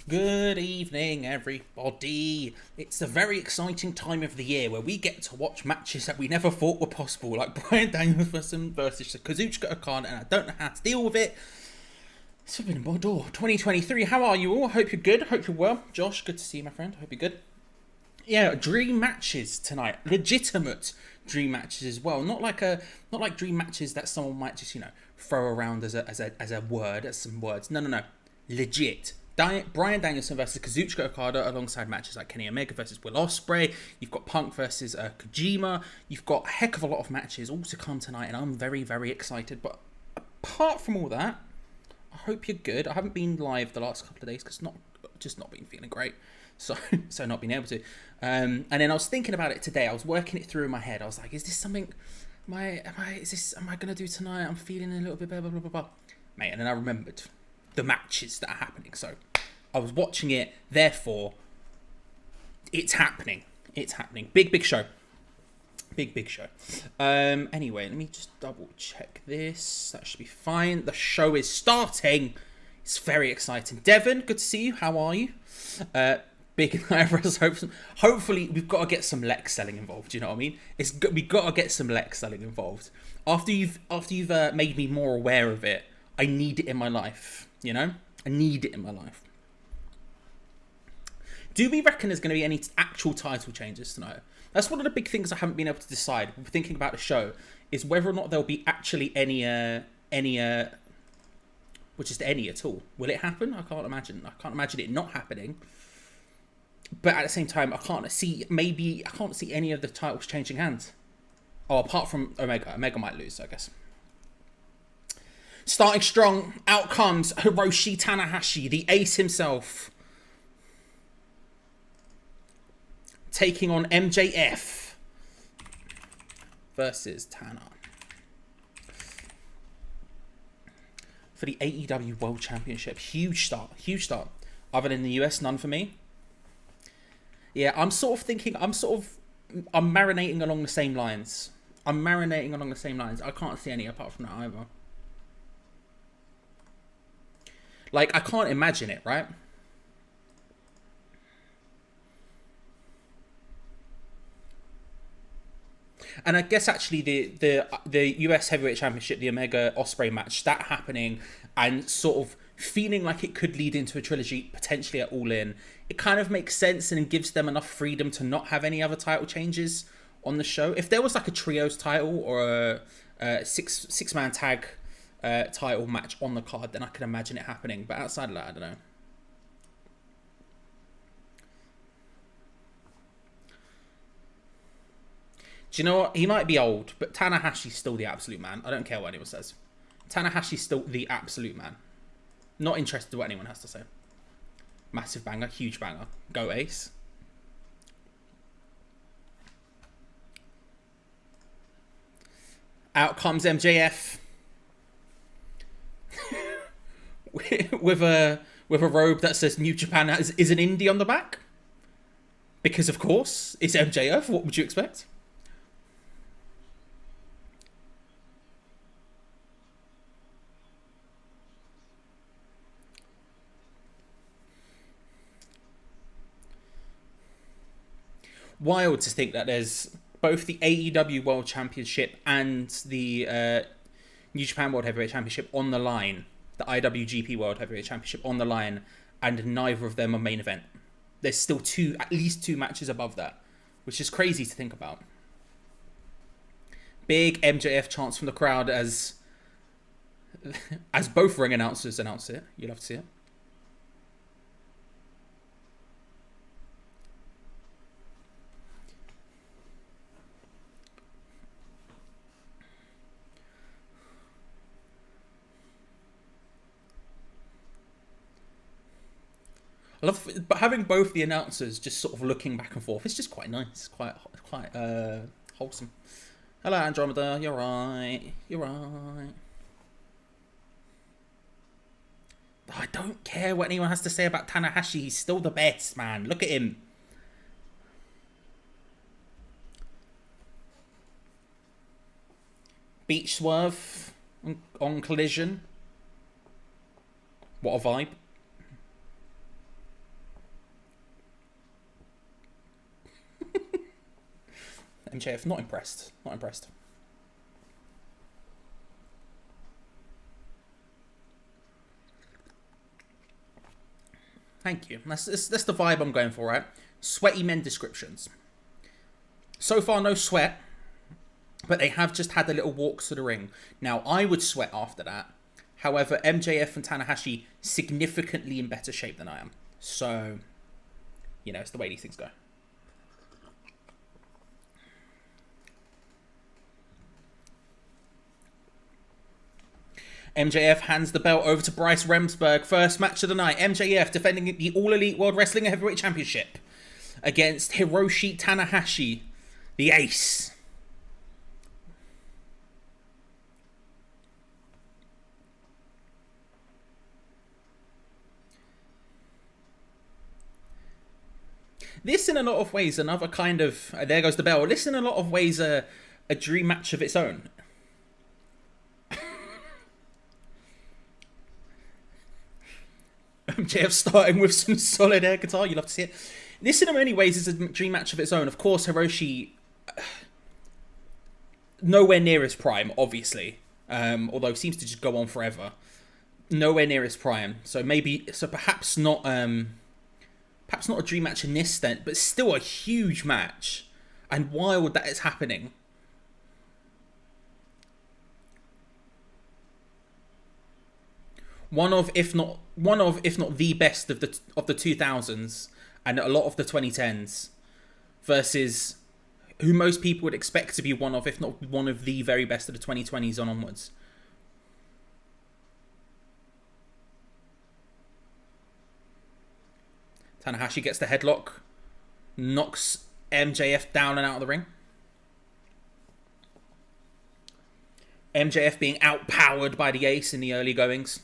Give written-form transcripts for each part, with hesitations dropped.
Good evening, everybody. It's a very exciting time of the year where we get to watch matches that we never thought were possible, like Bryan Danielson versus Kazuchika Okada, and I don't know how to deal with it. It's been a door. 2023. How are you all? Hope you're good. Hope you're well. Josh, good to see you, my friend. Hope you're good. Yeah, dream matches tonight. Legitimate dream matches as well. Not like dream matches that someone might just throw around as a word, as some words. No. Legit. Bryan Danielson versus Kazuchika Okada alongside matches like Kenny Omega versus Will Ospreay. You've got Punk versus Kojima. You've got a heck of a lot of matches all to come tonight, and I'm very, very excited. But apart from all that, I hope you're good. I haven't been live the last couple of days because not been feeling great, so not being able to. And then I was thinking about it today. I was working it through in my head. I was like, is this something? Am I gonna do tonight? I'm feeling a little bit better, blah blah blah, mate. And then I remembered the matches that are happening. So I was watching it. Therefore, it's happening. It's happening. Big show. Big show. Anyway, let me just double check this. That should be fine. The show is starting. It's very exciting. Devon, good to see you. How are you? Big eyebrows. Hopefully, we've got to get some Lex selling involved. You know what I mean? We've got to get some Lex selling involved. After you've made me more aware of it, I need it in my life. You know, I need it in my life. Do we reckon there's going to be any actual title changes tonight? That's one of the big things I haven't been able to decide. Thinking about the show is whether or not there'll be actually any at all. Will it happen? I can't imagine it not happening. But at the same time, I can't see any of the titles changing hands. Oh, apart from Omega. Omega might lose, I guess. Starting strong, out comes Hiroshi Tanahashi, the ace himself, taking on MJF versus Tana for the AEW World Championship. Huge start. Other than the US, none for me. Yeah, I'm marinating along the same lines. I can't see any apart from that either. Like, I can't imagine it, right? And I guess actually the US Heavyweight Championship, the Omega Ospreay match, that happening and sort of feeling like it could lead into a trilogy potentially at All In, it kind of makes sense and gives them enough freedom to not have any other title changes on the show. If there was like a trios title or a six-man tag title match on the card, then I could imagine it happening. But outside of that, I don't know. Do you know what? He might be old, but Tanahashi's still the absolute man. I don't care what anyone says. Tanahashi's still the absolute man. Not interested in what anyone has to say. Massive banger, huge banger. Go Ace. Out comes MJF with a robe that says New Japan is an indie on the back. Because of course, it's MJF. What would you expect? Wild to think that there's both the AEW World Championship and the New Japan World Heavyweight Championship on the line, the IWGP World Heavyweight Championship on the line, and neither of them are main event. There's still at least two matches above that, which is crazy to think about. Big MJF chants from the crowd as both ring announcers announce it. You'll have to see it. I love, but having both the announcers just sort of looking back and forth, it's just quite nice, quite wholesome. Hello, Andromeda. You're right. I don't care what anyone has to say about Tanahashi. He's still the best, man. Look at him. Beach swerve on Collision. What a vibe. MJF, not impressed. Not impressed. Thank you. That's the vibe I'm going for, right? Sweaty men descriptions. So far, no sweat, but they have just had a little walk to the ring. Now, I would sweat after that. However, MJF and Tanahashi significantly in better shape than I am. So, you know, it's the way these things go. MJF hands the belt over to Bryce Remsburg. First match of the night. MJF defending the All Elite World Wrestling Heavyweight Championship against Hiroshi Tanahashi, the ace. This, in a lot of ways, another kind of... there goes the bell. This, in a lot of ways, a dream match of its own. MJF starting with some solid air guitar. You love to see it. This, in many ways, is a dream match of its own. Of course, Hiroshi... nowhere near his prime, obviously. Although seems to just go on forever. Nowhere near his prime. So perhaps not... perhaps not a dream match in this stent, but still a huge match. And wild that it's happening. One of, if not the best of the 2000s and a lot of the 2010s, versus who most people would expect to be one of, if not one of the very best of the 2020s on onwards. Tanahashi gets the headlock, knocks MJF down and out of the ring. MJF being outpowered by the ace in the early goings.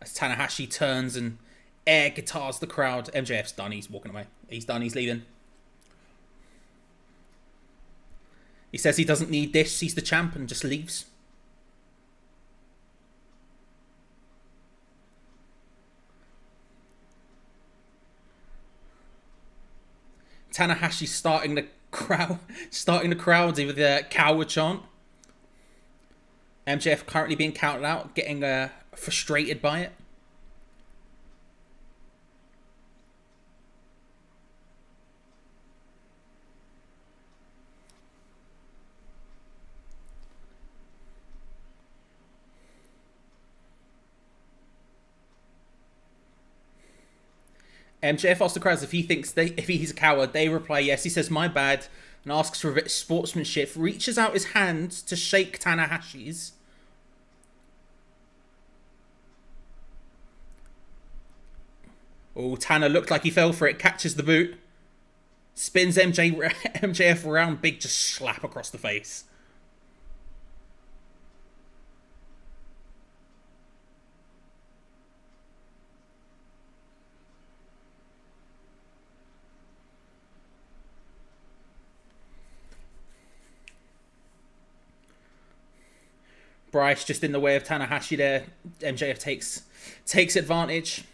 As Tanahashi turns and air guitars the crowd. MJF's done, he's walking away. He's done, he's leaving. He says he doesn't need this, he's the champ, and just leaves. Tanahashi starting the crowd with the coward chant. MJF currently being counted out, getting frustrated by it. MJF asks the crowd if he's a coward. They reply yes. He says my bad and asks for a bit of sportsmanship. Reaches out his hand to shake Tanahashi's. Oh, Tana looked like he fell for it. Catches the boot. Spins MJF around. Big just slap across the face. Bryce just in the way of Tanahashi there. MJF takes advantage.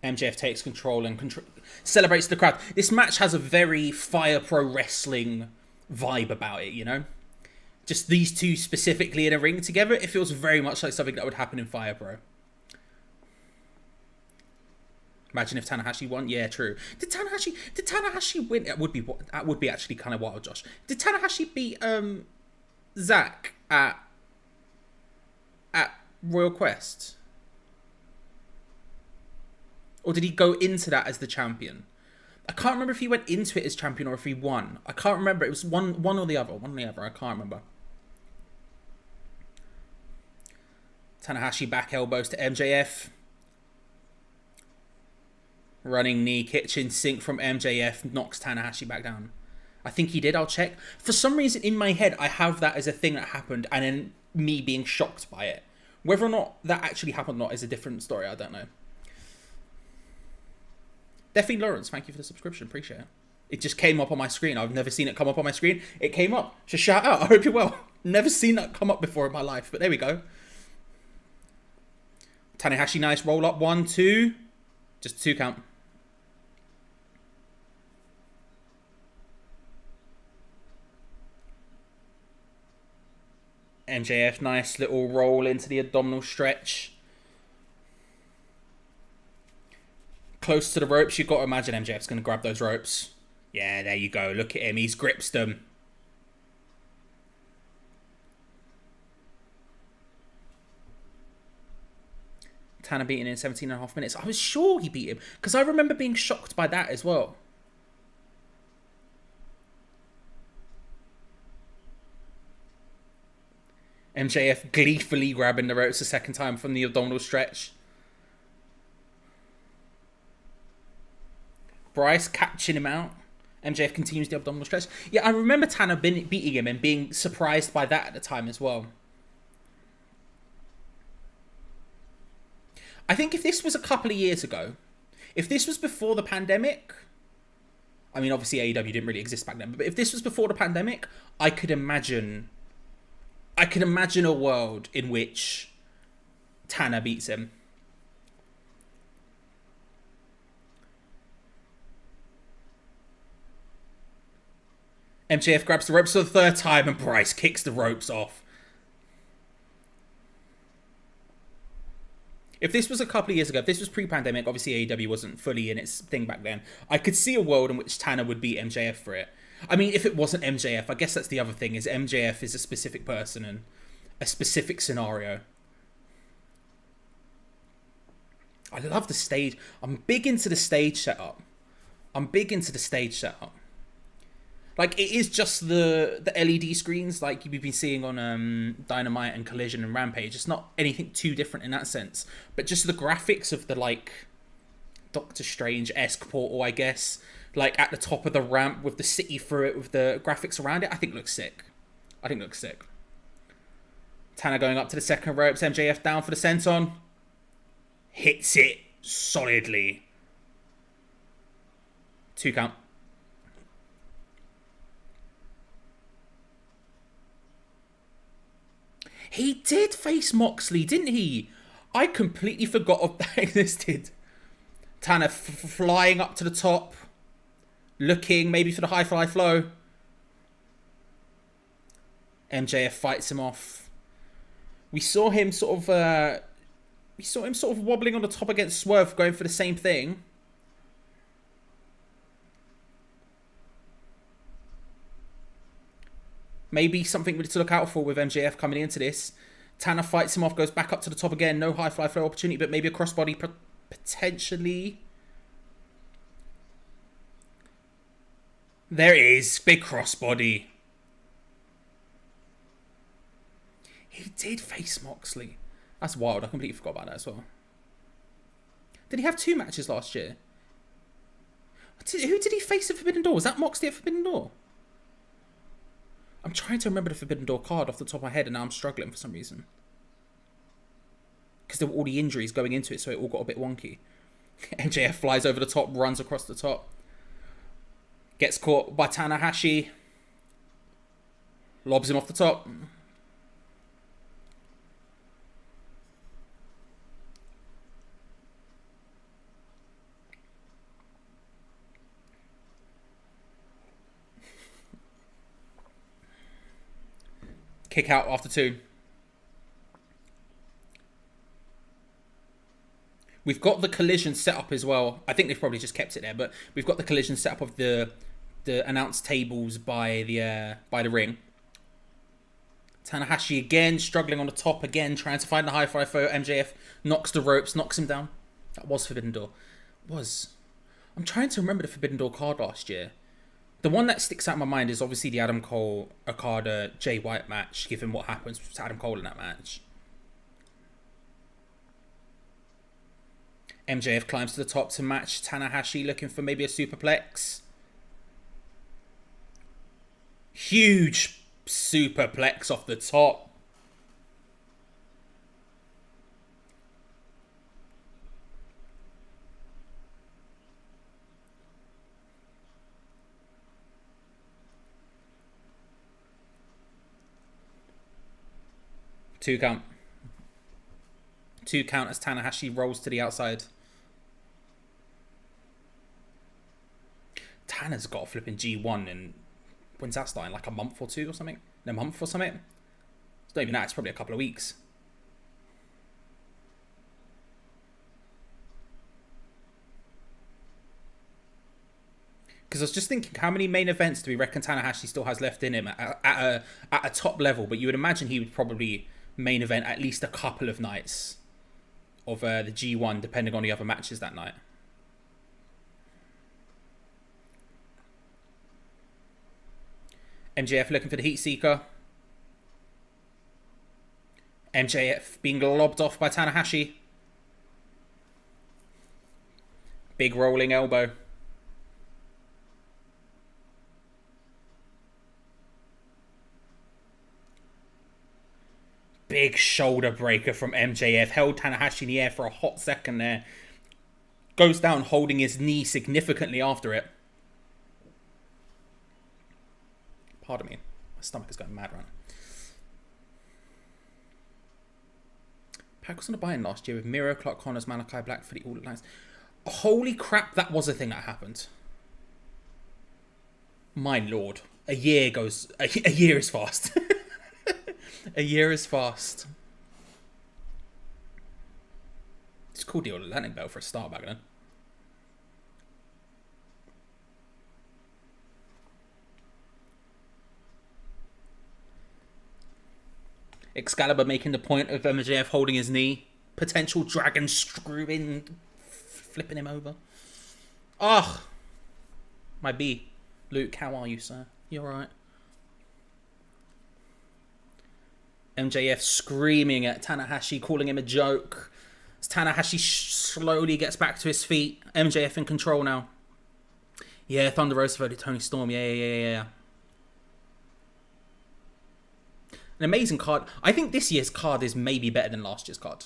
MJF takes control and celebrates the crowd. This match has a very Fire Pro Wrestling vibe about it, you know? Just these two specifically in a ring together, it feels very much like something that would happen in Fire Pro. Imagine if Tanahashi won. Yeah, true. Did Tanahashi win? That would be actually kind of wild, Josh. Did Tanahashi beat Zack at Royal Quest? Or did he go into that as the champion? I can't remember if he went into it as champion or if he won. I can't remember. It was one or the other. One or the other. I can't remember. Tanahashi back elbows to MJF. Running knee, kitchen sink from MJF. Knocks Tanahashi back down. I think he did. I'll check. For some reason in my head, I have that as a thing that happened and then me being shocked by it. Whether or not that actually happened or not is a different story. I don't know. Definitely Lawrence, thank you for the subscription. Appreciate it. It just came up on my screen. I've never seen it come up on my screen. It came up. Just shout out. I hope you're well. Never seen that come up before in my life. But there we go. Tanahashi, nice roll up. 1, 2. Just 2 count. MJF, nice little roll into the abdominal stretch. Close to the ropes. You've got to imagine MJF's going to grab those ropes. Yeah, there you go. Look at him. He's gripped them. Tana beating in 17.5 minutes. I was sure he beat him because I remember being shocked by that as well. MJF gleefully grabbing the ropes a second time from the abdominal stretch. Bryce catching him out. MJF continues the abdominal stretch. Yeah, I remember Tana beating him and being surprised by that at the time as well. I think if this was a couple of years ago, if this was before the pandemic, I mean, obviously AEW didn't really exist back then, but if this was before the pandemic, I could imagine a world in which Tana beats him. MJF grabs the ropes for the third time and Bryce kicks the ropes off. If this was a couple of years ago, if this was pre-pandemic, obviously AEW wasn't fully in its thing back then, I could see a world in which Tana would beat MJF for it. I mean, if it wasn't MJF, I guess that's the other thing, is MJF is a specific person and a specific scenario. I love the stage. I'm big into the stage setup. Like, it is just the LED screens like you've been seeing on Dynamite and Collision and Rampage. It's not anything too different in that sense. But just the graphics of the, like, Doctor Strange-esque portal, I guess. Like, at the top of the ramp with the city through it, with the graphics around it, I think looks sick. Tana going up to the second ropes. MJF down for the senton. Hits it solidly. 2 count. He did face Moxley, didn't he? I completely forgot of that existed. Tana flying up to the top. Looking maybe for the high fly flow. MJF fights him off. We saw him sort of wobbling on the top against Swerve, going for the same thing. Maybe something to look out for with MJF coming into this. Tana fights him off, goes back up to the top again. No high fly flow opportunity, but maybe a crossbody potentially. There it is. Big crossbody. He did face Moxley. That's wild. I completely forgot about that as well. Did he have 2 matches last year? Who did he face at Forbidden Door? Was that Moxley at Forbidden Door? I'm trying to remember the Forbidden Door card off the top of my head, and now I'm struggling for some reason. Because there were all the injuries going into it, so it all got a bit wonky. MJF flies over the top, runs across the top. Gets caught by Tanahashi. Lobs him off the top. Kick out after 2. We've got the collision set up as well. I think they've probably just kept it there, but we've got the collision set up of the announced tables by the ring. Tanahashi again struggling on the top again, trying to find the high fly flow. MJF knocks the ropes, knocks him down. That was Forbidden Door. I'm trying to remember the Forbidden Door card last year. The one that sticks out in my mind is obviously the Adam Cole, Okada, Jay White match, given what happens to Adam Cole in that match. MJF climbs to the top to match Tanahashi, looking for maybe a superplex. Huge superplex off the top. 2 count. 2 count as Tanahashi rolls to the outside. Tana's got a flipping G1 and when's that starting? Like a month or 2 or something? A month or something? It's not even that, it's probably a couple of weeks. Because I was just thinking, how many main events do we reckon Tanahashi still has left in him at a top level? But you would imagine he would probably main event at least a couple of nights of the G1, depending on the other matches that night. MJF looking for the heat seeker. MJF being lobbed off by Tanahashi. Big rolling elbow. Big shoulder breaker from MJF. Held Tanahashi in the air for a hot second there. Goes down holding his knee significantly after it. Pardon me. My stomach is going mad right now. Pac was on a buy-in last year with Miro, Clark Connors, Malachi Black for the All Alliance. Holy crap, that was a thing that happened. My lord. A year is fast. A year is fast. It's called the All Atlantic belt for a start back then. Excalibur making the point of MJF holding his knee. Potential dragon screwing, flipping him over. Ugh. My B. Luke, how are you, sir? You alright? MJF screaming at Tanahashi, calling him a joke. As Tanahashi slowly gets back to his feet. MJF in control now. Yeah, Thunder Rosa voted Tony Storm. Yeah. An amazing card. I think this year's card is maybe better than last year's card.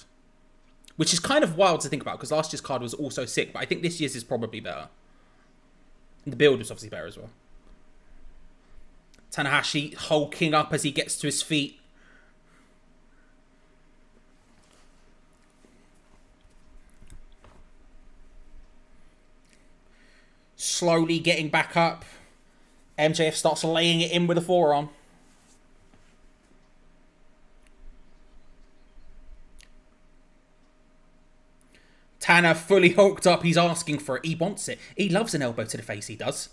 Which is kind of wild to think about, because last year's card was also sick, but I think this year's is probably better. And the build was obviously better as well. Tanahashi hulking up as he gets to his feet. Slowly getting back up. MJF starts laying it in with a forearm. Tana fully hulked up. He's asking for it. He wants it. He loves an elbow to the face, he does.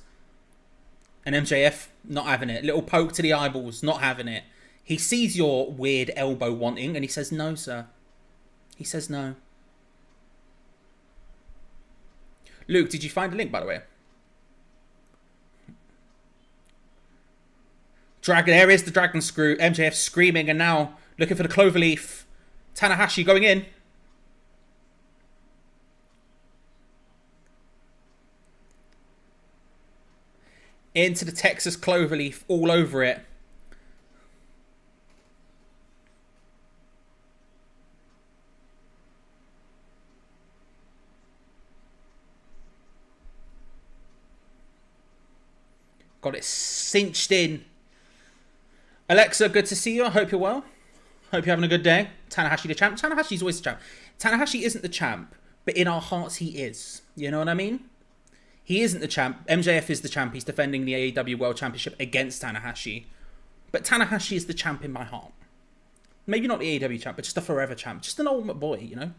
And MJF, not having it. Little poke to the eyeballs, not having it. He sees your weird elbow wanting and he says, no, sir. He says no. Luke, did you find a link, by the way? Dragon, there is the dragon screw. MJF screaming and now looking for the cloverleaf. Tanahashi going in. Into the Texas cloverleaf, all over it. Got it cinched in. Alexa, good to see you. I hope you're well. Hope you're having a good day. Tanahashi the champ. Tanahashi's always the champ. Tanahashi isn't the champ, but in our hearts he is. You know what I mean? He isn't the champ. MJF is the champ. He's defending the AEW World Championship against Tanahashi. But Tanahashi is the champ in my heart. Maybe not the AEW champ, but just a forever champ. Just an old boy, you know?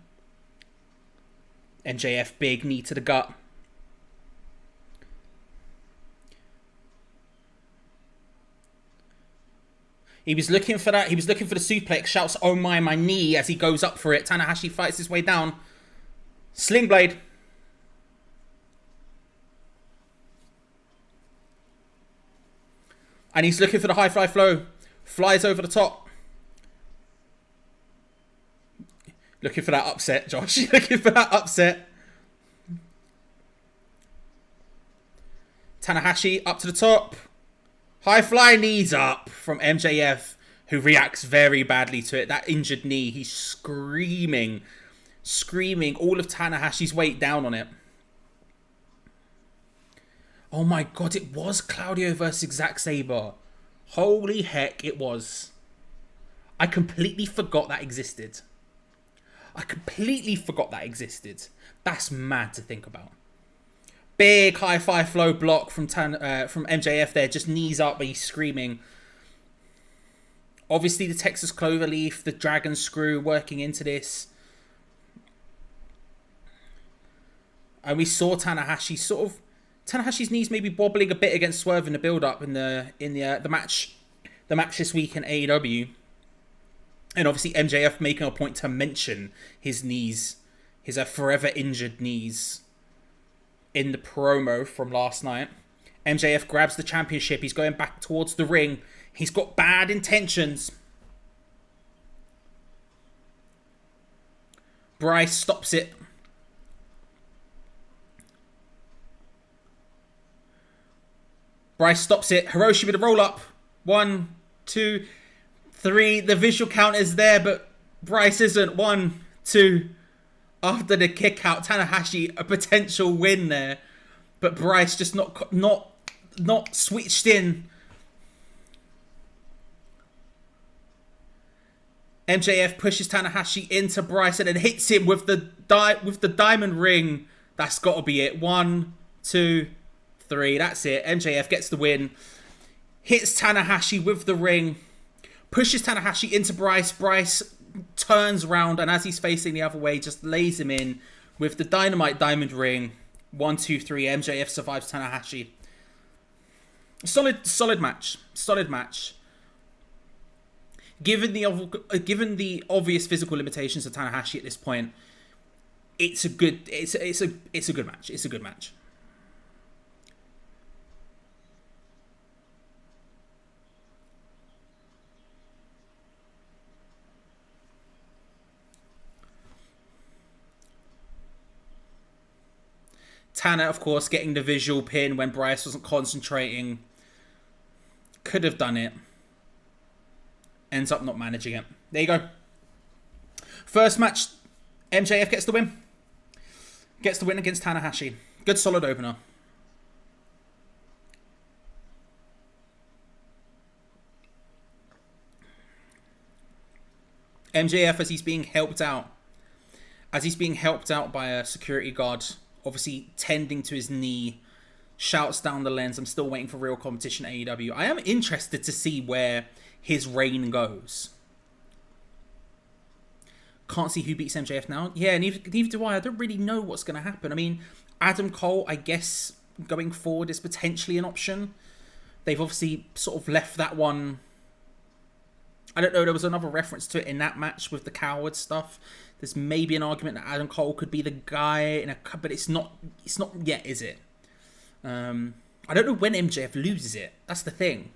MJF, big knee to the gut. He was looking for that. He was looking for the suplex. Shouts, oh my knee, as he goes up for it. Tanahashi fights his way down. Sling blade. And he's looking for the high fly flow. Flies over the top. Looking for that upset, Josh. Looking for that upset. Tanahashi up to the top. High fly, knees up from MJF, who reacts very badly to it. That injured knee. He's screaming. Screaming all of Tanahashi's weight down on it. Oh my god, it was Claudio versus Zack Sabre. Holy heck, it was. I completely forgot that existed. I completely forgot that existed. That's mad to think about. Big high five flow block from MJF there. Just knees up, but he's screaming. Obviously, the Texas Cloverleaf, the Dragon Screw working into this. And we saw Tanahashi Tanahashi's knees maybe wobbling a bit against Swerve in the build-up in the match this week in AEW. And obviously MJF making a point to mention his knees, his forever injured knees, in the promo from last night. MJF grabs the championship. He's going back towards the ring. He's got bad intentions. Bryce stops it. Hiroshi with a roll-up. 1, 2, 3. The visual count is there, but Bryce isn't. 1, 2. After the kick out, Tanahashi, a potential win there. But Bryce just not switched in. MJF pushes Tanahashi into Bryce and then hits him with the diamond ring. That's got to be it. 1, 2, 3. That's it. MJF gets the win. Hits Tanahashi with the ring. Pushes Tanahashi into Bryce. Bryce turns around and as he's facing the other way, just lays him in with the dynamite diamond ring. 1, 2, 3. MJF survives Tanahashi. Solid match. Given the obvious physical limitations of Tanahashi at this point, it's a good match. It's a good match. Tana, of course, getting the visual pin when Bryce wasn't concentrating. Could have done it. Ends up not managing it. There you go. First match, MJF gets the win. Gets the win against Tanahashi. Good solid opener. MJF as he's being helped out. By a security guard, obviously tending to his knee, shouts down the lens, I'm still waiting for real competition AEW. I am interested to see where his reign goes. Can't see who beats MJF now. Yeah, neither do I. I don't really know what's going to happen. I mean, Adam Cole, I guess, going forward is potentially an option. They've obviously sort of left that one. I don't know, there was another reference to it in that match with the coward stuff. There's maybe an argument that Adam Cole could be the guy, but it's not yet, is it? I don't know when MJF loses it. That's the thing.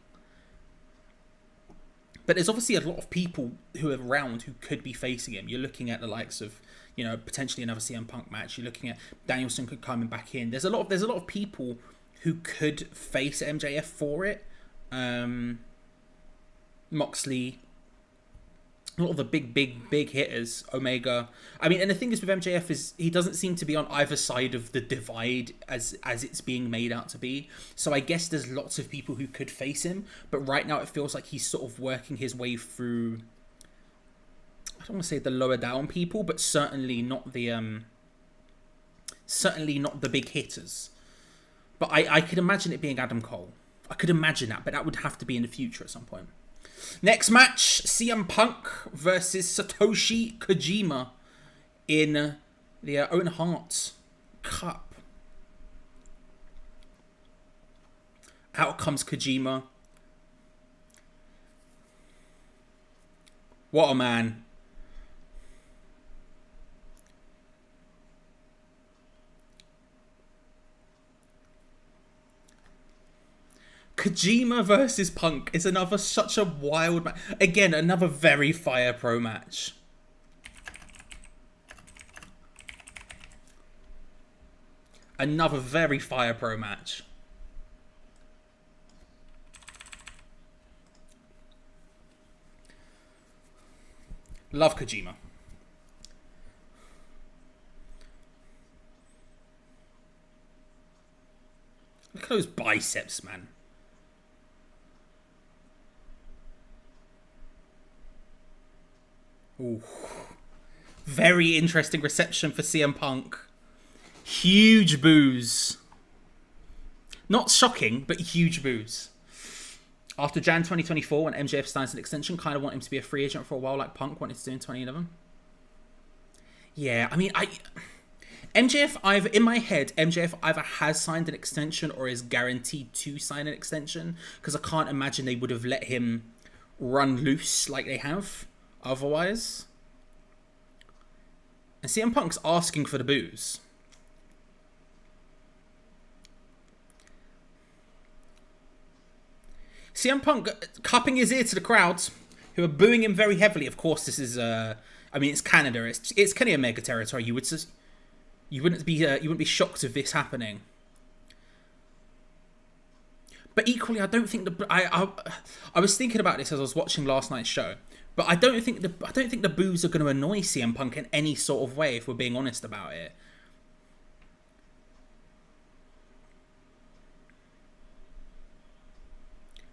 But there's obviously a lot of people who are around who could be facing him. You're looking at the likes of, potentially another CM Punk match. You're looking at Danielson could come back in. There's a lot of people who could face MJF for it. Moxley, a lot of the big hitters, Omega. I mean, and the thing is with MJF is he doesn't seem to be on either side of the divide as it's being made out to be. So I guess there's lots of people who could face him, but right now it feels like he's sort of working his way through. I don't want to say the lower down people, but certainly not the big hitters. But I could imagine it being Adam Cole. I could imagine that, but that would have to be in the future at some point. Next match, CM Punk versus Satoshi Kojima in the Owen Hart Cup. Out comes Kojima. What a man. Kojima versus Punk is such a wild match. Again, another very Fire Pro match. Another very Fire Pro match. Love Kojima. Look at those biceps, man. Ooh. Very interesting reception for CM Punk. Huge boos. Not shocking, but huge boos. After Jan 2024, when MJF signs an extension, kind of want him to be a free agent for a while, like Punk wanted to do in 2011. Yeah, I mean, MJF, in my head, MJF either has signed an extension or is guaranteed to sign an extension, because I can't imagine they would have let him run loose like they have otherwise. And CM Punk's asking for the boos. CM Punk cupping his ear to the crowd, who are booing him very heavily. Of course, this is it's Canada. It's Kenny Omega territory. You wouldn't be shocked of this happening. But equally, I don't think I was thinking about this as I was watching last night's show. But I don't think the boos are going to annoy CM Punk in any sort of way, if we're being honest about it.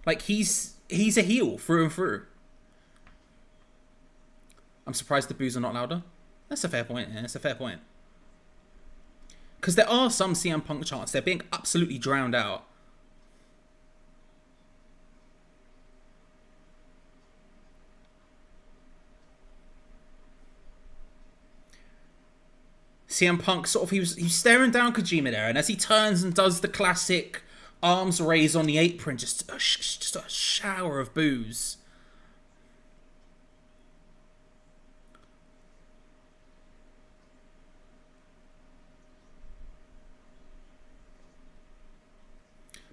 Like, he's a heel through and through. I'm surprised the boos are not louder. That's a fair point. Yeah, that's a fair point. Because there are some CM Punk chants. They're being absolutely drowned out. CM Punk he was staring down Kojima there, and as he turns and does the classic arms raise on the apron, just a shower of boos.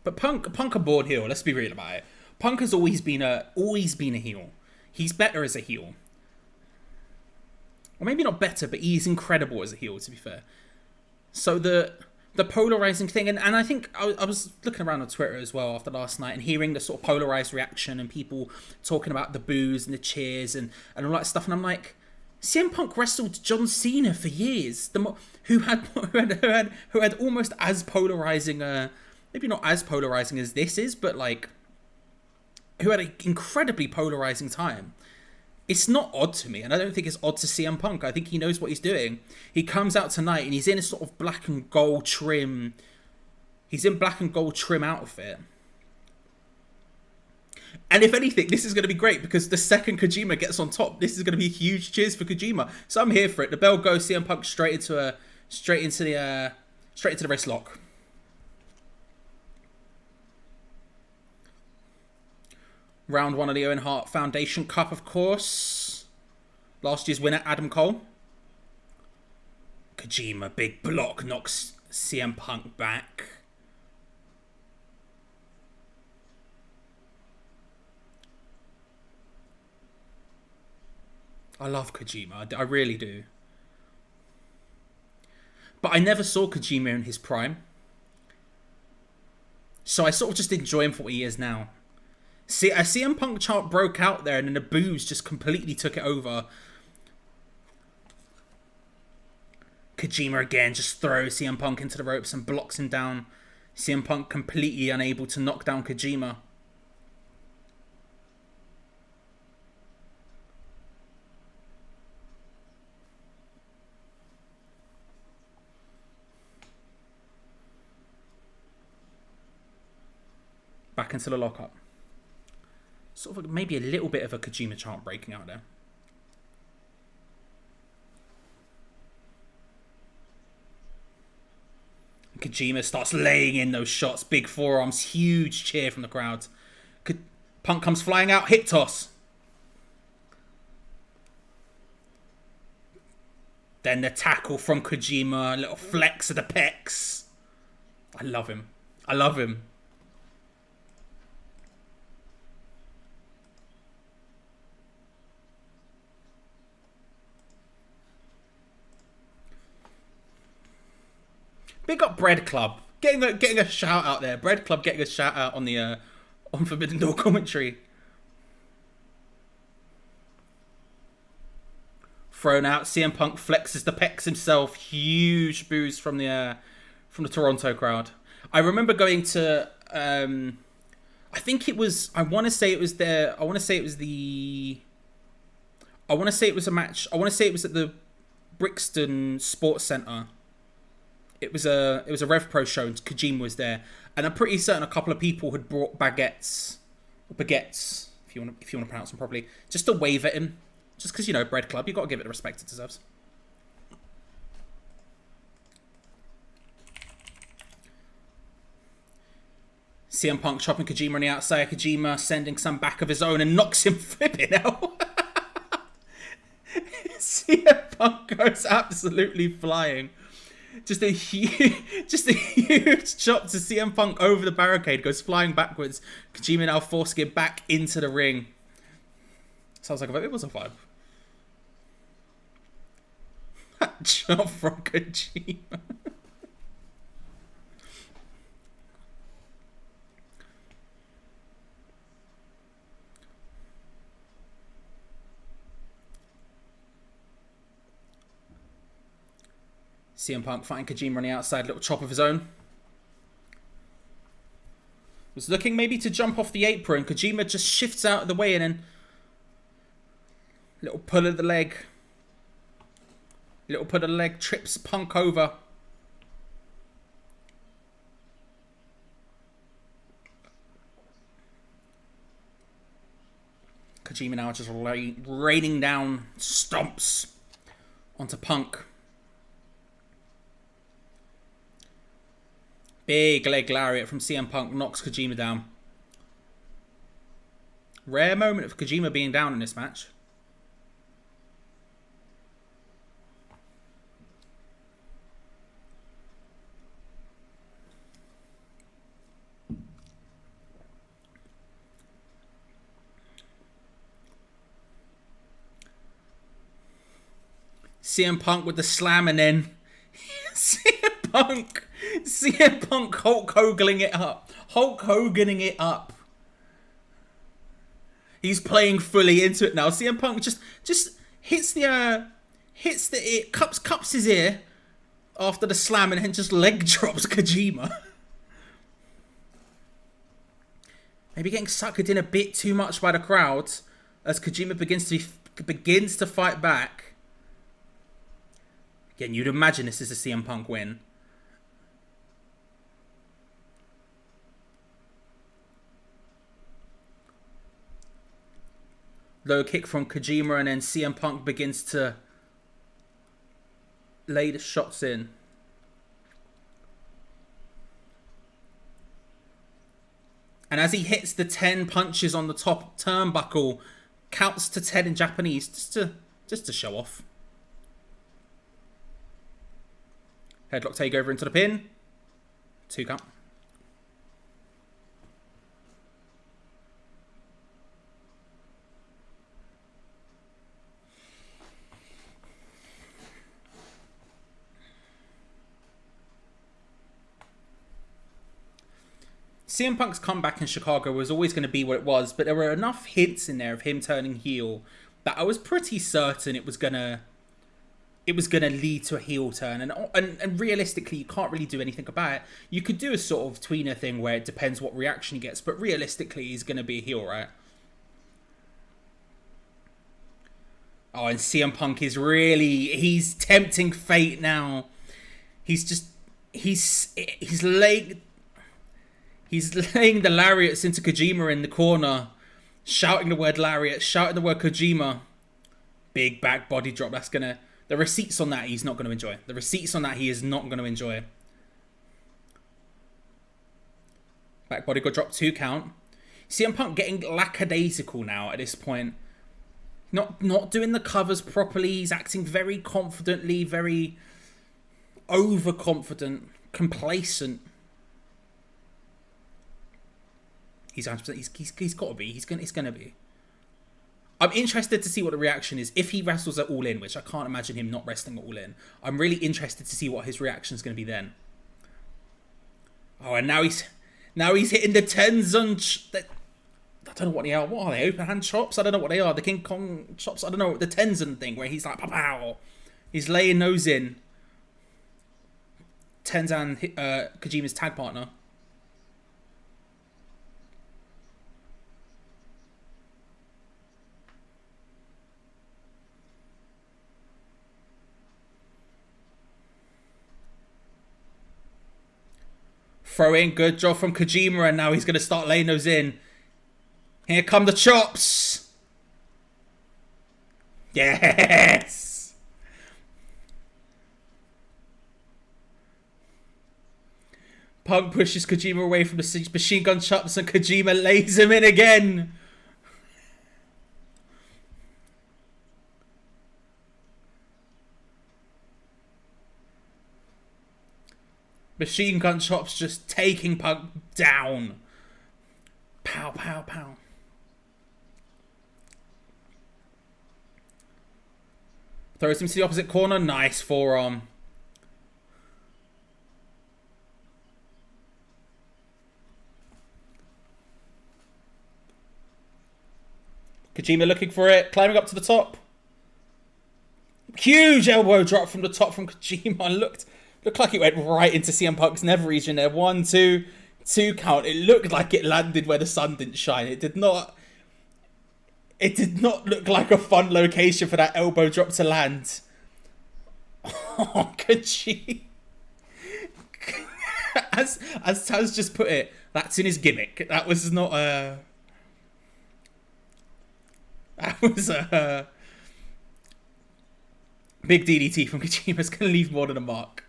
But Punk a board heel. Let's be real about it. Punk has always been a heel. He's better as a heel. Or maybe not better, but he's incredible as a heel, to be fair. So the polarizing thing, and I think I was looking around on Twitter as well after last night and hearing the sort of polarized reaction and people talking about the boos and the cheers and all that stuff, and I'm like, CM Punk wrestled John Cena for years, who had almost as polarizing maybe not as polarizing as this is, but like, who had an incredibly polarizing time. It's not odd to me, and I don't think it's odd to CM Punk. I think he knows what he's doing. He comes out tonight, and he's in a sort of black and gold trim. He's in black and gold trim outfit. And if anything, this is going to be great, because the second Kojima gets on top, this is going to be huge cheers for Kojima. So I'm here for it. The bell goes, CM Punk straight into the wrist lock. Round 1 of the Owen Hart Foundation Cup, of course. Last year's winner, Adam Cole. Kojima, big block, knocks CM Punk back. I love Kojima. I really do. But I never saw Kojima in his prime. So I sort of just enjoy him for what he is now. See, a CM Punk chant broke out there, and then the boos just completely took it over. Kojima again just throws CM Punk into the ropes and blocks him down. CM Punk completely unable to knock down Kojima. Back into the lockup. Sort of maybe a little bit of a Kojima chant breaking out there. Kojima starts laying in those shots. Big forearms. Huge cheer from the crowd. Punk comes flying out. Hip toss. Then the tackle from Kojima. A little flex of the pecs. I love him. I love him. Big up Bread Club, getting a shout out there. Bread Club getting a shout out on the on Forbidden Door commentary. Thrown out. CM Punk flexes the pecs himself. Huge boos from the Toronto crowd. I remember going to I think it was. I want to say it was the I want to say it was a match. I want to say it was at the Brixton Sports Centre. It was a Rev Pro show and Kojima was there, and I'm pretty certain a couple of people had brought baguettes, if you want to pronounce them properly, just to wave at him, just because, you know, Bread Club, you got to give it the respect it deserves. CM Punk chopping Kojima on the outside. Kojima sending some back of his own and knocks him flipping out. CM Punk goes absolutely flying. Just a huge chop to CM Punk over the barricade, goes flying backwards. Kojima now forcing him back into the ring. Sounds like it was a vibe. Chop from Kojima. CM Punk fighting Kojima on the outside, little chop of his own. Was looking maybe to jump off the apron. Kojima just shifts out of the way and then little pull of the leg. Little pull of the leg, trips Punk over. Kojima now just raining down stomps onto Punk. Big leg lariat from CM Punk knocks Kojima down. Rare moment of Kojima being down in this match. CM Punk with the slam and then CM Punk Hulk Hoganing it up. Hulk Hoganing it up. He's playing fully into it now. CM Punk just hits the ear, cups his ear after the slam and then just leg drops Kojima. Maybe getting suckered in a bit too much by the crowd as Kojima begins to fight back. Again, you'd imagine this is a CM Punk win. Low kick from Kojima and then CM Punk begins to lay the shots in. And as he hits the 10 punches on the top turnbuckle, counts to 10 in Japanese just to show off. Headlock takeover into the pin. 2 count. CM Punk's comeback in Chicago was always going to be what it was, but there were enough hints in there of him turning heel that I was pretty certain it was gonna lead to a heel turn, and realistically, you can't really do anything about it. You could do a sort of tweener thing where it depends what reaction he gets, but realistically, he's going to be a heel, right? Oh, and CM Punk is he's tempting fate now. He's laying the lariats into Kojima in the corner, shouting the word lariat, shouting the word Kojima. Big back body drop. The receipts on that he's not going to enjoy. The receipts on that he is not going to enjoy. Back body got dropped, 2 count. CM Punk getting lackadaisical now at this point. Not doing the covers properly. He's acting very confidently, very overconfident, complacent. He's 100%. He's got to be. He's gonna be. I'm interested to see what the reaction is if he wrestles at All In, which I can't imagine him not wrestling at All In. I'm really interested to see what his reaction is going to be then. Oh, and now he's hitting the tens on. I don't know what they are. What are they? Open hand chops? I don't know what they are. The King Kong chops? I don't know. The Tenzin thing where he's like, pow. He's laying those in. Tenzan, Kojima's tag partner. Throw in, good job from Kojima, and now he's going to start laying those in. Here come the chops. Yes. Punk pushes Kojima away from the machine gun chops, and Kojima lays him in again. Machine gun chops just taking Punk down. Pow, pow, pow. Throws him to the opposite corner. Nice forearm. Kojima looking for it. Climbing up to the top. Huge elbow drop from the top from Kojima. Looked like it went right into CM Punk's nether region there. 1, 2, 2 count. It looked like it landed where the sun didn't shine. It did not look like a fun location for that elbow drop to land. Oh, Kojima. As Taz just put it, that's in his gimmick. That was not a... That was a... Big DDT from Kojima's going to leave more than a mark.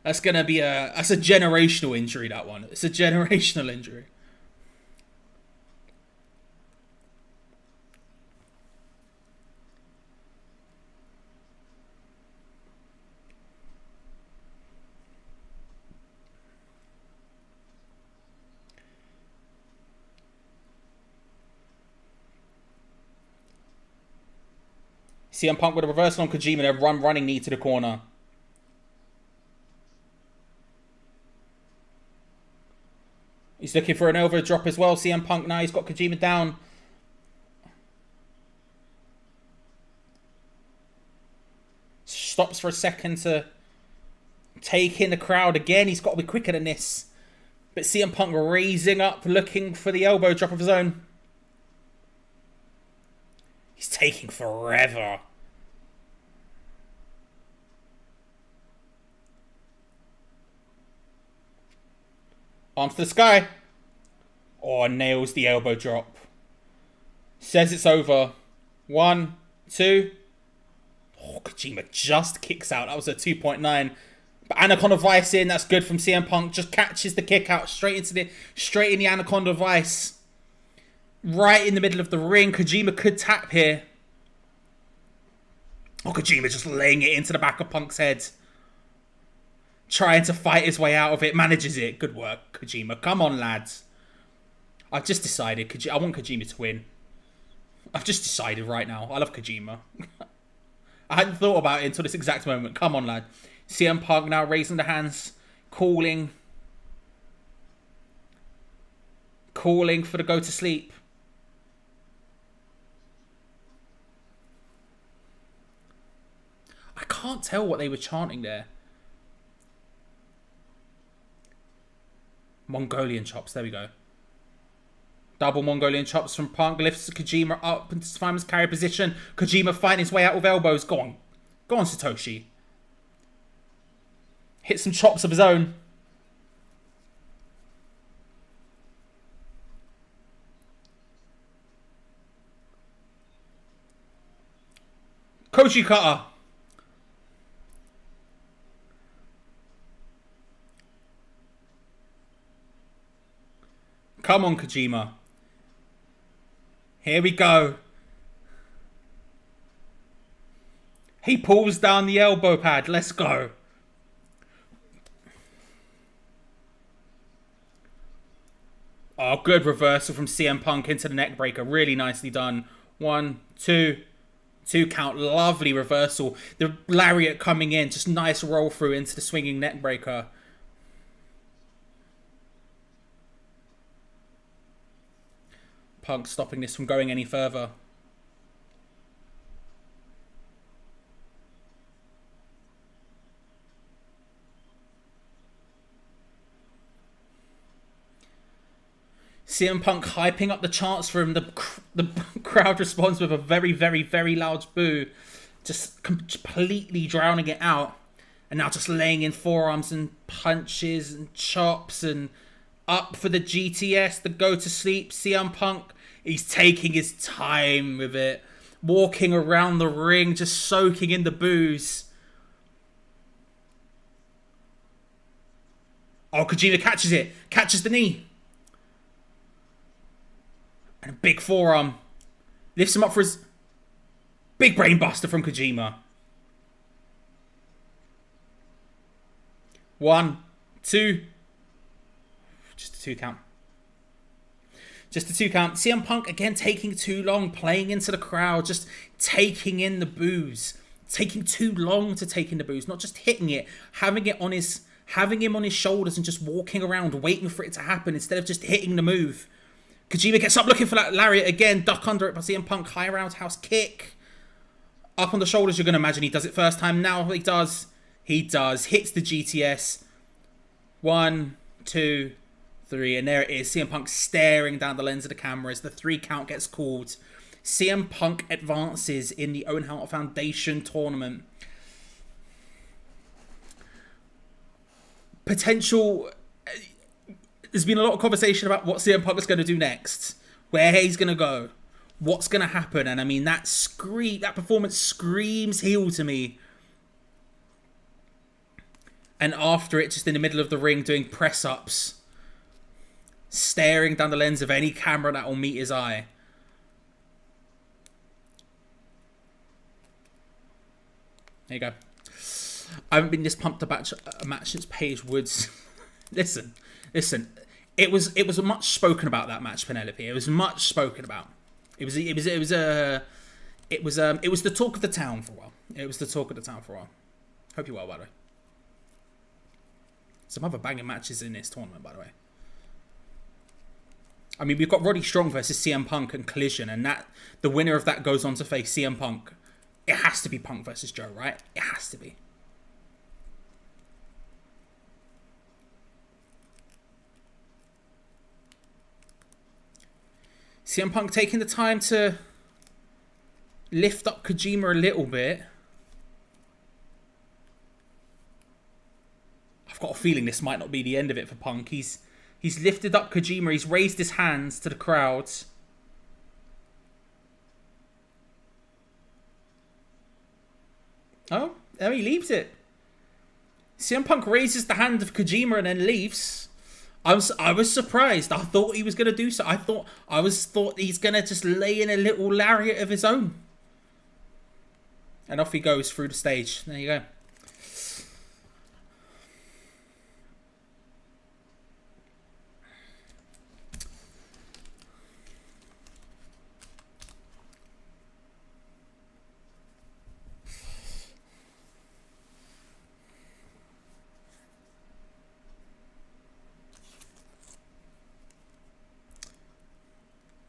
That's going to be that's a generational injury, that one. It's a generational injury. CM Punk with a reversal on Kojima. They're running knee to the corner. He's looking for an elbow drop as well. CM Punk now. He's got Kojima down. Stops for a second to take in the crowd again. He's got to be quicker than this. But CM Punk raising up, looking for the elbow drop of his own. He's taking forever. Arms to the sky. Oh, nails the elbow drop. Says it's over. 1, 2. Oh, Kojima just kicks out. That was a 2.9. But Anaconda Vice in. That's good from CM Punk. Just catches the kick out straight in the Anaconda Vice. Right in the middle of the ring. Kojima could tap here. Oh, Kojima just laying it into the back of Punk's head. Trying to fight his way out of it. Manages it. Good work, Kojima. Come on, lads. I've just decided. I want Kojima to win. I've just decided right now. I love Kojima. I hadn't thought about it until this exact moment. Come on, lad. CM Punk now raising the hands. Calling for the go to sleep. I can't tell what they were chanting there. Mongolian chops, there we go. Double Mongolian chops from Punk. Lifts Kojima up into Simon's carry position. Kojima fighting his way out with elbows. Go on, Satoshi. Hit some chops of his own. Koji cutter. Come on, Kojima. Here we go. He pulls down the elbow pad. Let's go. Oh, good reversal from CM Punk into the neck breaker. Really nicely done. 1, 2. 2 count. Lovely reversal. The lariat coming in. Just nice roll through into the swinging neck breaker. Punk stopping this from going any further. CM Punk hyping up the chants for him. The crowd responds with a very, very, very loud boo. Just completely drowning it out. And now just laying in forearms and punches and chops and up for the GTS, the go to sleep. CM Punk, he's taking his time with it. Walking around the ring, just soaking in the booze. Oh, Kojima catches it. Catches the knee. And a big forearm. Lifts him up for his big brain buster from Kojima. 1, 2. Just a 2 count. Just a 2 count. CM Punk again taking too long, playing into the crowd, just taking in the booze. Taking too long to take in the booze, not just hitting it, having him on his shoulders and just walking around waiting for it to happen instead of just hitting the move. Kojima gets up looking for that lariat again, duck under it by CM Punk, high roundhouse kick. Up on the shoulders, you're going to imagine he does it first time. Now he does. He does. Hits the GTS. 1, 2, 3. And there it is. CM Punk staring down the lens of the camera as the 3 count gets called. CM Punk advances in the Owen Hart Foundation tournament. Potential... There's been a lot of conversation about what CM Punk is going to do next. Where he's going to go. What's going to happen. And I mean, that performance screams heel to me. And after it, just in the middle of the ring, doing press-ups. Staring down the lens of any camera that will meet his eye. There you go. I haven't been this pumped about a match since Paige Woods. Listen. It was much spoken about, that match, Penelope. It was much spoken about. It was the talk of the town for a while. Hope you're well, by the way. Some other banging matches in this tournament, by the way. I mean, we've got Roddy Strong versus CM Punk and Collision, and that the winner of that goes on to face CM Punk. It has to be Punk versus Joe, right? It has to be. CM Punk taking the time to lift up Kojima a little bit. I've got a feeling this might not be the end of it for Punk. He's lifted up Kojima. He's raised his hands to the crowd. Oh, there he leaves it. CM Punk raises the hand of Kojima and then leaves. I was surprised. I thought he was going to do so. I thought he's going to just lay in a little lariat of his own. And off he goes through the stage. There you go.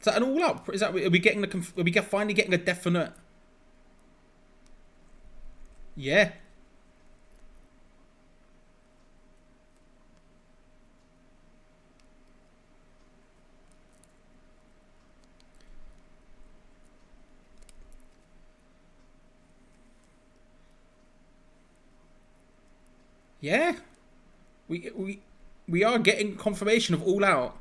Is that an all up? Are we finally getting a definite? Yeah. Yeah. We are getting confirmation of All Out.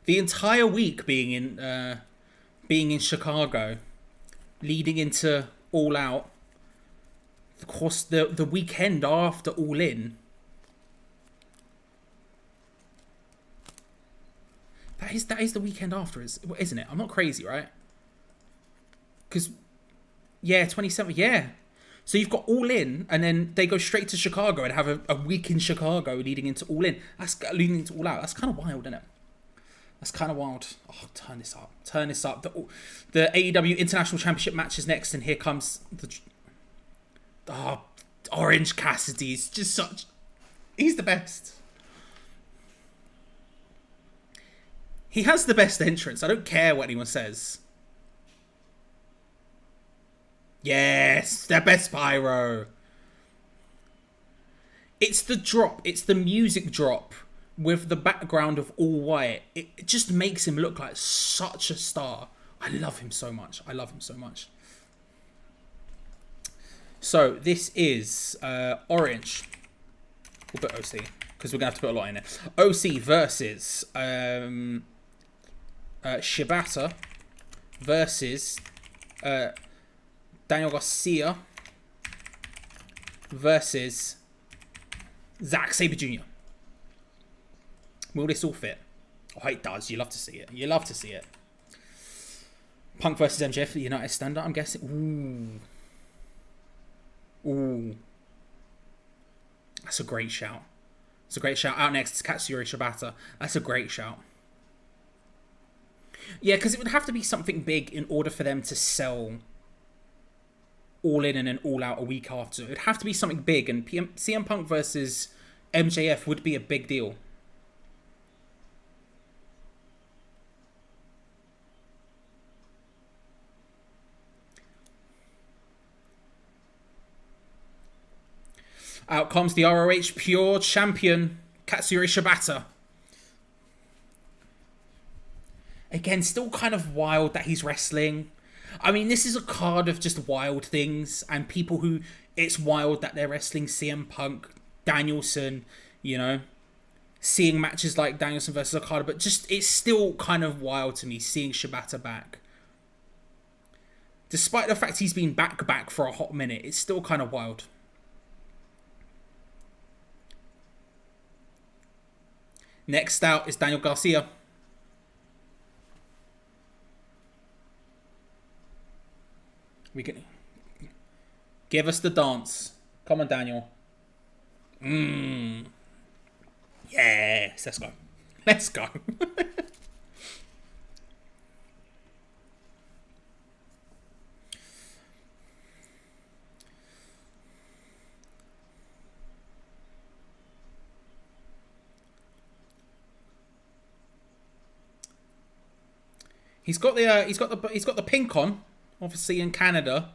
The entire week being in Chicago, leading into All Out. Of course, the weekend after All In. That is the weekend after, isn't it? I'm not crazy, right? Because, yeah, 27th, yeah. So you've got All In, and then they go straight to Chicago and have a week in Chicago leading into All In. That's leading into All Out. That's kind of wild, isn't it? That's kind of wild. Oh, turn this up. The AEW International Championship match is next, and here comes the Orange Cassidy's just such... He's the best. He has the best entrance. I don't care what anyone says. Yes, the best pyro. It's the drop. It's the music drop. With the background of all white, it just makes him look like such a star. I love him so much. So this is Orange. We'll put OC because we're gonna have to put a lot in it. OC versus Shibata versus Daniel Garcia versus Zack Sabre Jr. Will this all fit? Oh, it does. You love to see it. You love to see it. Punk versus MJF, the United Standard, I'm guessing. Ooh. That's a great shout. It's a great shout. Out next is Katsuyori Shibata. That's a great shout. Yeah, because it would have to be something big in order for them to sell All In and then All Out a week after. It would have to be something big, and CM Punk versus MJF would be a big deal. Out comes the ROH Pure Champion, Katsuyori Shibata. Again, still kind of wild that he's wrestling. I mean, this is a card of just wild things and people who it's wild that they're wrestling. CM Punk, Danielson, you know, seeing matches like Danielson versus Okada, but just it's still kind of wild to me seeing Shibata back. Despite the fact he's been back for a hot minute, it's still kind of wild. Next out is Daniel Garcia. We can give us the dance. Come on, Daniel. Yes, let's go. Let's go. He's got the pink on, obviously in Canada.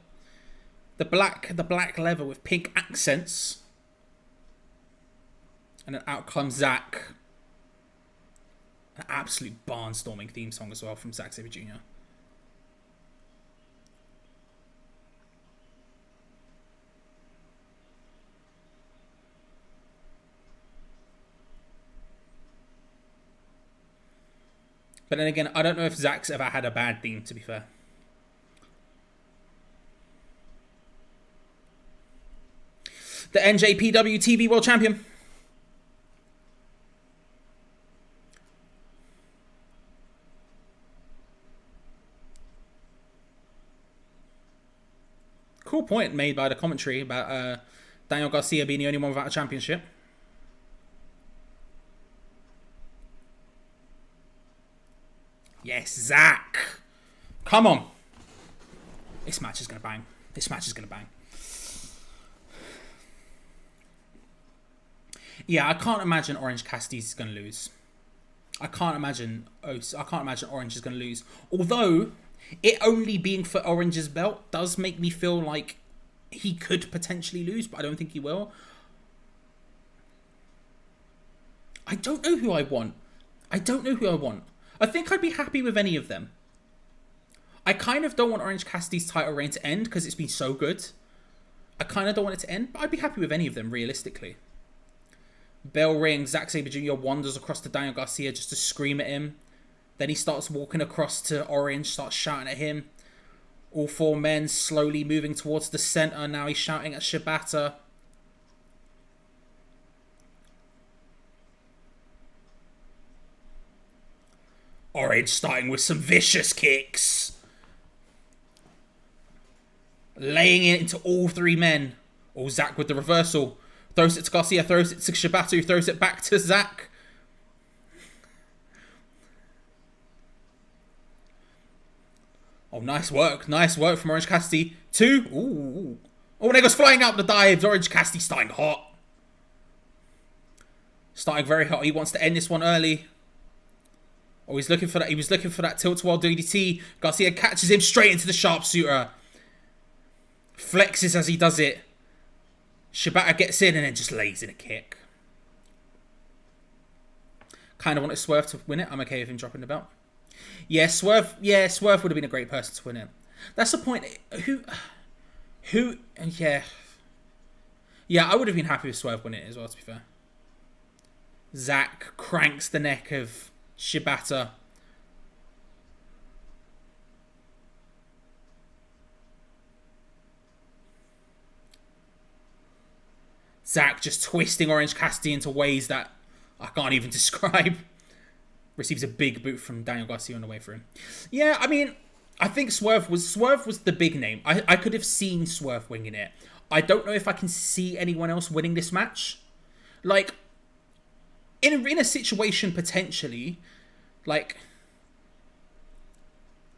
The black leather with pink accents. And then out comes Zack. An absolute barnstorming theme song as well from Zack Sabre Jr. But then again, I don't know if Zack's ever had a bad theme, to be fair. The NJPW TV World Champion. Cool point made by the commentary about Daniel Garcia being the only one without a championship. Yes, Zack. Come on. This match is going to bang. This match is going to bang. Yeah, I can't imagine Orange Cassidy's going to lose. I can't imagine Orange is going to lose. Although, it only being for Orange's belt does make me feel like he could potentially lose, but I don't think he will. I don't know who I want. I think I'd be happy with any of them. I kind of don't want Orange Cassidy's title reign to end because it's been so good. I kind of don't want it to end, but I'd be happy with any of them, realistically. Bell rings, Zack Sabre Jr. wanders across to Daniel Garcia just to scream at him. Then he starts walking across to Orange, starts shouting at him. All four men slowly moving towards the center. Now he's shouting at Shibata. Orange starting with some vicious kicks. Laying it into all three men. Oh, Zack with the reversal. Throws it to Garcia, throws it to Shibata, who throws it back to Zack. Oh, nice work from Orange Cassidy. Two. Ooh. Oh, and there goes flying out the dives. Orange Cassidy starting hot. Starting very hot. He wants to end this one early. Oh, he's looking for that. He was looking for that tilt-a-whirl DDT. Garcia catches him straight into the sharpshooter. Flexes as he does it. Shibata gets in and then just lays in a kick. Kind of wanted Swerve to win it. I'm okay with him dropping the belt. Yeah, Swerve would have been a great person to win it. That's the point. Who? Yeah. Yeah, I would have been happy with Swerve winning it as well, to be fair. Zack cranks the neck of Shibata. Zack just twisting Orange Cassidy into ways that I can't even describe. Receives a big boot from Daniel Garcia on the way for him. Yeah, I mean, I think Swerve was the big name. I could have seen Swerve winning it. I don't know if I can see anyone else winning this match. Like, in a situation potentially, like,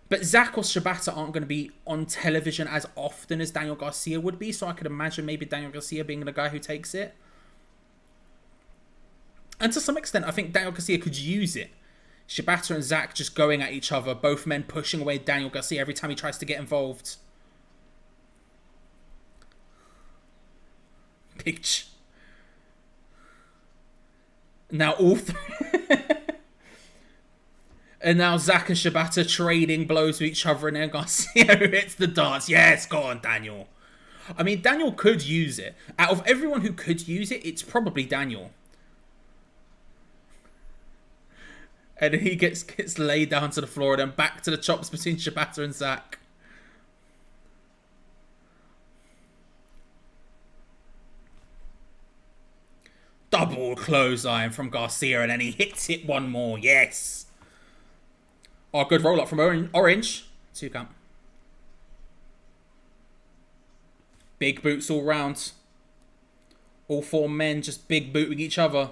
but Zack or Shibata aren't going to be on television as often as Daniel Garcia would be, so I could imagine maybe Daniel Garcia being the guy who takes it. And to some extent, I think Daniel Garcia could use it. Shibata and Zack just going at each other, both men pushing away Daniel Garcia every time he tries to get involved. Peach. Now all three... And now Zack and Shibata trading blows with each other, and then Garcia hits the dance. Yes, go on, Daniel. I mean, Daniel could use it. Out of everyone who could use it, it's probably Daniel. And then he gets laid down to the floor, and then back to the chops between Shibata and Zack. Double clothesline from Garcia, and then he hits it one more. Yes. Oh, good roll up from Orange. 2 count. Big boots all round. All 4 men just big booting each other.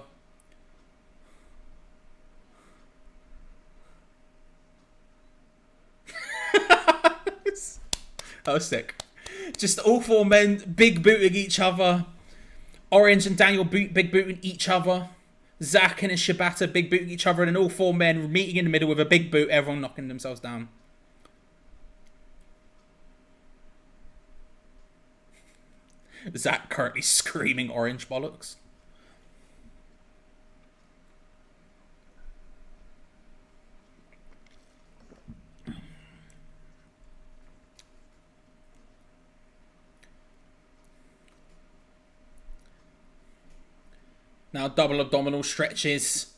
That was sick. Just all 4 men big booting each other. Orange and Daniel big booting each other. Zack and Shibata big booting each other, and then all 4 men meeting in the middle with a big boot, everyone knocking themselves down. Zack currently screaming orange bollocks. Now double abdominal stretches.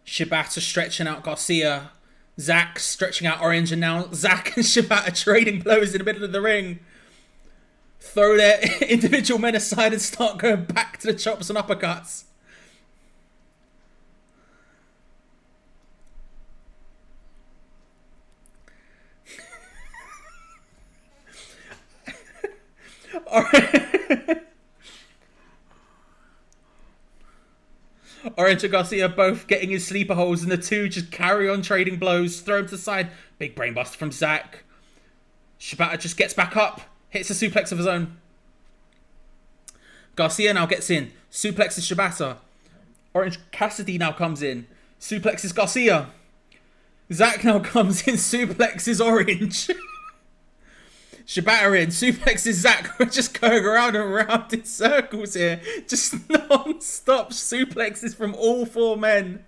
Shibata stretching out Garcia. Zack stretching out Orange, and now Zack and Shibata trading blows in the middle of the ring. Throw their individual men aside and start going back to the chops and uppercuts. Orange and Garcia both getting his sleeper holes, and the two just carry on trading blows. Throw him to the side. Big brainbuster from Zack. Shibata just gets back up. Hits a suplex of his own. Garcia now gets in. Suplexes Shibata. Orange Cassidy now comes in. Suplexes Garcia. Zack now comes in. Suplexes Orange. Shibata in. Suplexes Zack. We're just going around and around in circles here. Just non-stop suplexes from all 4 men.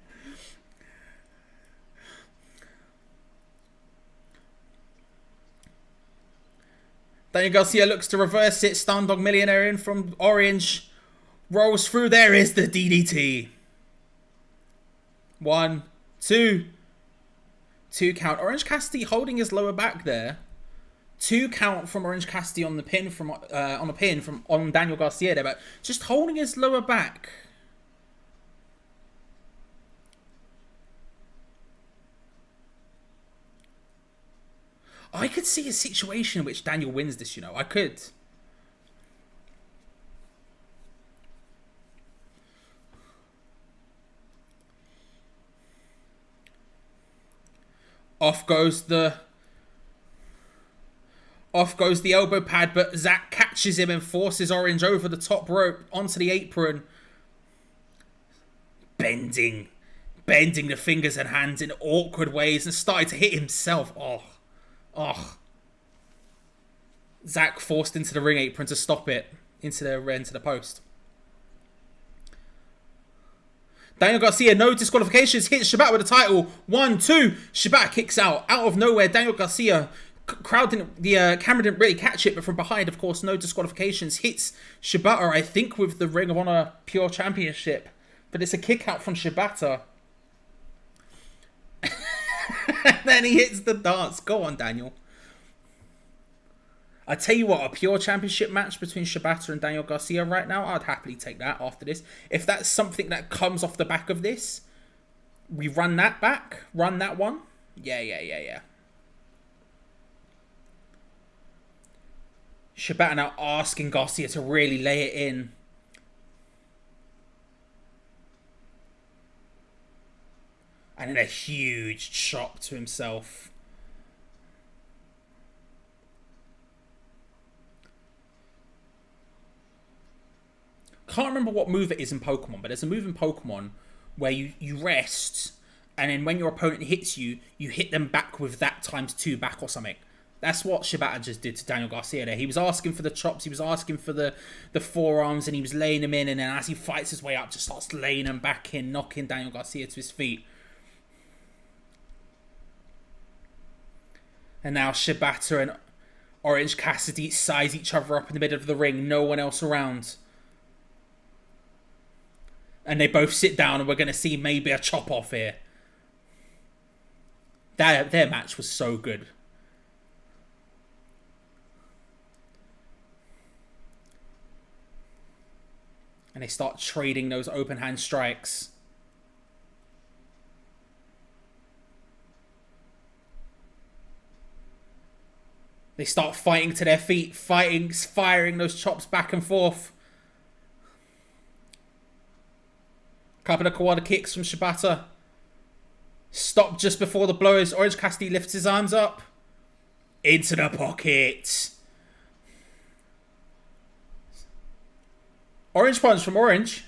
Daniel Garcia looks to reverse it. Stardog Millionaire in from Orange. Rolls through. There is the DDT. 1, 2. 2 count. Orange Cassidy holding his lower back there. 2 count from Orange Cassidy on the pin from on Daniel Garcia there, but just holding his lower back. I could see a situation in which Daniel wins this, you know. I could. Off goes the elbow pad, but Zack catches him and forces Orange over the top rope onto the apron. Bending the fingers and hands in awkward ways and starting to hit himself. Oh. Zack forced into the ring apron to stop it. Into the post. Daniel Garcia, no disqualifications. Hits Shibata with the title. 1, 2. Shibata kicks out. Out of nowhere, Daniel Garcia crowd didn't, the camera didn't really catch it, but from behind, of course, no disqualifications. Hits Shibata, I think, with the Ring of Honor Pure Championship. But it's a kick out from Shibata. And then he hits the dance. Go on, Daniel. I tell you what, a Pure Championship match between Shibata and Daniel Garcia right now, I'd happily take that after this. If that's something that comes off the back of this, we run that back, run that one. Yeah. Shibata now asking Garcia to really lay it in. And then a huge chop to himself. Can't remember what move it is in Pokemon, but there's a move in Pokemon where you rest, and then when your opponent hits you, you hit them back with that ×2 back or something. That's what Shibata just did to Daniel Garcia there. He was asking for the chops, he was asking for the forearms, and he was laying them in, and then as he fights his way up, just starts laying them back in, knocking Daniel Garcia to his feet. And now Shibata and Orange Cassidy size each other up in the middle of the ring, no one else around. And they both sit down, and we're going to see maybe a chop off here. Their match was so good. And they start trading those open hand strikes. They start fighting to their feet, firing those chops back and forth. Couple of Kawada kicks from Shibata. Stop just before the blow as Orange Cassidy lifts his arms up. Into the pocket. Orange punch from Orange.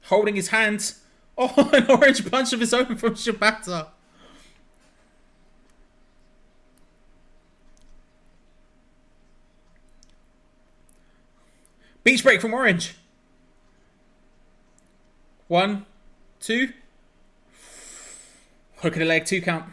Holding his hand. Oh, an orange punch of his own from Shibata. Beach break from Orange. 1, 2. Hook of the leg, 2 count.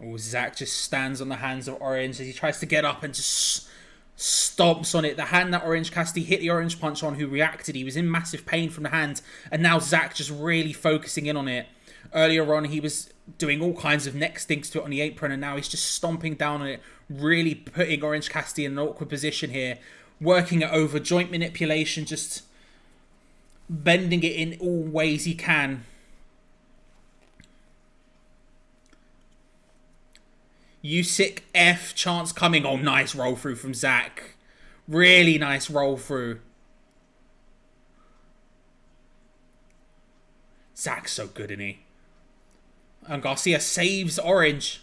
Oh, Zack just stands on the hands of Orange as he tries to get up and just stomps on it. The hand that Orange Cassidy hit the orange punch on, who reacted, he was in massive pain from the hand. And now Zack just really focusing in on it. Earlier on, he was doing all kinds of neck stinks to it on the apron, and now he's just stomping down on it, really putting Orange Cassidy in an awkward position here, working it over, joint manipulation, just bending it in all ways he can. You sick F, chance coming. Oh, nice roll through from Zack. Really nice roll through. Zack's so good, isn't he? And Garcia saves Orange.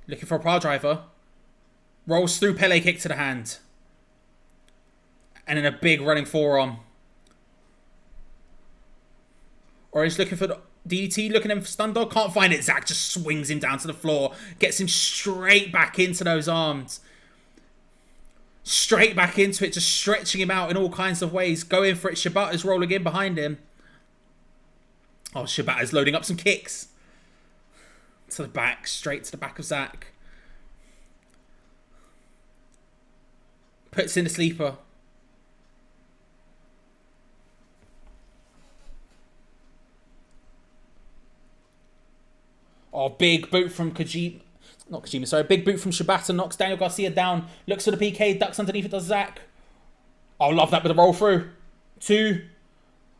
Looking for a power driver. Rolls through, Pele kick to the hand. And then a big running forearm. Orange looking for the DDT, looking in for stun dog. Can't find it. Zack just swings him down to the floor. Gets him straight back into those arms. Straight back into it. Just stretching him out in all kinds of ways. Going for it. Shibata's rolling in behind him. Oh, Shibata's loading up some kicks. To the back. Straight to the back of Zack. Puts in the sleeper. Oh, big boot from Kojima. Not Kojima, sorry. Big boot from Shibata. Knocks Daniel Garcia down. Looks for the PK. Ducks underneath it. Does Zack. Oh, love that with a roll through. 2.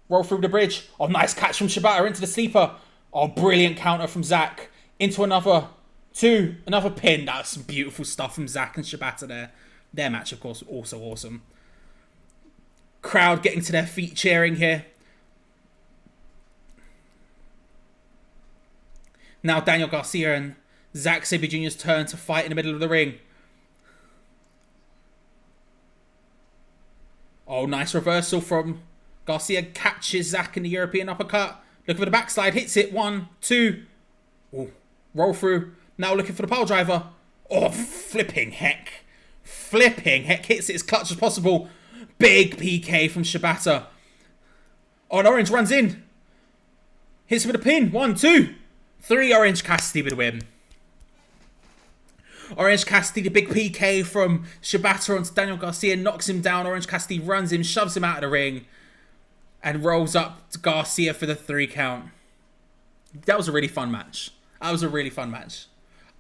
Roll through the bridge. Oh, nice catch from Shibata into the sleeper. Oh, brilliant counter from Zack. Into another 2. Another pin. That's some beautiful stuff from Zack and Shibata there. Their match, of course, also awesome. Crowd getting to their feet cheering here. Now Daniel Garcia and Zack Sabre Jr.'s turn to fight in the middle of the ring. Oh, nice reversal from Garcia. Catches Zack in the European uppercut. Looking for the backslide. Hits it. 1, 2. Ooh. Roll through. Now looking for the pile driver. Oh, flipping heck. Flipping heck. Hits it as clutch as possible. Big PK from Shibata. Oh, and Orange runs in. Hits him with a pin. 1, 2, 3. Orange Cassidy with a win. Orange Cassidy, the big PK from Shibata onto Daniel Garcia, knocks him down. Orange Cassidy runs him, shoves him out of the ring, and rolls up to Garcia for the 3 count. That was a really fun match.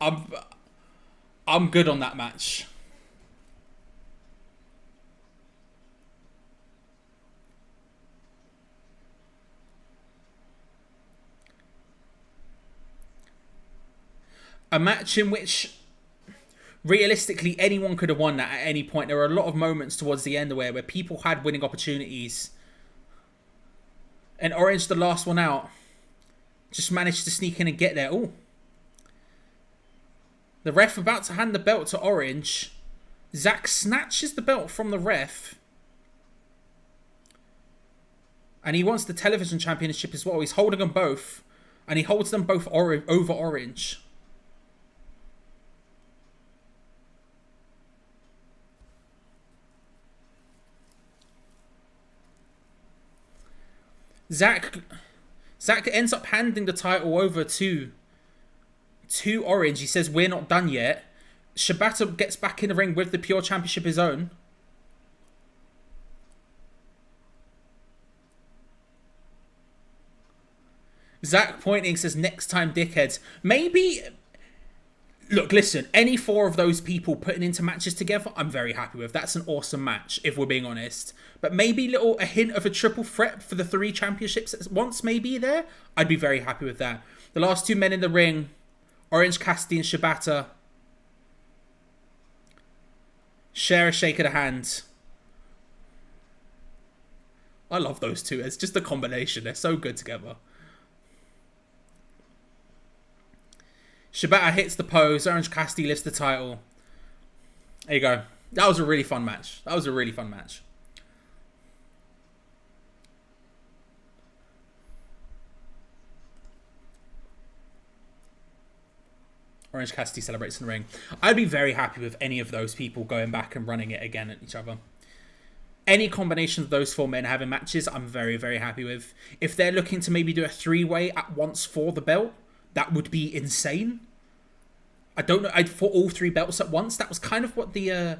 I'm good on that match. A match in which realistically anyone could have won that at any point. There were a lot of moments towards the end where people had winning opportunities. And Orange, the last one out, just managed to sneak in and get there. Oh. The ref about to hand the belt to Orange. Zack snatches the belt from the ref. And he wants the television championship as well. He's holding them both. And he holds them both over Orange. Zack ends up handing the title over to Orange. He says, we're not done yet. Shibata gets back in the ring with the Pure Championship his own. Zack pointing says, next time, dickheads. Maybe... Look, listen, any 4 of those people putting into matches together, I'm very happy with. That's an awesome match, if we're being honest. But maybe a hint of a triple threat for the 3 championships at once, maybe there. I'd be very happy with that. The last 2 men in the ring, Orange Cassidy and Shibata, share a shake of the hand. I love those two. It's just a combination. They're so good together. Shibata hits the pose. Orange Cassidy lifts the title. There you go. That was a really fun match. Orange Cassidy celebrates in the ring. I'd be very happy with any of those people going back and running it again at each other. Any combination of those 4 men having matches, I'm very, very happy with. If they're looking to maybe do a 3-way at once for the belt, that would be insane. I don't know. For all 3 belts at once, that was kind of what it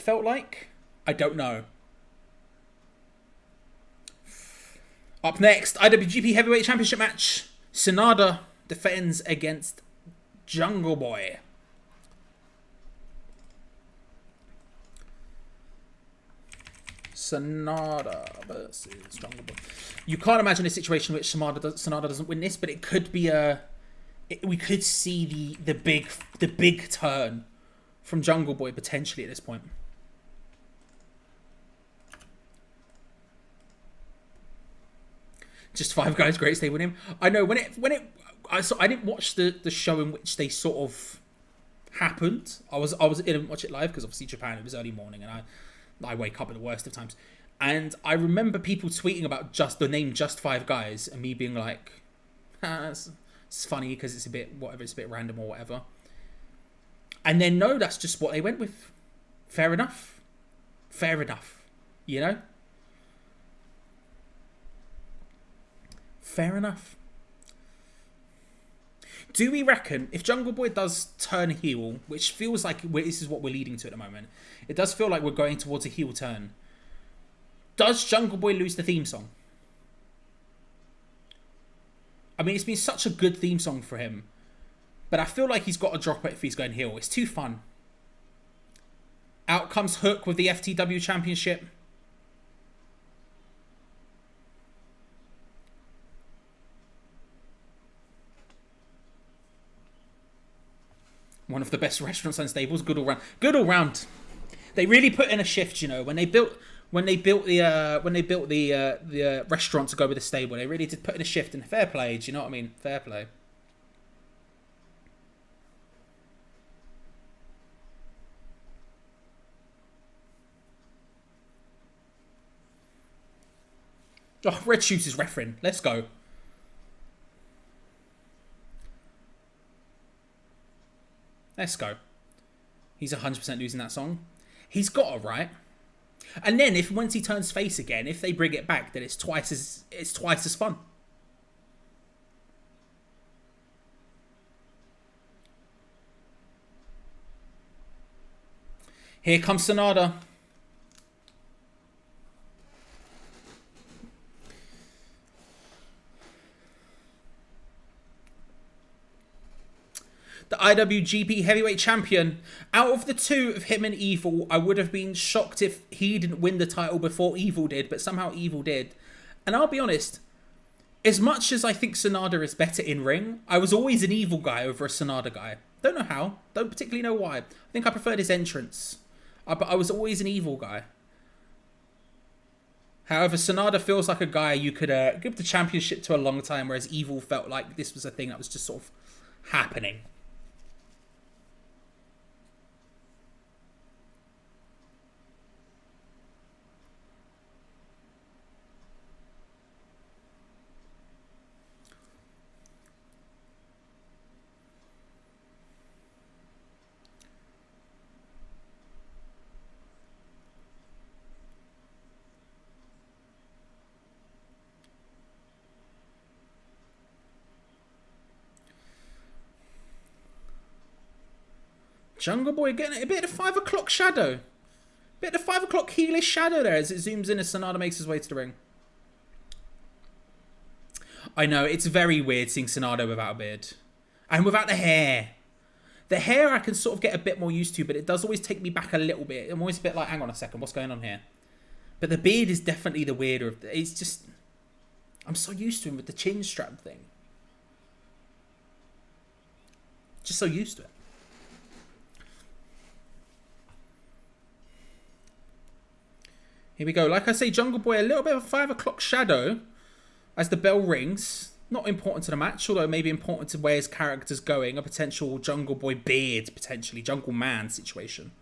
felt like. I don't know. Up next, IWGP Heavyweight Championship match. Sanada defends against Jungle Boy. Sanada versus Jungle Boy. You can't imagine a situation in which Sanada doesn't win this, but it could be we could see the big turn from Jungle Boy potentially at this point. Just 5 guys, great stay with him. I know I didn't watch the show in which they sort of happened. I didn't watch it live because obviously Japan, it was early morning and I wake up at the worst of times. And I remember people tweeting about just the name Just 5 Guys and me being like, it's funny because it's a bit random or whatever. And then no, that's just what they went with. Fair enough. You know? Fair enough. Do we reckon if Jungle Boy does turn heel, which feels like this is what we're leading to at the moment, it does feel like we're going towards a heel turn. Does Jungle Boy lose the theme song? I mean, it's been such a good theme song for him, but I feel like he's got to drop it if he's going heel. It's too fun. Out comes Hook with the FTW Championship. One of the best restaurants and stables. Good all round. They really put in a shift, you know, when they built the restaurant to go with the stable. They really did put in a shift, and fair play. Do you know what I mean? Fair play. Oh, Red Shoes is refereeing. Let's go. Let's go. He's 100% losing that song. He's got it, right? And then once he turns face again, if they bring it back, then it's twice as fun. Here comes Sanada. The IWGP Heavyweight Champion. Out of the two of him and Evil, I would have been shocked if he didn't win the title before Evil did, but somehow Evil did. And I'll be honest, as much as I think Sanada is better in ring, I was always an Evil guy over a Sanada guy. Don't know how. Don't particularly know why. I think I preferred his entrance. But I was always an Evil guy. However, Sanada feels like a guy you could give the championship to a long time, whereas Evil felt like this was a thing that was just sort of happening. Jungle Boy getting a bit of 5 o'clock shadow. Bit of 5 o'clock heelish shadow there as it zooms in as Sanada makes his way to the ring. I know, it's very weird seeing Sanada without a beard. And without the hair. The hair I can sort of get a bit more used to, but it does always take me back a little bit. I'm always a bit like, hang on a second, what's going on here? But the beard is definitely the weirder of it's just... I'm so used to him with the chin strap thing. Just so used to it. Here we go. Like I say, Jungle Boy, a little bit of a 5 o'clock shadow as the bell rings. Not important to the match, although maybe important to where his character's going. A potential Jungle Boy beard, potentially. Jungle Man situation.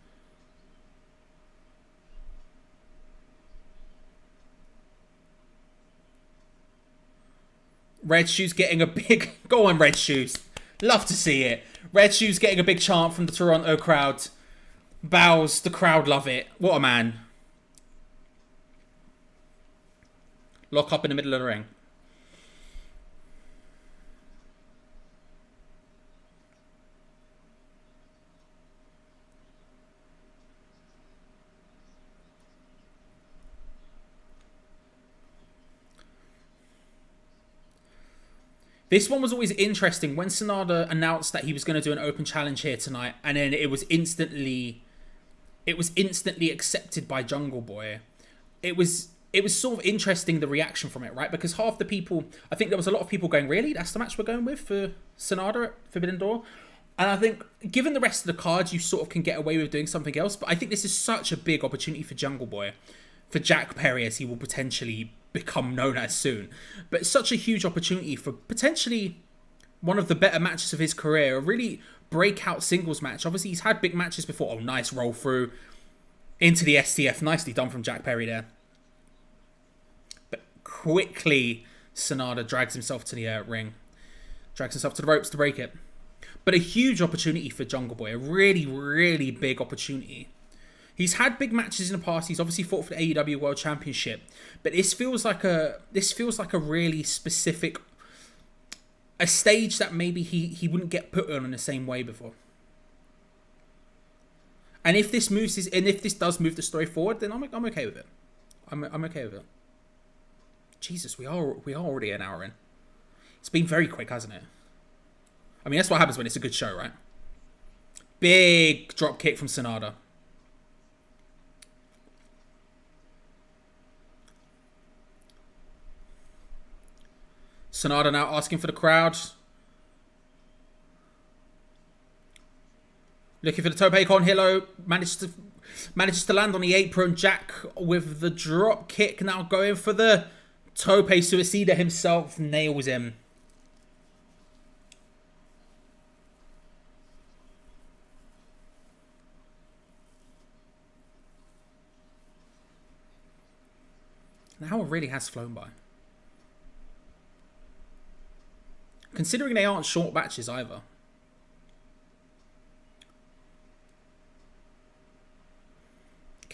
Red Shoes getting a big... Go on, Red Shoes. Love to see it. Red Shoes getting a big chant from the Toronto crowd. Bows. The crowd love it. What a man. Lock up in the middle of the ring. This one was always interesting when Sanada announced that he was going to do an open challenge here tonight, and then it was instantly accepted by Jungle Boy. It was sort of interesting, the reaction from it, right? Because half the people, I think there was a lot of people going, really? That's the match we're going with for Sanada at Forbidden Door? And I think, given the rest of the cards, you sort of can get away with doing something else. But I think this is such a big opportunity for Jungle Boy. For Jack Perry, as he will potentially become known as soon. But it's such a huge opportunity for potentially one of the better matches of his career. A really breakout singles match. Obviously, he's had big matches before. Oh, nice roll through into the STF. Nicely done from Jack Perry there. Quickly, Sanada drags himself to the ring. Drags himself to the ropes to break it. But a huge opportunity for Jungle Boy. A really, really big opportunity. He's had big matches in the past. He's obviously fought for the AEW World Championship. But this feels like a really specific... A stage that maybe he wouldn't get put on in the same way before. And if this does move the story forward, then I'm okay with it. I'm okay with it. Jesus, we are already an hour in. It's been very quick, hasn't it? I mean, that's what happens when it's a good show, right? Big drop kick from Sanada. Sanada now asking for the crowd. Looking for the tope con Hilo. Manages to land on the apron. Jack with the drop kick. Now going for the tope suicida himself. Nails him. An hour really has flown by. Considering they aren't short matches either.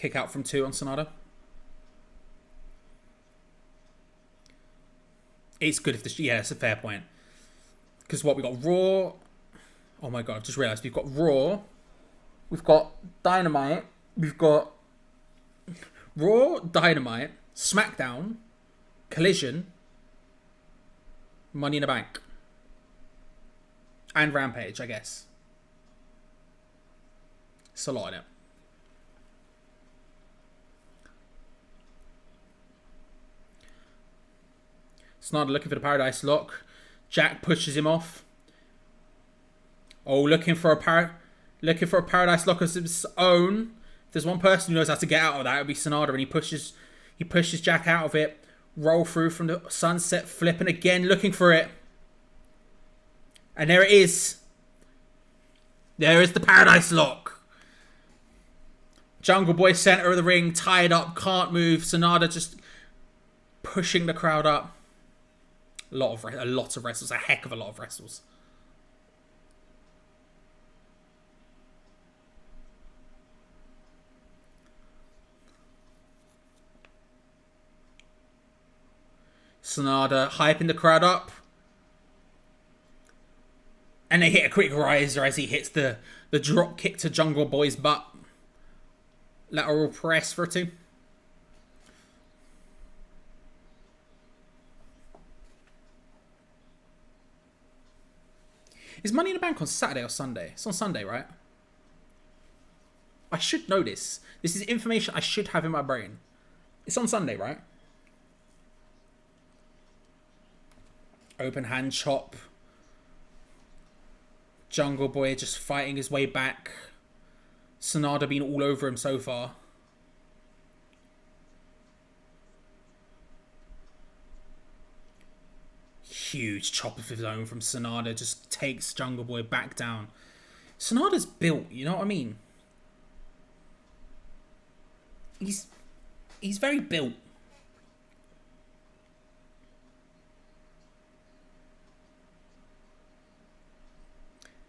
Kick out from 2 on Sanada. It's good if the... Yeah, it's a fair point. Because what, we got Raw... Oh my god, I just realised. We've got Raw. We've got Dynamite. We've got Raw, Dynamite, SmackDown, Collision, Money in the Bank. And Rampage, I guess. It's a lot in it. Sanada looking for the Paradise Lock. Jack pushes him off. Oh, looking for a Paradise Lock of his own. If there's one person who knows how to get out of that, it would be Sanada, and he pushes Jack out of it. Roll through from the sunset, flipping again, looking for it. And there it is. There is the Paradise Lock. Jungle Boy center of the ring, tied up, can't move. Sanada just pushing the crowd up. A lot of wrestles, a heck of a lot of wrestles. Sanada hyping the crowd up. And they hit a quick riser as he hits the drop kick to Jungle Boy's butt. Lateral press for 2. Is Money in the Bank on Saturday or Sunday? It's on Sunday, right? I should know this. This is information I should have in my brain. It's on Sunday, right? Open hand chop. Jungle Boy just fighting his way back. Sanada being all over him so far. Huge chop of his own from Sanada. Just takes Jungle Boy back down. Sanada's built, you know what I mean? He's very built.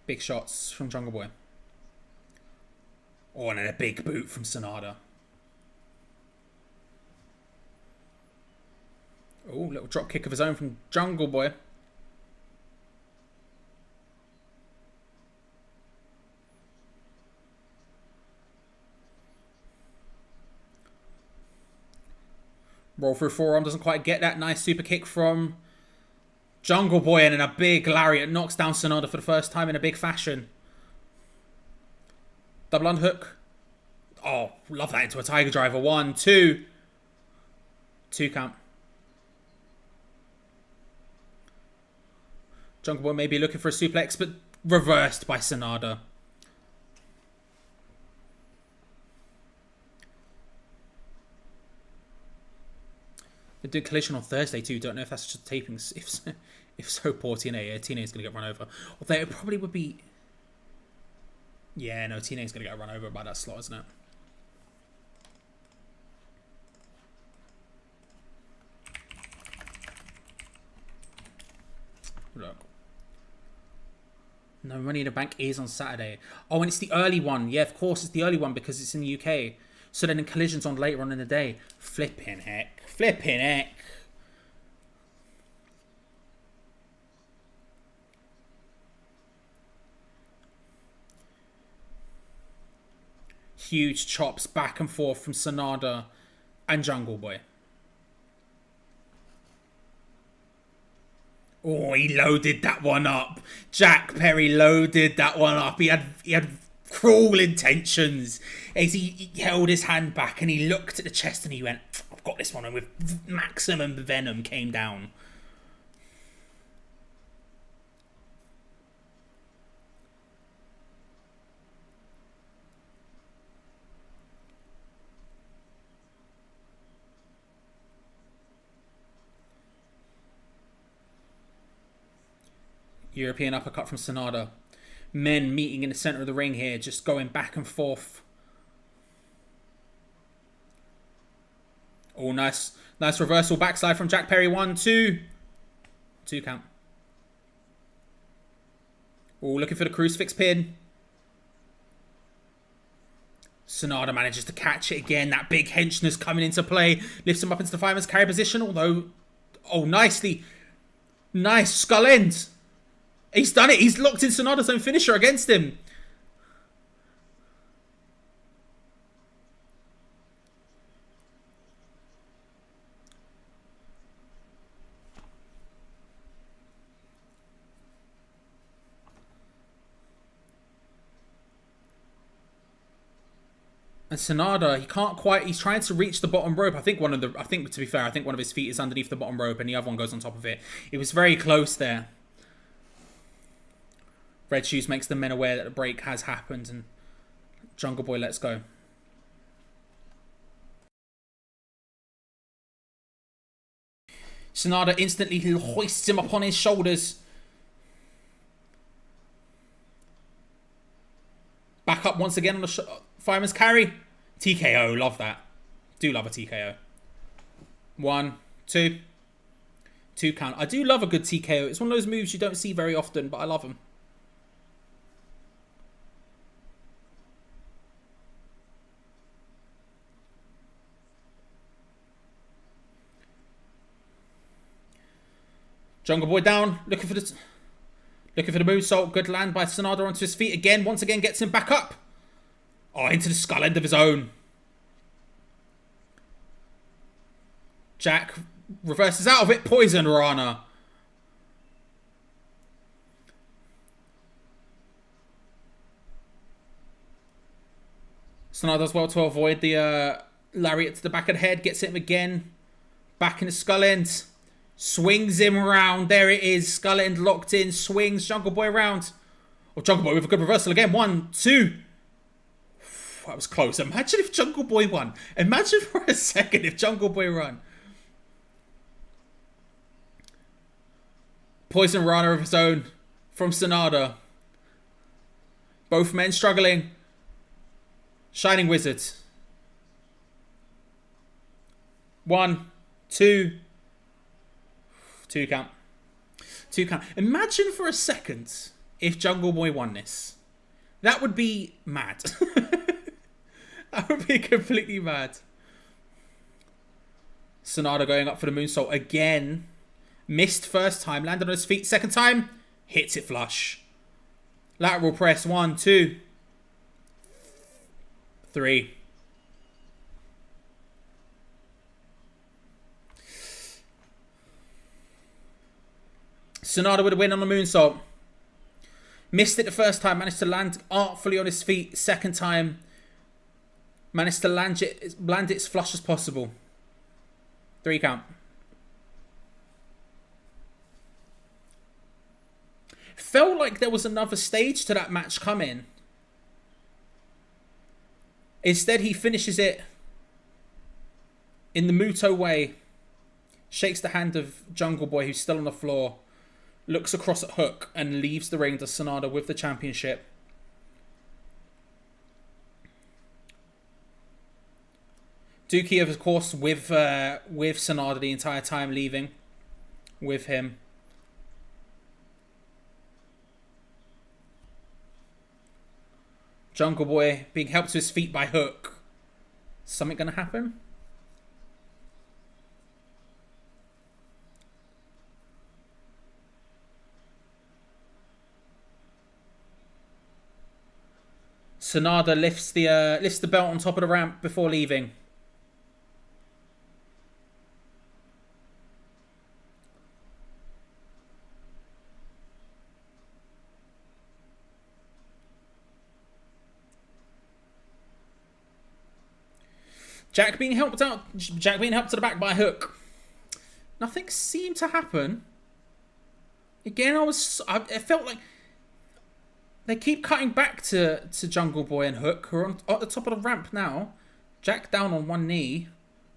Big shots from Jungle Boy. Oh, and then a big boot from Sanada. Oh, little drop kick of his own from Jungle Boy. Roll through forearm, doesn't quite get that. Nice super kick from Jungle Boy, and then a big lariat knocks down Sanada for the first time in a big fashion. Double underhook. Oh, love that into a Tiger Driver. 1, 2. 2 count. Jungle Boy may be looking for a suplex, but reversed by Sanada. They did Collision on Thursday too. Don't know if that's just tapings. If so, poor TNA. TNA is going to get run over. Although it probably would be... Yeah, no, TNA is going to get run over by that slot, isn't it? Look. No, Money in the Bank is on Saturday. Oh, and it's the early one. Yeah, of course, it's the early one because it's in the UK. So then Collision's on later on in the day. Flipping heck. Flipping heck. Huge chops back and forth from Sanada and Jungle Boy. Oh, he loaded that one up. Jack Perry loaded that one up. He had cruel intentions as he held his hand back and he looked at the chest and he went, I've got this one, and with maximum venom came down. European uppercut from Sanada. Men meeting in the center of the ring here, just going back and forth. Oh, nice reversal backslide from Jack Perry. 1, 2. 2 count. Oh, looking for the crucifix pin. Sanada manages to catch it again. That big henchner's coming into play. Lifts him up into the fireman's carry position. Although, oh, nicely. Nice skull end. He's done it. He's locked in Sanada's own finisher against him. And Sanada, he can't quite. He's trying to reach the bottom rope. I think to be fair, I think one of his feet is underneath the bottom rope, and the other one goes on top of it. It was very close there. Red Shoes makes the men aware that the break has happened, and Jungle Boy lets go. Sanada instantly hoists him upon his shoulders. Back up once again on the fireman's carry. TKO, love that. Do love a TKO. 1, 2. 2 count. I do love a good TKO. It's one of those moves you don't see very often, but I love them. Jungle Boy down, looking for the moonsault. Good land by Sanada onto his feet again. Once again gets him back up. Oh, into the skull end of his own. Jack reverses out of it. Poison Rana. Sanada does well to avoid the lariat to the back of the head. Gets him again. Back in the skull end. Swings him around. There it is. Skull end locked in. Swings Jungle Boy around. Oh, Jungle Boy with a good reversal again. 1, 2. That was close. Imagine if Jungle Boy won. Imagine for a second if Jungle Boy won. Poison Rana of his own from Sanada. Both men struggling. Shining Wizard. 1, 2. 2 count. 2 count. Imagine for a second if Jungle Boy won this. That would be mad. That would be completely mad. Sanada going up for the moonsault again. Missed first time. Landed on his feet. Second time. Hits it flush. Lateral press. 1, 2. 3. Sanada with a win on the moonsault. Missed it the first time. Managed to land artfully on his feet. Second time. Managed to land it as flush as possible. 3 count. Felt like there was another stage to that match coming. Instead, he finishes it in the Muto way. Shakes the hand of Jungle Boy, who's still on the floor. Looks across at Hook and leaves the ring to Sanada with the championship. Dookie, of course, with Sanada the entire time, leaving with him. Jungle Boy being helped to his feet by Hook. Something gonna happen? Sanada lifts the belt on top of the ramp before leaving. Jack being helped to the back by Hook. Nothing seemed to happen. Again, it felt like they keep cutting back to Jungle Boy and Hook, who are at the top of the ramp now. Jack down on one knee.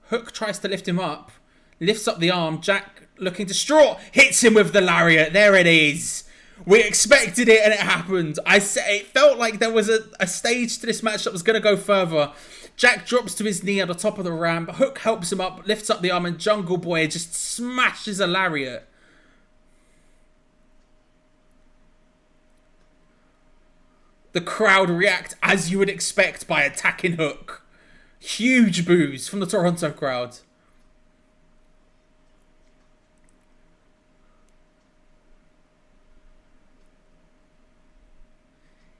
Hook tries to lift him up. Lifts up the arm. Jack, looking distraught, hits him with the lariat. There it is. We expected it and it happened. It felt like there was a stage to this match that was going to go further. Jack drops to his knee at the top of the ramp. Hook helps him up, lifts up the arm, and Jungle Boy just smashes a lariat. The crowd react as you would expect by attacking Hook. Huge boos from the Toronto crowd.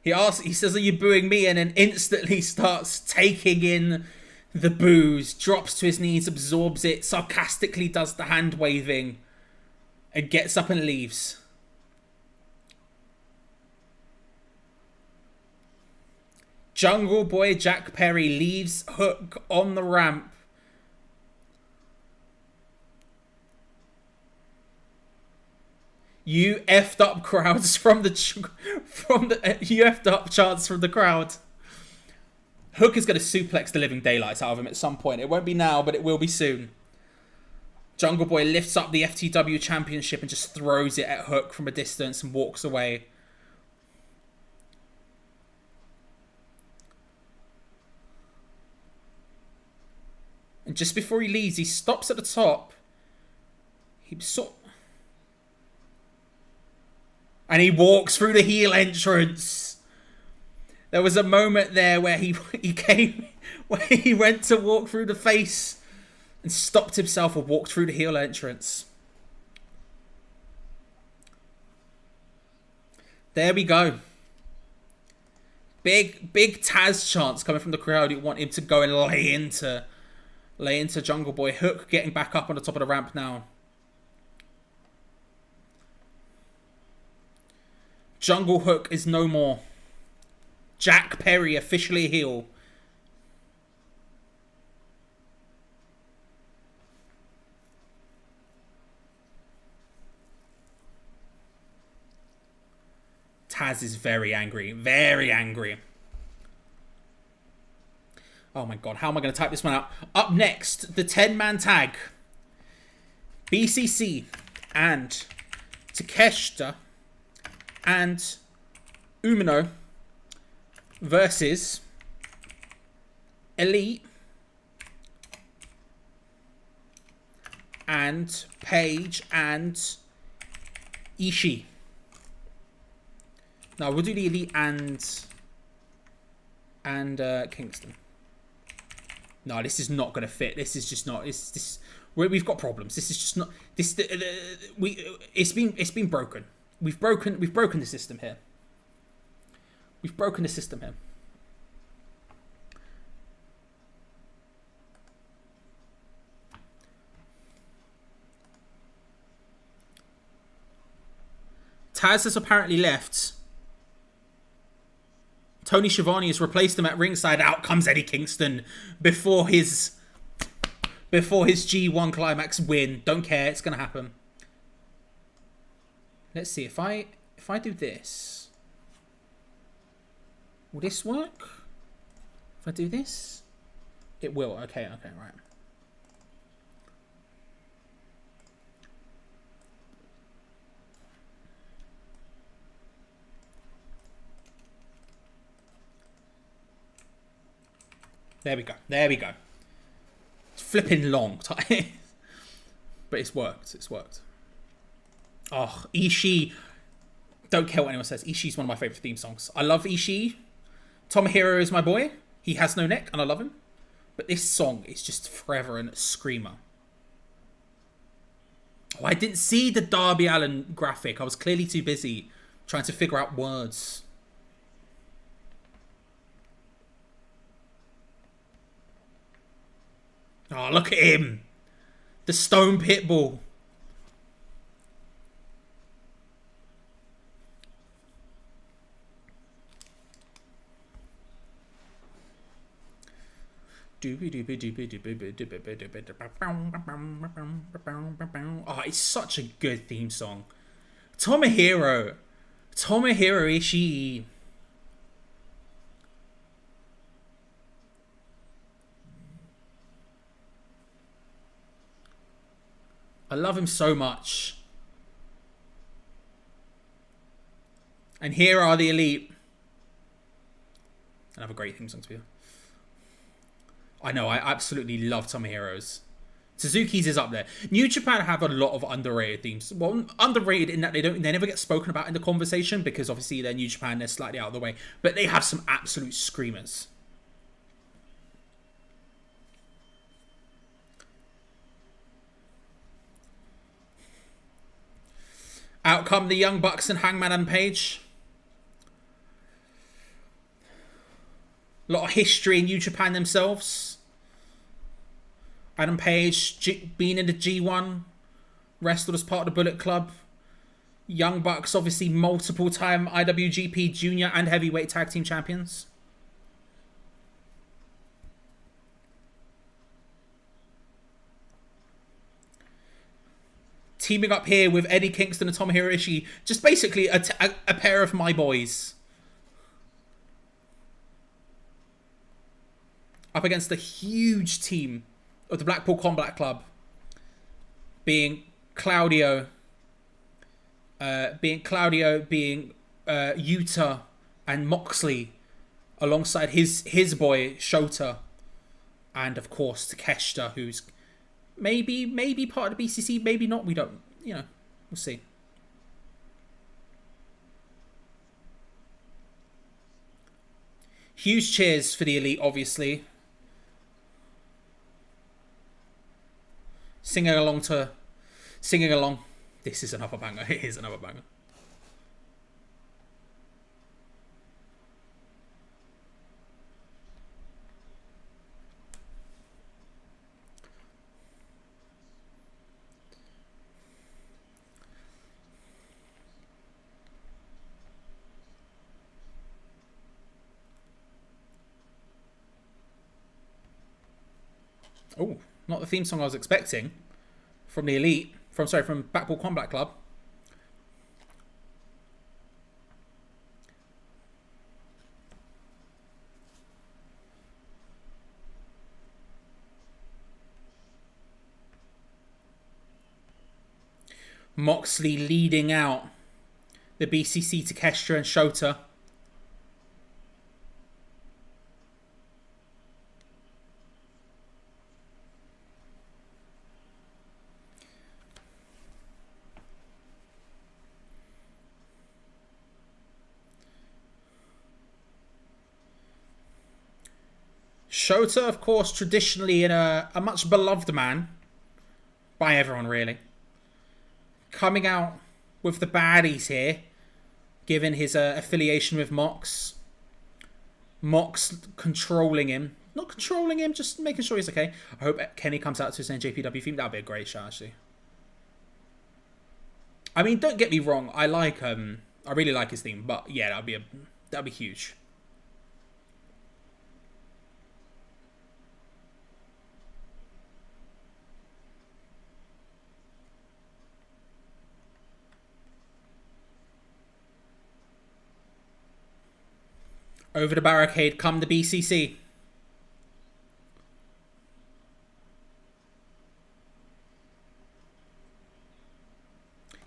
He says, "Are you booing me?" And then instantly starts taking in the boos, drops to his knees, absorbs it, sarcastically does the hand waving, and gets up and leaves. Jungle Boy Jack Perry leaves Hook on the ramp. You effed up crowds you effed up chants from the crowd. Hook is going to suplex the living daylights out of him at some point. It won't be now, but it will be soon. Jungle Boy lifts up the FTW championship and just throws it at Hook from a distance and walks away. And just before he leaves, he stops at the top. And he walks through the heel entrance. There was a moment there where he went to walk through the face and stopped himself and walked through the heel entrance. There we go. Big Taz chants coming from the crowd who want him to go and lay into Jungle Boy. Hook getting back up on the top of the ramp now. Jungle Hook is no more. Jack Perry officially a heel. Taz is very angry. Very angry. Oh my god, how am I going to type this one out? Up next, the 10-man tag. BCC and Takeshita and Umino versus Elite and Paige and Ishii. No, we'll do the Elite and Kingston. No, this is not going to fit. This is just not. We've got problems. This is just not. It's been broken. We've broken the system here. We've broken the system here. Taz has apparently left. Tony Schiavone has replaced him at ringside. Out comes Eddie Kingston before his G1 Climax win. Don't care, it's gonna happen. Let's see, if I do this, will this work? If I do this, it will. Okay, right. There we go. It's flipping long time. But it's worked. Oh, Ishii. Don't care what anyone says. Ishii's one of my favourite theme songs. I love Ishii. Tomohiro is my boy. He has no neck and I love him. But this song is just forever and a screamer. Oh, I didn't see the Darby Allin graphic. I was clearly too busy trying to figure out words. Oh, look at him. The Stone Pitbull. Oh, it's such a good theme song. Tomohiro Ishii. I love him so much. And here are the Elite. Another great theme song to be. I know, I absolutely love Tomohiro's. Suzuki's is up there. New Japan have a lot of underrated themes. Well, underrated in that they never get spoken about in the conversation because obviously they're New Japan, they're slightly out of the way. But they have some absolute screamers. Out come the Young Bucks and Hangman and Page. A lot of history in New Japan themselves. Adam Page being in the G1, wrestled as part of the Bullet Club. Young Bucks, obviously multiple-time IWGP Junior and Heavyweight Tag Team Champions. Teaming up here with Eddie Kingston and Tomohiro Ishii. Just basically a pair of my boys. Up against the huge team of the Blackpool Combat Club. Being Claudio. Being Yuta and Moxley. Alongside his boy, Shota. And of course, Takeshita, who's maybe part of the BCC, maybe not. We don't, we'll see. Huge cheers for the Elite, obviously. Singing along. This is another banger. It is another banger. Oh, not the theme song I was expecting from the Elite. From Blackpool Combat Club. Moxley leading out the BCC, Takeshita and Shota. Shota, of course, traditionally a much beloved man by everyone, really. Coming out with the baddies here, given his affiliation with Mox. Mox controlling him. Not controlling him, just making sure he's okay. I hope Kenny comes out to his NJPW theme. That'd be a great show, actually. I mean, don't get me wrong. I really like his theme, but yeah, that'd be huge. Over the barricade come the BCC.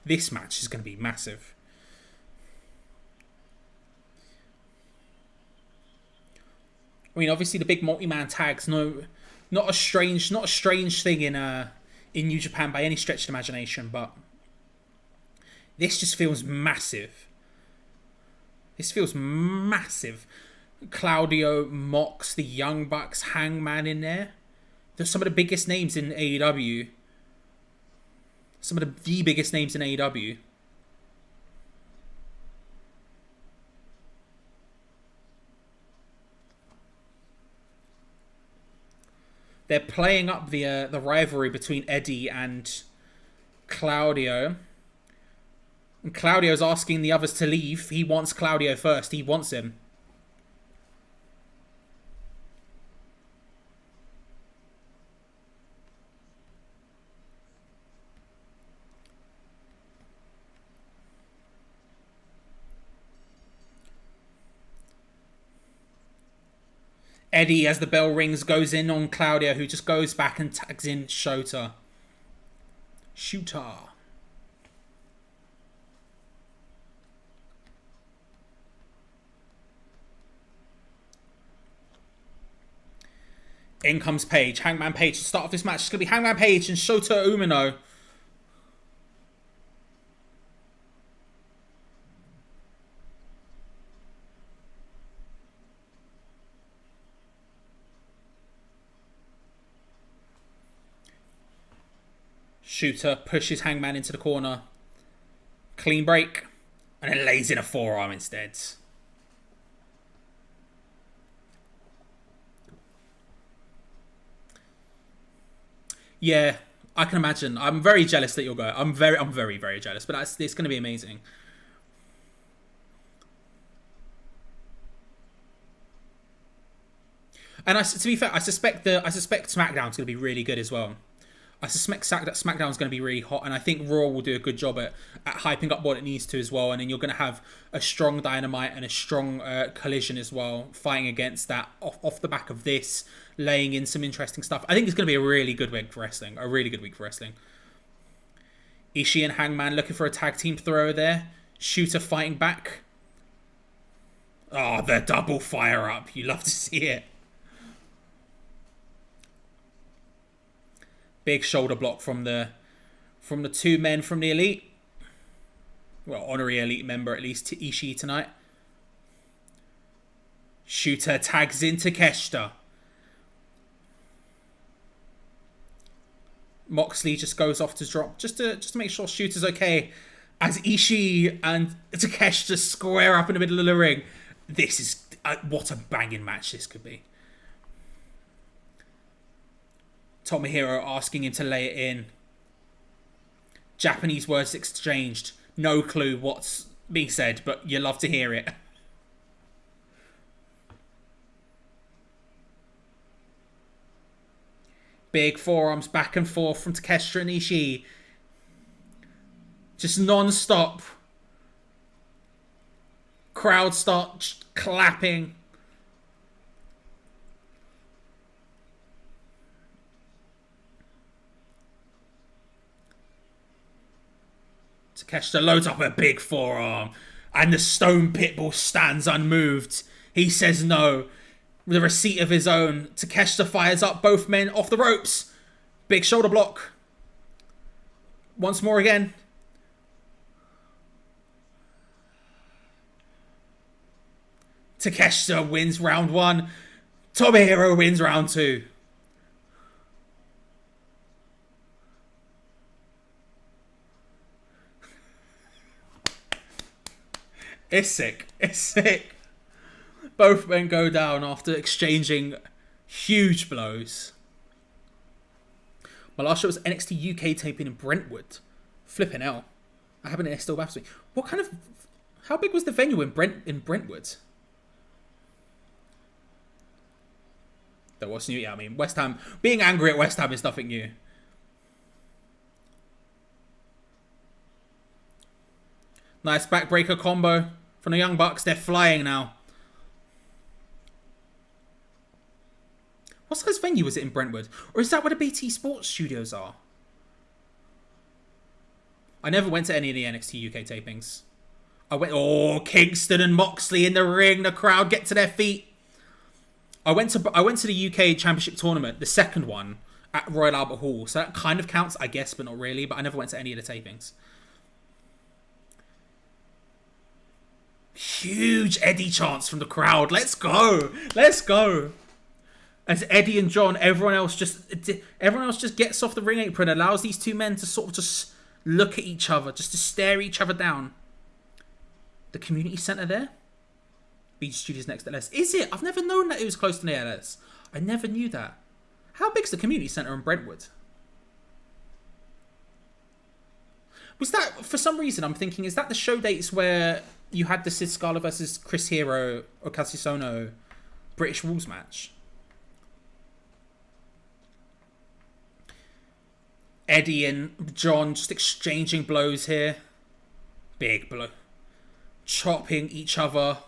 This match is going to be massive. I mean, obviously the big multi-man tags, not a strange thing in New Japan by any stretch of imagination, but this just feels massive. This feels massive. Claudio, Mox, the Young Bucks, Hangman in there. There's some of the biggest names in AEW. Some of the biggest names in AEW. They're playing up the rivalry between Eddie and Claudio. And Claudio's asking the others to leave. He wants Claudio first. He wants him. Eddie, as the bell rings, goes in on Claudio, who just goes back and tags in Shota. Shooter. In comes Page. Hangman Page. The start of this match is going to be Hangman Page and Shota Umino. Shota pushes Hangman into the corner. Clean break. And then lays in a forearm instead. Yeah, I can imagine. I'm very jealous that you'll go. I'm very, very jealous. But it's going to be amazing. And to be fair, I suspect SmackDown's going to be really good as well. I suspect that SmackDown's going to be really hot, and I think Raw will do a good job at hyping up what it needs to as well. And then you're going to have a strong Dynamite and a strong Collision as well, fighting against that off the back of this, laying in some interesting stuff. I think it's going to be a really good week for wrestling. A really good week for wrestling. Ishii and Hangman looking for a tag team throw there. Shooter fighting back. Oh, the double fire up. You love to see it. Big shoulder block from the two men from the Elite. Well, honorary Elite member at least, to Ishii tonight. Shooter tags into Takeshita. Moxley just goes off to drop just to make sure Shooter's okay. As Ishii and Takeshita square up in the middle of the ring. This is what a banging match this could be. Tomohiro asking him to lay it in. Japanese words exchanged. No clue what's being said, but you love to hear it. Big forearms back and forth from Takeshita and Ishii. Just non-stop. Crowd start clapping. Takeshita loads up a big forearm. And the Stone Pitbull stands unmoved. He says no. With a receipt of his own, Takeshita fires up both men off the ropes. Big shoulder block. Once more again. Takeshita wins round 1. Tomohiro wins round 2. It's sick. It's sick. Both men go down after exchanging huge blows. My last show was NXT UK taping in Brentwood. Flipping hell. I haven't still baffles me. What kind of... How big was the venue in Brentwood? That was new. Yeah, I mean, West Ham... Being angry at West Ham is nothing new. Nice backbreaker combo from the Young Bucks. They're flying now. What size venue was it in Brentwood? Or is that where the BT Sports studios are? I never went to any of the NXT UK tapings. I went... Oh, Kingston and Moxley in the ring. The crowd get to their feet. I went to the UK Championship Tournament, the second one, at Royal Albert Hall. So that kind of counts, I guess, but not really. But I never went to any of the tapings. Huge Eddie chants from the crowd. Let's go. Let's go. As Eddie and John, everyone else just gets off the ring apron and allows these two men to sort of just look at each other, just to stare each other down. The community centre there? BG Studios next to LS. Is it? I've never known that it was close to the LS. I never knew that. How big's the community centre in Brentwood? Was that, for some reason, I'm thinking, is that the show dates where you had the Sid Scala versus Chris Hero or Kazuchika British Rules match? Eddie and John just exchanging blows here. Big blow. Chopping each other.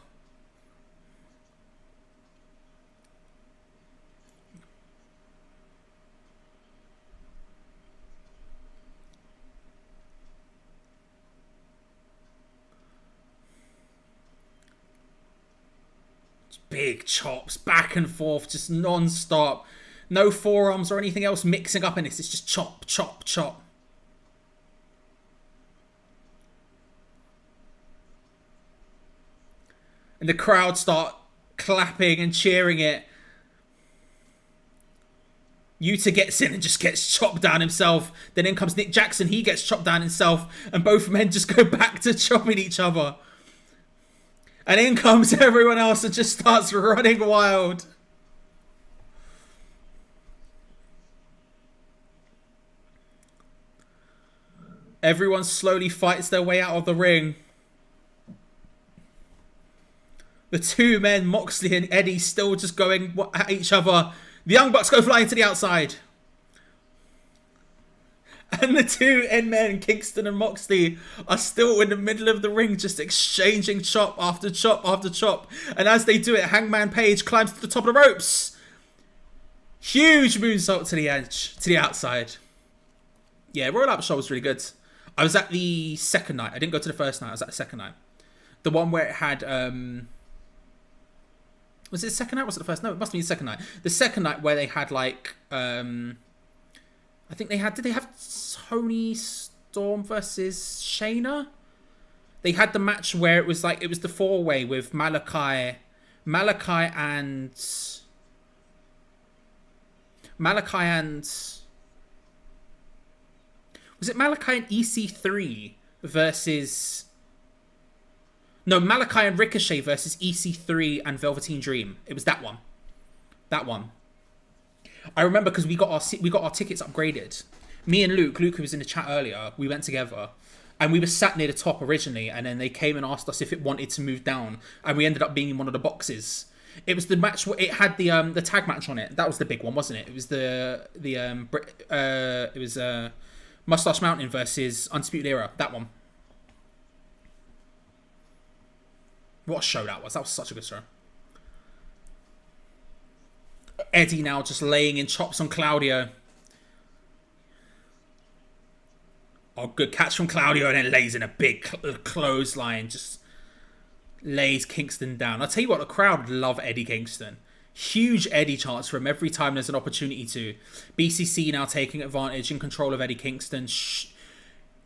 Big chops back and forth, just non-stop. No forearms or anything else mixing up in this. It's just chop, chop, chop. And the crowd start clapping and cheering it. Yuta gets in and just gets chopped down himself. Then in comes Nick Jackson. He gets chopped down himself. And both men just go back to chopping each other. And in comes everyone else and just starts running wild. Everyone slowly fights their way out of the ring. The two men, Moxley and Eddie, still just going at each other. The Young Bucks go flying to the outside. And the two end men, Kingston and Moxley, are still in the middle of the ring, just exchanging chop after chop after chop. And as they do it, Hangman Page climbs to the top of the ropes. Huge moonsault to the edge, to the outside. Yeah, Royal Albert Show was really good. I was at the second night. I didn't go to the first night. I was at the second night. The one where it had... was it the second night? Was it the first? No, it must be the second night. The second night where they had like... I think they had... Did they have Toni Storm versus Shayna? They had the match where it was like... It was the four-way with Malachi and... Was it Malachi and EC3 versus... No, Malachi and Ricochet versus EC3 and Velveteen Dream. It was that one. That one. I remember because we got our tickets upgraded. Me and Luke, who was in the chat earlier, we went together. And we were sat near the top originally. And then they came and asked us if it wanted to move down. And we ended up being in one of the boxes. It was the match where it had the tag match on it. That was the big one, wasn't it? It was Mustache Mountain versus Undisputed Era. That one. What a show that was. That was such a good show. Eddie now just laying in chops on Claudio. Oh, good catch from Claudio, and then lays in a big clothesline. Just lays Kingston down. I'll tell you what, the crowd love Eddie Kingston. Huge Eddie chants for him every time there's an opportunity to. BCC now taking advantage and control of Eddie Kingston.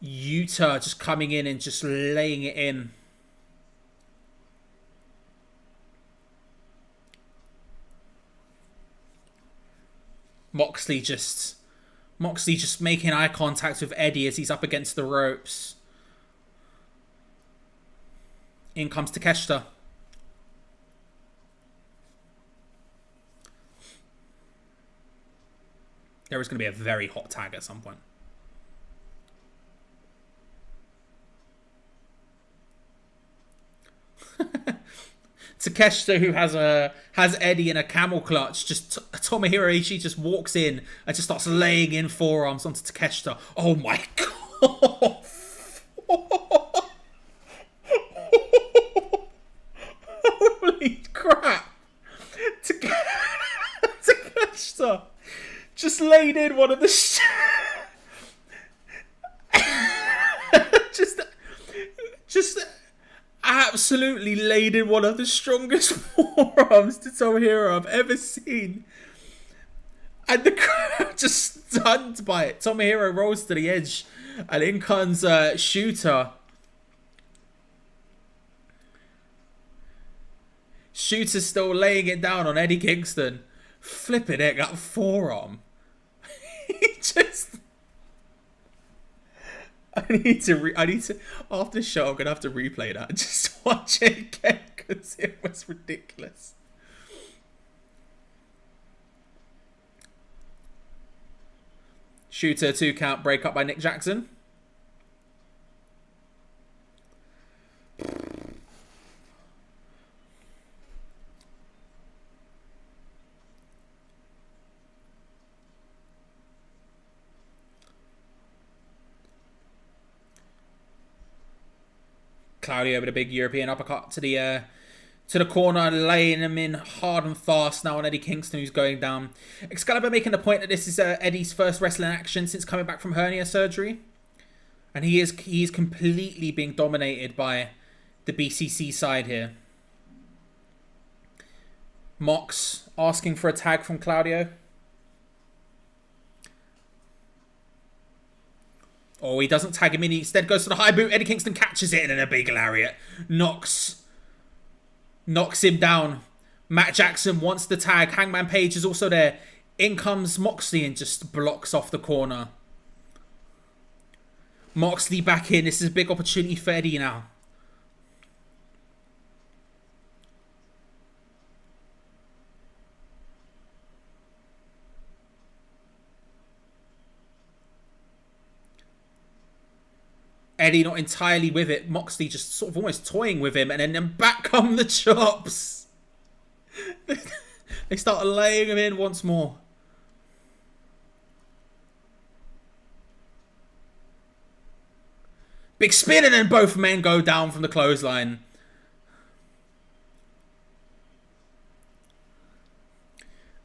Yuta just coming in and just laying it in. Moxley just making eye contact with Eddie as he's up against the ropes. In comes Takeshita. There is going to be a very hot tag at some point. Takeshita, who has Eddie in a camel clutch, Tomohiro Ishii just walks in and just starts laying in forearms onto Takeshita. Oh my god! Holy crap! Takeshita just laid in one of the just absolutely laid in one of the strongest forearms to Tomohiro I've ever seen. And the crowd just stunned by it. Tomohiro rolls to the edge. And in comes Shota. Shota's still laying it down on Eddie Kingston. Flipping it, got forearm. He just... I need to after the show I'm gonna have to replay that and just watch it again because it was ridiculous. Shooter 2 count break up by Nick Jackson. Claudio with a big European uppercut to the corner, laying him in hard and fast now on Eddie Kingston, who's going down. Excalibur making the point that this is Eddie's first wrestling action since coming back from hernia surgery. And he is completely being dominated by the BCC side here. Mox asking for a tag from Claudio. Oh, he doesn't tag him in. He instead goes for the high boot. Eddie Kingston catches it and then a big lariat. Knocks him down. Matt Jackson wants the tag. Hangman Page is also there. In comes Moxley and just blocks off the corner. Moxley back in. This is a big opportunity for Eddie now. Eddie not entirely with it. Moxley just sort of almost toying with him. And then back come the chops. They start laying him in once more. Big spin and then both men go down from the clothesline.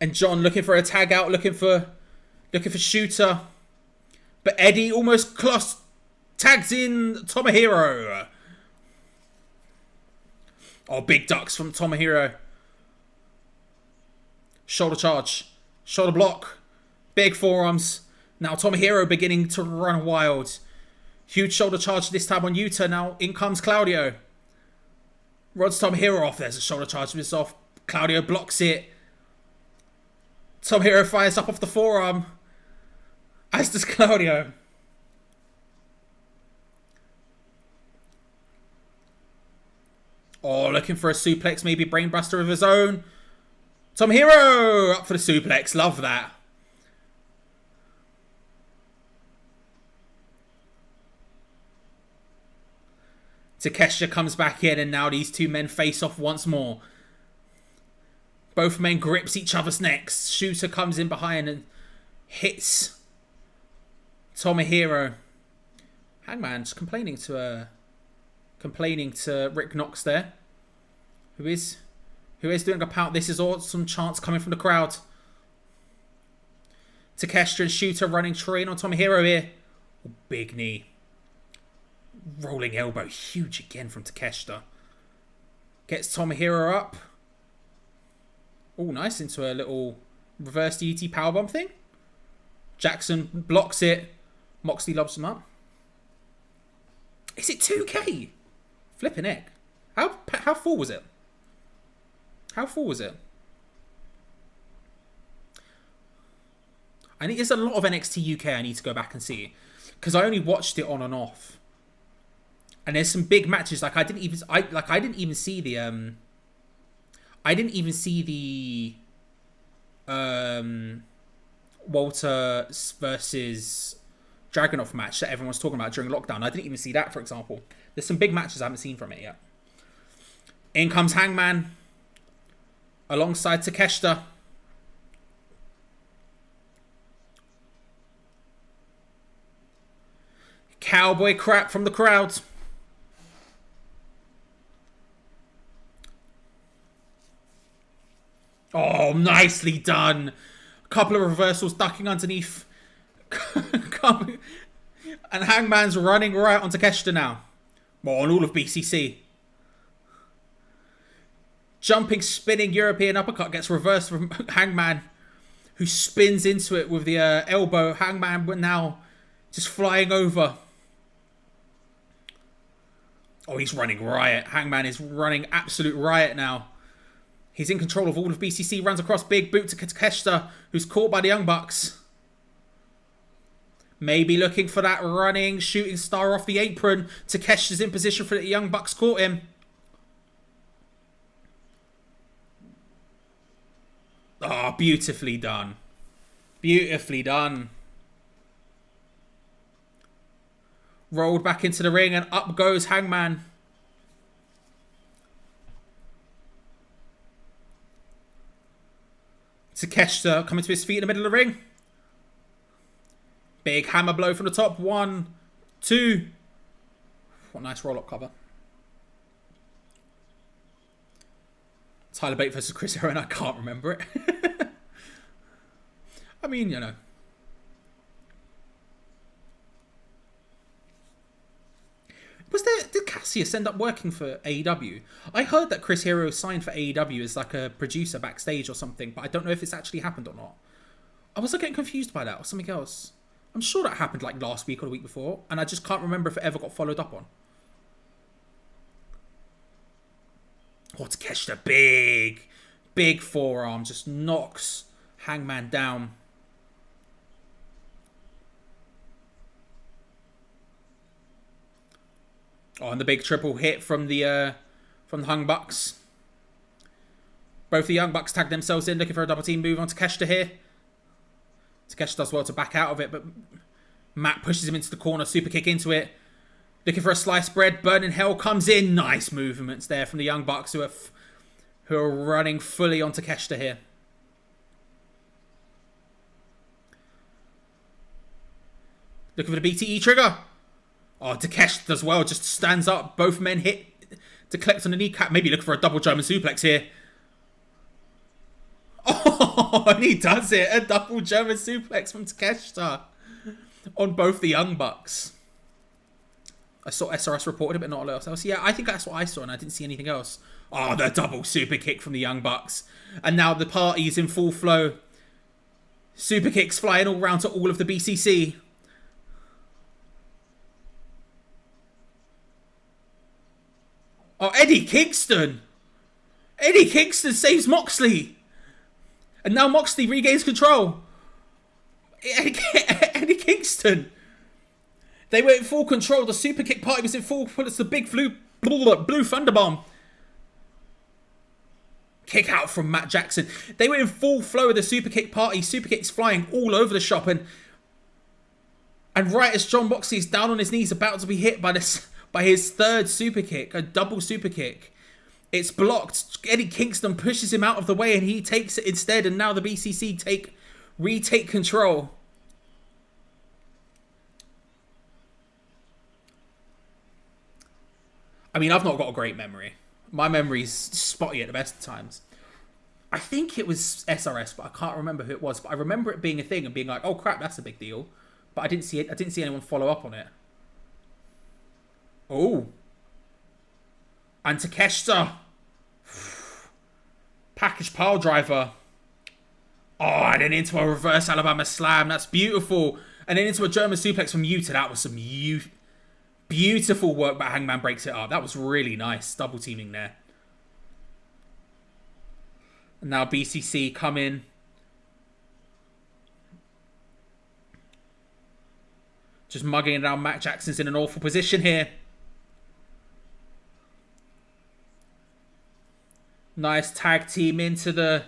And John looking for a tag out, looking for Shota. But Eddie almost tags in Tomohiro. Oh, big ducks from Tomohiro. Shoulder charge. Shoulder block. Big forearms. Now Tomohiro beginning to run wild. Huge shoulder charge this time on Yuta. Now in comes Claudio. Rods Tomohiro off. There's a shoulder charge this off. Claudio blocks it. Tomohiro fires up off the forearm. As does Claudio. Oh, looking for a suplex. Maybe brainbuster of his own. Tomohiro up for the suplex. Love that. Takeshita comes back in and now these two men face off once more. Both men grips each other's necks. Shota comes in behind and hits Tomohiro. Hangman's complaining to Rick Knox there. Who is doing a pout. This is awesome chants coming from the crowd. Takeshita and Shota running train on Tomohiro here. Oh, big knee. Rolling elbow. Huge again from Takeshita. Gets Tomohiro up. Oh, nice. Into a little reverse DDT powerbomb thing. Jackson blocks it. Moxley lobs him up. Is it 2K? Flipping heck. How full was it? How full was it? I think there's a lot of NXT UK I need to go back and see. Because I only watched it on and off. And there's some big matches. Like I didn't even see the Walter versus Dragunov match that everyone's talking about during lockdown. I didn't even see that, for example. There's some big matches I haven't seen from it yet. In comes Hangman alongside Takeshita. Cowboy crap from the crowd. Oh, nicely done. A couple of reversals, ducking underneath. And Hangman's running right on Takeshita now. Well, on all of BCC. Jumping, spinning European uppercut gets reversed from Hangman, who spins into it with the elbow. Hangman now just flying over. Oh, he's running riot. Hangman is running absolute riot now. He's in control of all of BCC. Runs across, big boot to Takeshita, who's caught by the Young Bucks. Maybe looking for that running shooting star off the apron. Takeshita's in position for the Young Bucks. Caught him. Oh, beautifully done. Beautifully done. Rolled back into the ring and up goes Hangman. Takeshita coming to his feet in the middle of the ring. Big hammer blow from the top. 1, 2. What a nice roll-up cover. Tyler Bate versus Chris Hero, and I can't remember it. I mean, you know. Did Cassius end up working for AEW? I heard that Chris Hero signed for AEW as like a producer backstage or something, but I don't know if it's actually happened or not. I was getting confused by that or something else. I'm sure that happened like last week or the week before, and I just can't remember if it ever got followed up on. Oh, Takeshita, big forearm, just knocks Hangman down. Oh, and the big triple hit from the Young Bucks. Both the Young Bucks tag themselves in, looking for a double team move on Takeshita here. Takeshita does well to back out of it, but Matt pushes him into the corner, super kick into it. Looking for a sliced bread, Burning Hell comes in. Nice movements there from the Young Bucks who are running fully on Takeshita here. Looking for the BTE trigger. Oh, Takeshita does well, just stands up. Both men hit to collect on the kneecap. Maybe looking for a double German suplex here. Oh, and he does it. A double German suplex from Takeshita on both the Young Bucks. I saw SRS reported it, but not a lot else. Yeah, I think that's what I saw, and I didn't see anything else. Oh, the double super kick from the Young Bucks. And now the party's in full flow. Super kicks flying all around to all of the BCC. Oh, Eddie Kingston. Eddie Kingston saves Moxley. And now Moxley regains control. Eddie Kingston. They were in full control. The super kick party was in full full. It's the big blue thunderbomb. Kick out from Matt Jackson. They were in full flow of the super kick party. Super kicks flying all over the shop. And right as Jon Moxley is down on his knees about to be hit by his third super kick, a double super kick, it's blocked. Eddie Kingston pushes him out of the way and he takes it instead. And now the BCC retake control. I mean, I've not got a great memory. My memory's spotty at the best of times. I think it was SRS, but I can't remember who it was. But I remember it being a thing and being like, "Oh crap, that's a big deal." But I didn't see it. I didn't see anyone follow up on it. Oh, and Takeshita, package pile driver. Oh, and then into a reverse Alabama slam. That's beautiful. And then into a German suplex from Yuta. That was some beautiful work, but Hangman breaks it up. That was really nice. Double teaming there. And now BCC come in. Just mugging it down. Matt Jackson's in an awful position here. Nice tag team into the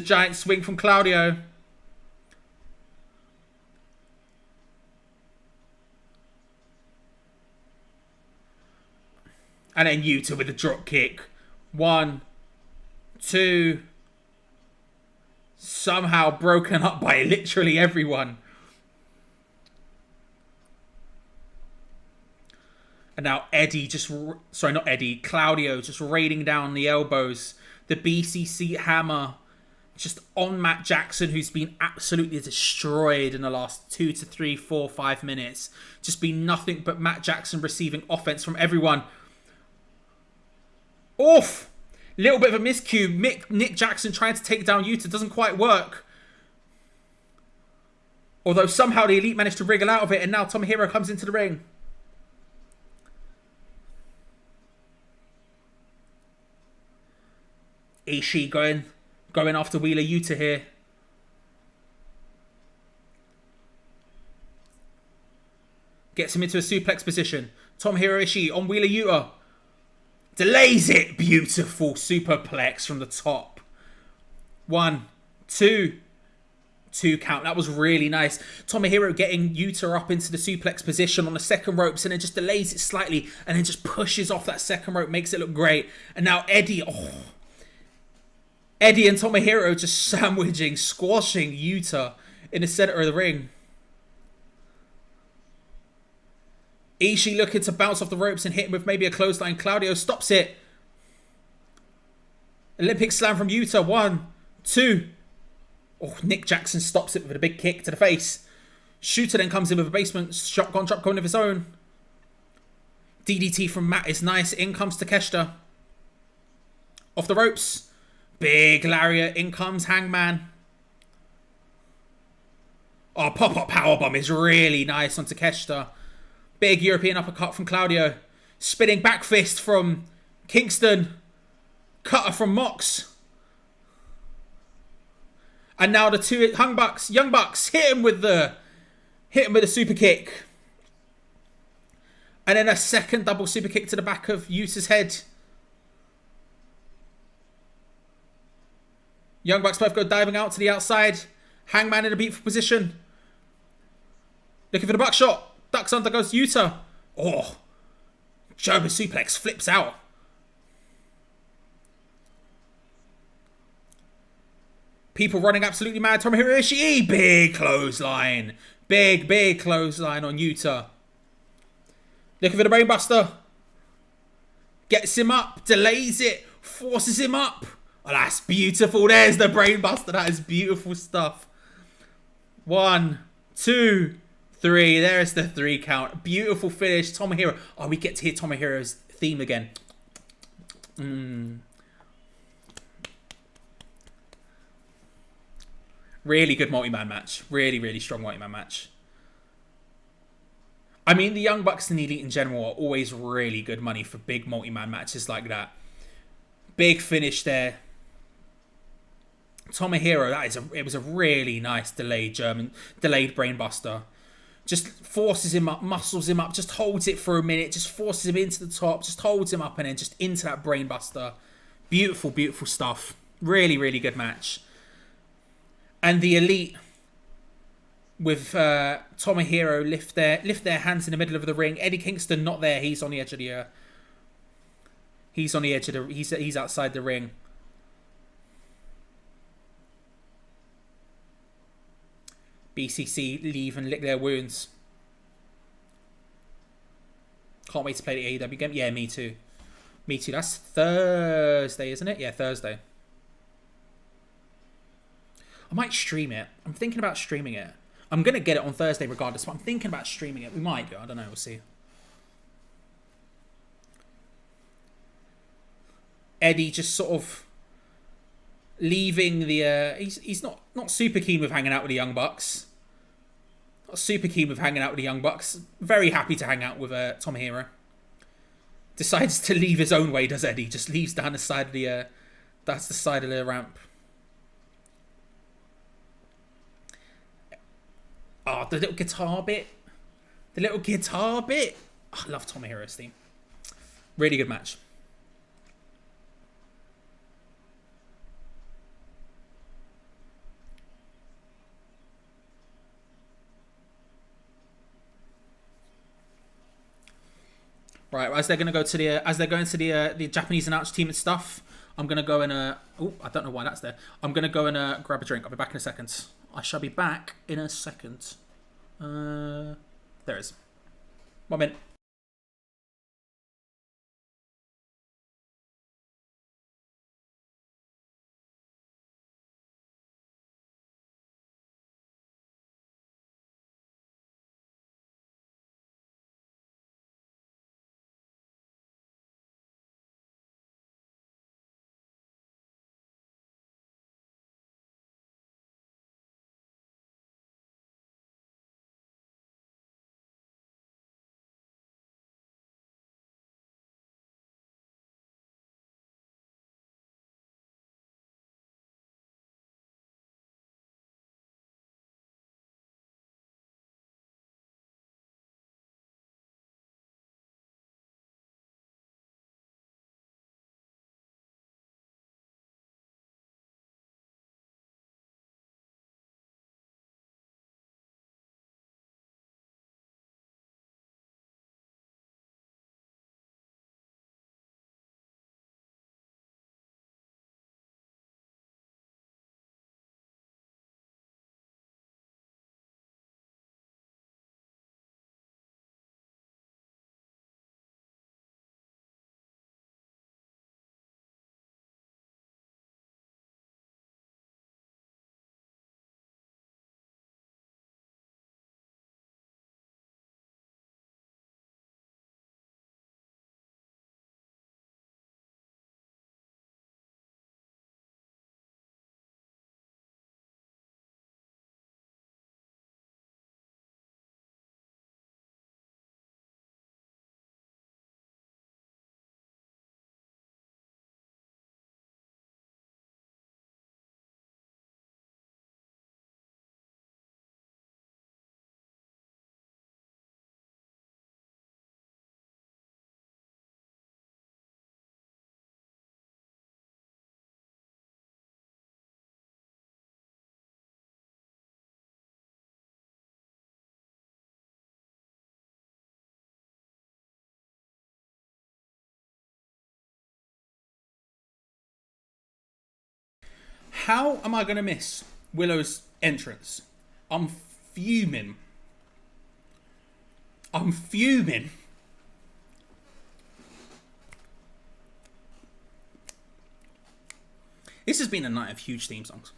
giant swing from Claudio. And then Yuta with a drop kick. 1, 2. Somehow broken up by literally everyone. And now Claudio just raining down the elbows. The BCC hammer just on Matt Jackson, who's been absolutely destroyed in the last 2 to 3, 4, 5 minutes. Just been nothing but Matt Jackson receiving offense from everyone. Oof! Little bit of a miscue. Nick Jackson trying to take down Yuta doesn't quite work. Although somehow the Elite managed to wriggle out of it, and now Tomohiro comes into the ring. Ishii going after Wheeler Yuta here. Gets him into a suplex position. Tomohiro Ishii on Wheeler Yuta. Delays it. Beautiful superplex from the top. 1, 2. 2 count. That was really nice. Tomohiro getting Yuta up into the suplex position on the second ropes and then just delays it slightly and then just pushes off that second rope. Makes it look great. And now Eddie and Tomohiro just squashing Yuta in the center of the ring. Ishii looking to bounce off the ropes and hit him with maybe a clothesline. Claudio stops it. Olympic slam from Yuta. 1, 2. Oh, Nick Jackson stops it with a big kick to the face. Shota then comes in with a basement shotgun drop going of his own. DDT from Matt is nice. In comes Takeshita. Off the ropes. Big lariat. In comes Hangman. Oh, pop-up powerbomb is really nice on Takeshita. Big European uppercut from Claudio. Spinning back fist from Kingston. Cutter from Mox. And now the two Young Bucks hit him with the super kick. And then a second double super kick to the back of Yuta's head. Young Bucks both go diving out to the outside. Hangman in a beautiful position. Looking for the buckshot. Ducks under goes Yuta. Oh. German suplex flips out. People running absolutely mad. Tomohiro Ishii. Big clothesline. Big clothesline on Yuta. Looking for the brainbuster. Gets him up. Delays it. Forces him up. Oh, that's beautiful. There's the brainbuster. That is beautiful stuff. 1, 2, 3. There's the 3 count. Beautiful finish. Tomohiro. Oh, we get to hear Tomohiro's theme again. Really good multi-man match. Really strong multi-man match. I mean, the Young Bucks and the Elite in general are always really good money for big multi-man matches like that. Big finish there. Tomohiro, it was a really nice delayed brainbuster. Just forces him up, muscles him up, just holds it for a minute, just forces him into the top, just holds him up and then just into that brainbuster. Beautiful stuff. Really good match. And the Elite with Tomohiro lift their hands in the middle of the ring. Eddie Kingston not there. He's on the edge of the. He's outside the ring. BCC leave and lick their wounds. Can't wait to play the AEW game. Yeah, me too. That's Thursday, isn't it? Yeah, Thursday. I might stream it. I'm thinking about streaming it. I'm going to get it on Thursday regardless, but I'm thinking about streaming it. We might do. I don't know. We'll see. Eddie just sort of leaving the... he's not super keen with hanging out with the Young Bucks. Not super keen with hanging out with the Young Bucks. Very happy to hang out with Tomohiro. Decides to leave his own way, does Eddie? Just leaves down the side of the... that's the side of the ramp. Oh, the little guitar bit. Oh, I love Tomohiro's theme. Really good match. Right, as they're going to go to the Japanese announce team and stuff, I'm going to go and I don't know why that's there. I'm going to go and grab a drink. I'll be back in a second. I shall be back in a second. There it is. 1 minute. How am I going to miss Willow's entrance? I'm fuming. I'm fuming. This has been a night of huge theme songs.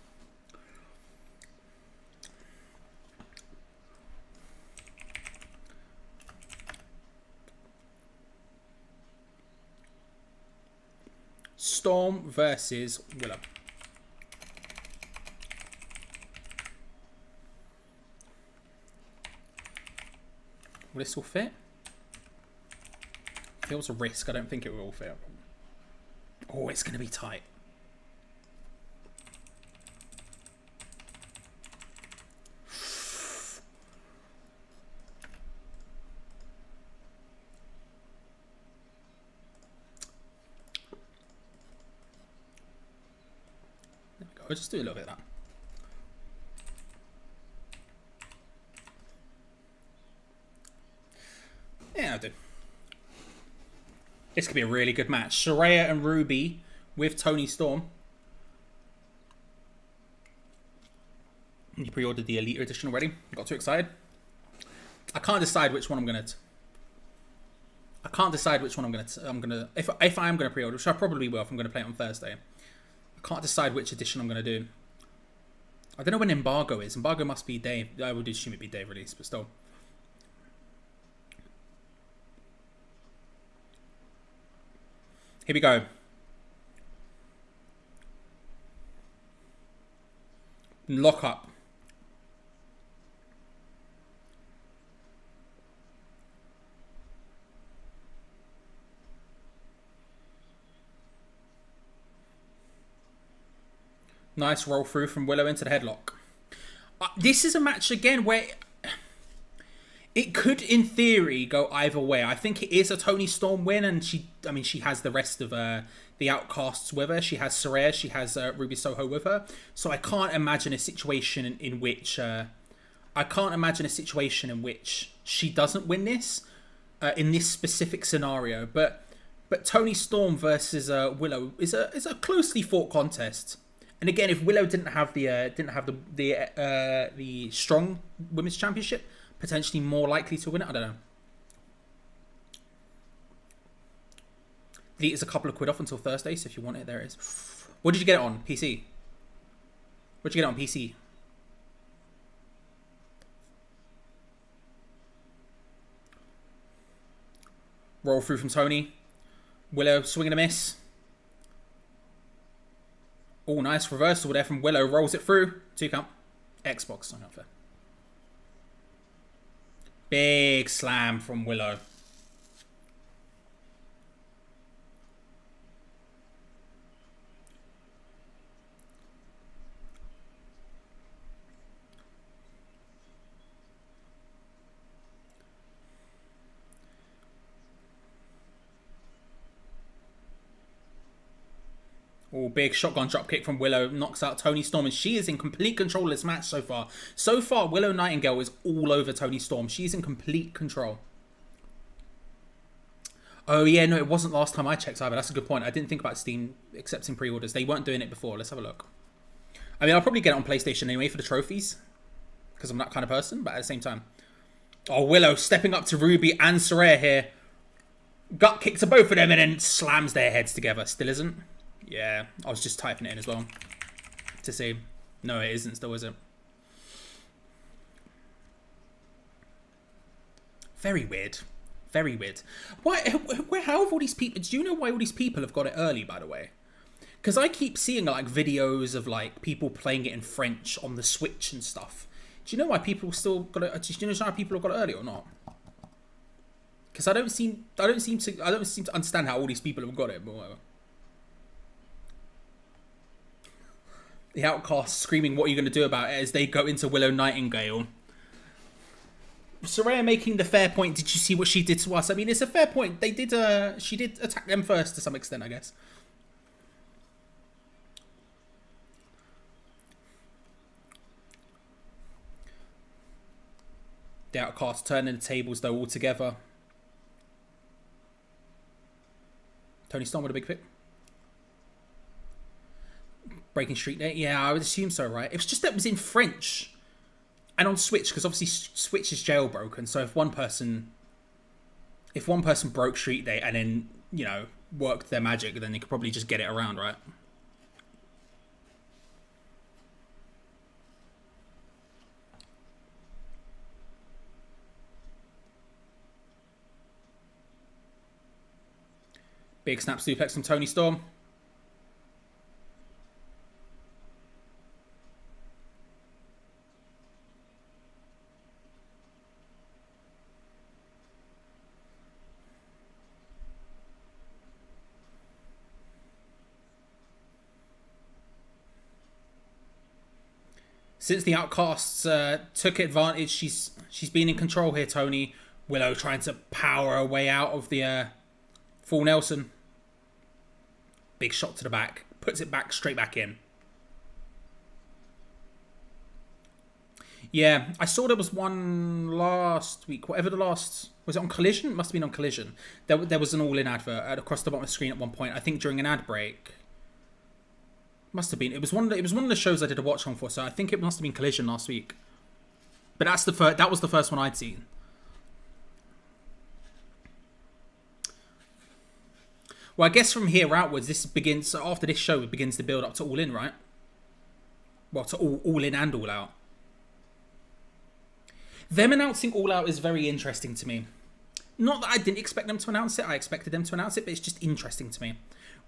Storm versus Willow. Will this all fit? Feels a risk. I don't think it will all fit. Oh, it's going to be tight. I'll just do a little bit of that. Yeah, I'll do. This could be a really good match. Saraya and Ruby with Toni Storm. You pre-ordered the Elite Edition already? Got too excited? I can't decide which one I'm gonna. I can't decide which one I'm gonna. If I am gonna pre-order, which I probably will if I'm gonna play it on Thursday. I can't decide which edition I'm going to do. I don't know when Embargo is. Embargo must be day. I would assume it'd be day release, but still. Here we go. Lock up. Nice roll through from Willow into the headlock. This is a match again where it could, in theory, go either way. I think it is a Toni Storm win, and she has the rest of the Outcasts with her. She has Saraya, she has Ruby Soho with her. So I can't imagine a situation in which she doesn't win this in this specific scenario. But Toni Storm versus Willow is a closely fought contest. And again, if Willow didn't have the strong women's championship, potentially more likely to win it. I don't know. Elite is a couple of quid off until Thursday, so if you want it, there it is. What did you get it on? PC? What did you get it on PC? Roll through from Toni. Willow swing and a miss. Oh, nice reversal there from Willow. Rolls it through. 2 count. Xbox. Not fair. Big slam from Willow. Oh, big shotgun dropkick from Willow knocks out Toni Storm, and she is in complete control of this match so far. So far, Willow Nightingale is all over Toni Storm. She's in complete control. Oh, yeah, no, it wasn't last time I checked either. That's a good point. I didn't think about Steam accepting pre-orders. They weren't doing it before. Let's have a look. I mean, I'll probably get it on PlayStation anyway for the trophies, because I'm that kind of person, but at the same time. Oh, Willow stepping up to Ruby and Saraya here. Gut kick to both of them and then slams their heads together. Still isn't. Yeah, I was just typing it in as well to see. No, it isn't. Still isn't. Very weird. Very weird. Why? How have all these people? Do you know why all these people have got it early? By the way, because I keep seeing like videos of like people playing it in French on the Switch and stuff. Do you know why people still got it? Do you know how people have got it early or not? Because I don't seem to understand how all these people have got it. But whatever. The Outcasts screaming, "What are you going to do about it?" as they go into Willow Nightingale. Saraya making the fair point. Did you see what she did to us? I mean, it's a fair point. They did. She did attack them first to some extent, I guess. The Outcasts turning the tables though altogether. Toni Storm with a big pick. Breaking Street Day? Yeah, I would assume so, right? It was just that it was in French and on Switch, because obviously Switch is jailbroken. So if one person broke Street Day and then, you know, worked their magic, then they could probably just get it around, right? Big snap suplex from Tony Storm. Since the Outcasts took advantage, she's been in control here, Tony. Willow trying to power her way out of the full Nelson. Big shot to the back. Puts it back, straight back in. Yeah, I saw there was one last week. Whatever the last... Was it on Collision? It must have been on Collision. There was an All-In advert across the bottom of the screen at one point. I think during an ad break. Must have been. It was one of the shows I did a watch on for, so I think it must have been Collision last week. But that was the first one I'd seen. Well, I guess from here outwards, after this show, it begins to build up to All In, right? Well, to all In and All Out. Them announcing All Out is very interesting to me. Not that I didn't expect them to announce it. I expected them to announce it, but it's just interesting to me.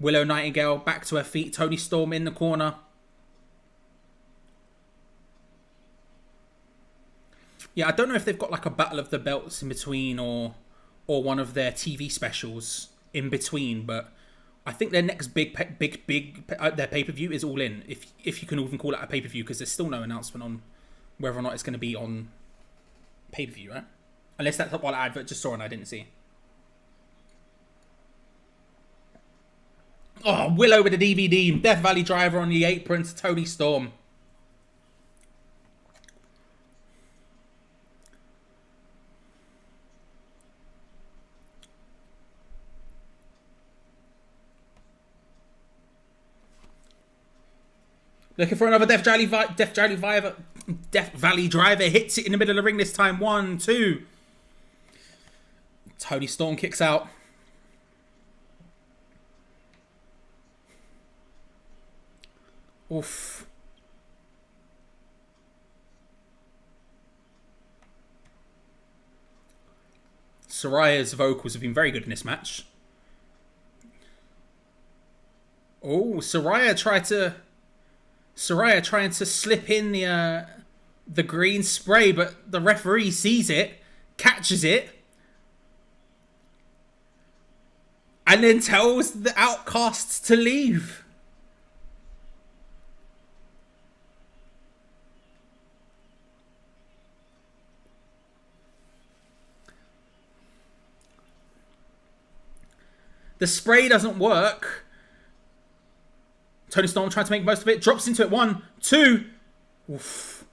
Willow Nightingale back to her feet. Tony Storm in the corner. Yeah, I don't know if they've got like a Battle of the Belts in between or one of their TV specials in between, but I think their next big their pay-per-view is All In, if you can even call it a pay-per-view, because there's still no announcement on whether or not it's going to be on pay-per-view, right? Unless that's what I just saw and I didn't see. Oh, Willow with the DVD. Death Valley Driver on the apron to Tony Storm. Looking for another Death Valley Driver. Hits it in the middle of the ring this time. 1, 2. Tony Storm kicks out. Oof. Soraya's vocals have been very good in this match. Oh, Saraya trying to slip in the green spray, but the referee sees it, catches it, and then tells the Outcasts to leave. The spray doesn't work. Tony Storm trying to make most of it. Drops into it. 1, 2. Oof.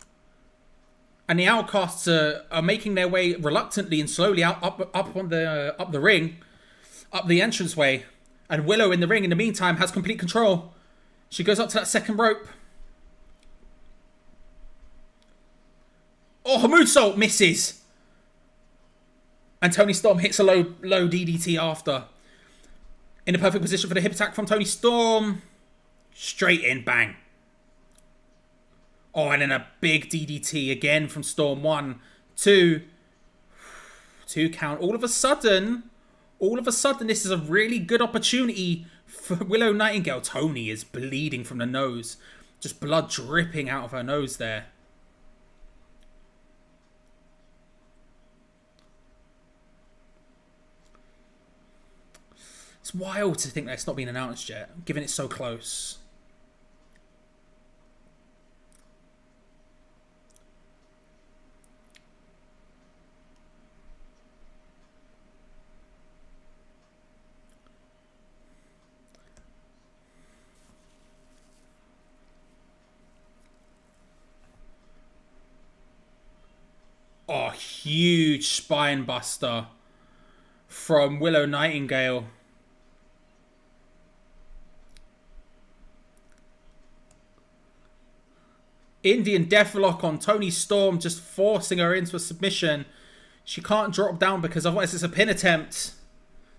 And the Outcasts are making their way reluctantly and slowly up the ring, up the entranceway. And Willow in the ring in the meantime has complete control. She goes up to that second rope. Oh, her moonsault misses. And Tony Storm hits a low DDT after. In the perfect position for the hip attack from Tony Storm. Straight in, bang. Oh, and then a big DDT again from Storm. 1, 2. 2 count. All of a sudden, this is a really good opportunity for Willow Nightingale. Tony is bleeding from the nose. Just blood dripping out of her nose there. It's wild to think that it's not been announced yet, given it's so close. Oh, huge spine buster from Willow Nightingale. Indian Deathlock on Toni Storm, just forcing her into a submission. She can't drop down because otherwise it's a pin attempt.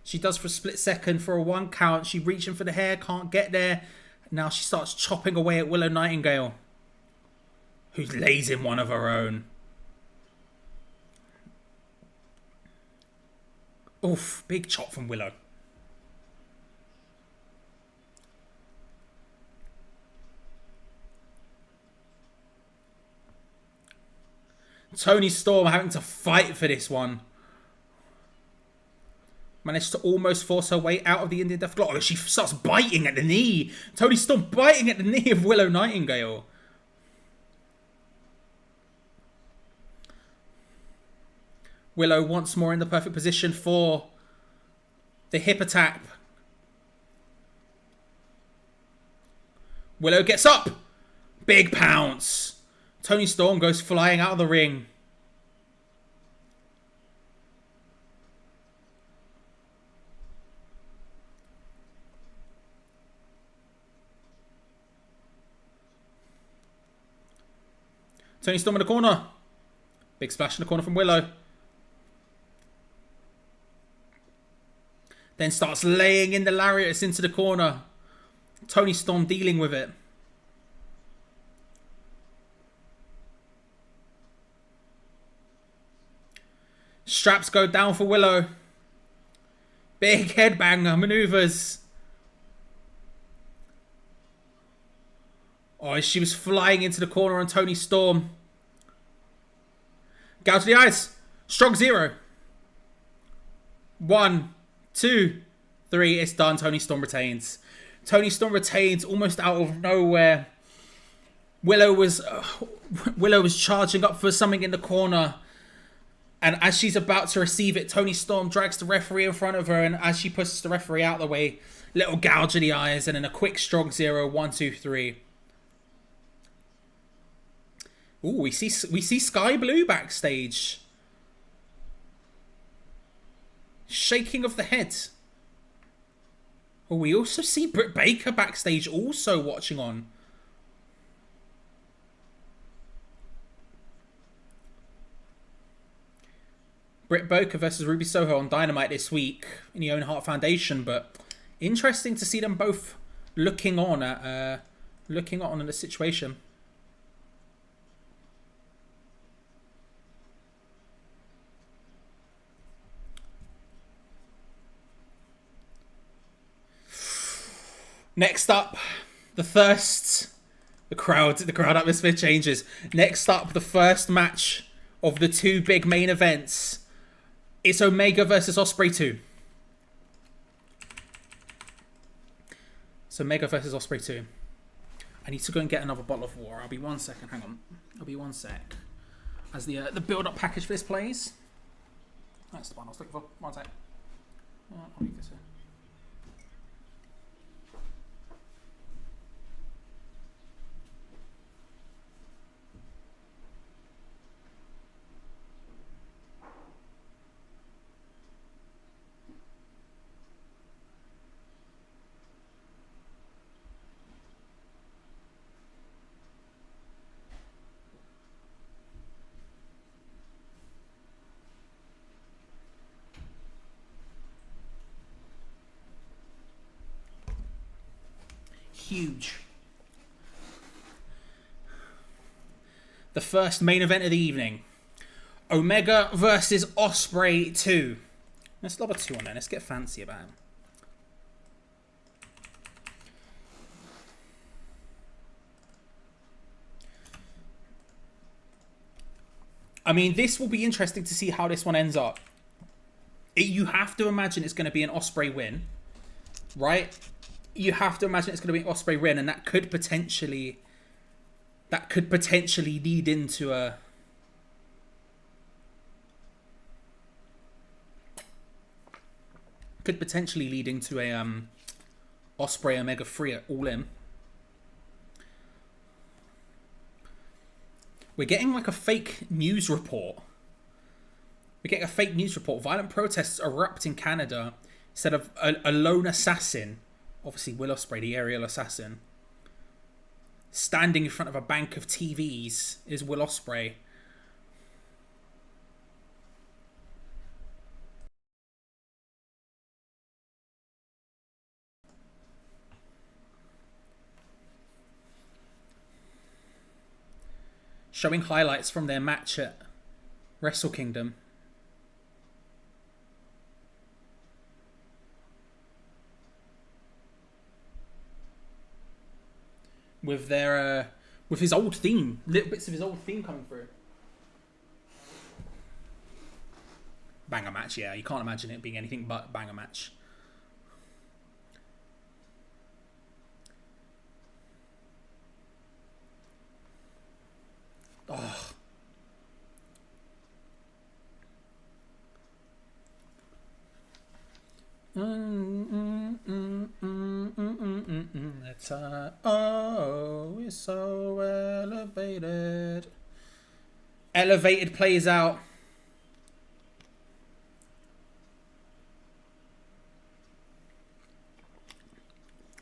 She does for a split second for a 1 count. She reaching for the hair, can't get there. Now she starts chopping away at Willow Nightingale, who lays in one of her own. Oof, big chop from Willow. Toni Storm having to fight for this one. Managed to almost force her way out of the Indian Deathlock. Oh, she starts biting at the knee. Toni Storm biting at the knee of Willow Nightingale. Willow once more in the perfect position for the hip attack. Willow gets up. Big pounce. Toni Storm goes flying out of the ring. Toni Storm in the corner. Big splash in the corner from Willow. Then starts laying in the lariats into the corner. Toni Storm dealing with it. Straps go down for Willow. Big headbanger maneuvers. Oh, she was flying into the corner on Toni Storm. Gouge to the eyes. Strong 0. 1, 2, 3. It's done. Toni Storm retains. Toni Storm retains almost out of nowhere. Willow was charging up for something in the corner. And as she's about to receive it, Toni Storm drags the referee in front of her. And as she pushes the referee out of the way, little gouge in the eyes. And then a quick strong 0. 1, 2, 3. Ooh, we see Sky Blue backstage. Shaking of the head. Oh, we also see Britt Baker backstage also watching on. Britt Baker versus Ruby Soho on Dynamite this week in the Owen Hart Foundation, but interesting to see them both looking on at the situation. Next up, the crowd atmosphere changes. Next up, the first match of the 2 big main events. It's Omega versus Ospreay 2. So Omega versus Ospreay 2. I need to go and get another bottle of water. I'll be 1 second. Hang on. I'll be 1 sec. As the build-up package for this plays. That's the one I was looking for. 1 sec. I'll leave this here. Huge. The first main event of the evening. Omega versus Ospreay 2. Let's lob a 2 on there. Let's get fancy about him. I mean, this will be interesting to see how this one ends up. You have to imagine it's going to be an Ospreay win, right? You have to imagine it's going to be an Ospreay win, and that could potentially lead into a Ospreay Omega 3 at All In. We're getting like a fake news report. Violent protests erupt in Canada instead of a lone assassin. Obviously, Will Ospreay, the aerial assassin, standing in front of a bank of TVs is Will Ospreay. Showing highlights from their match at Wrestle Kingdom. With their with his old theme, little bits of his old theme coming through. Banger match, yeah. You can't imagine it being anything but banger match. Oh. It's oh, it's so elevated. Elevated plays out.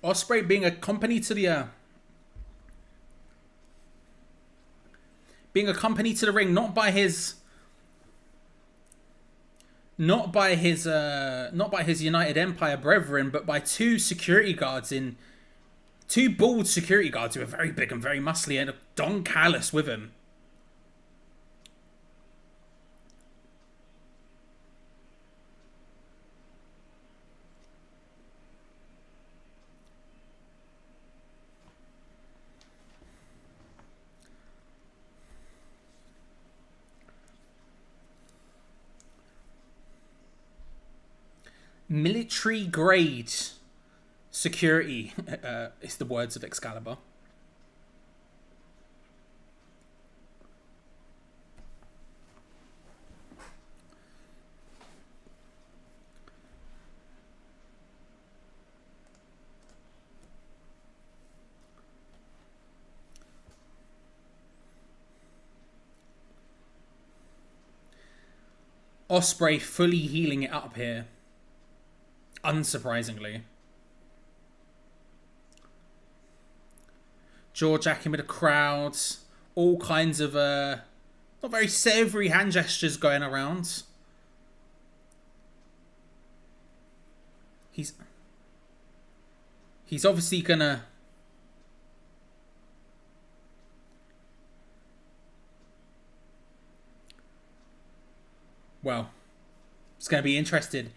Ospreay being accompanied to the ring, not by his United Empire brethren, but by two bald security guards who are very big and very muscly, and Don Callis with him. Military grade security is the words of Excalibur. Ospreay fully healing it up here. Unsurprisingly. Jaw-jacking with the crowds. All kinds of not very savoury hand gestures going around. He's obviously gonna... Well, it's gonna be interesting.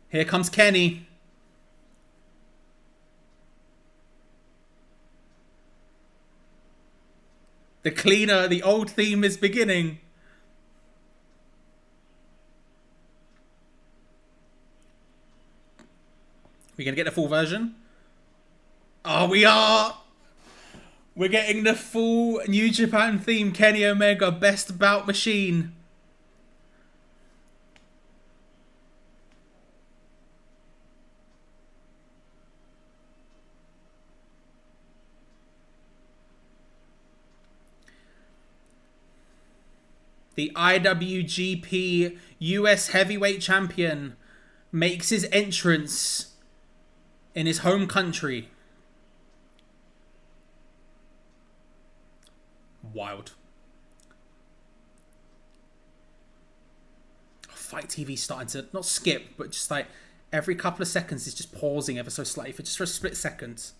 Here comes Kenny. The cleaner, the old theme is beginning. We gonna get the full version? Oh, we are! We're getting the full New Japan theme. Kenny Omega, Best Bout Machine. The IWGP US Heavyweight Champion makes his entrance in his home country. Wild. Fight TV starting to not skip, but just like every couple of seconds is just pausing ever so slightly for just for a split second.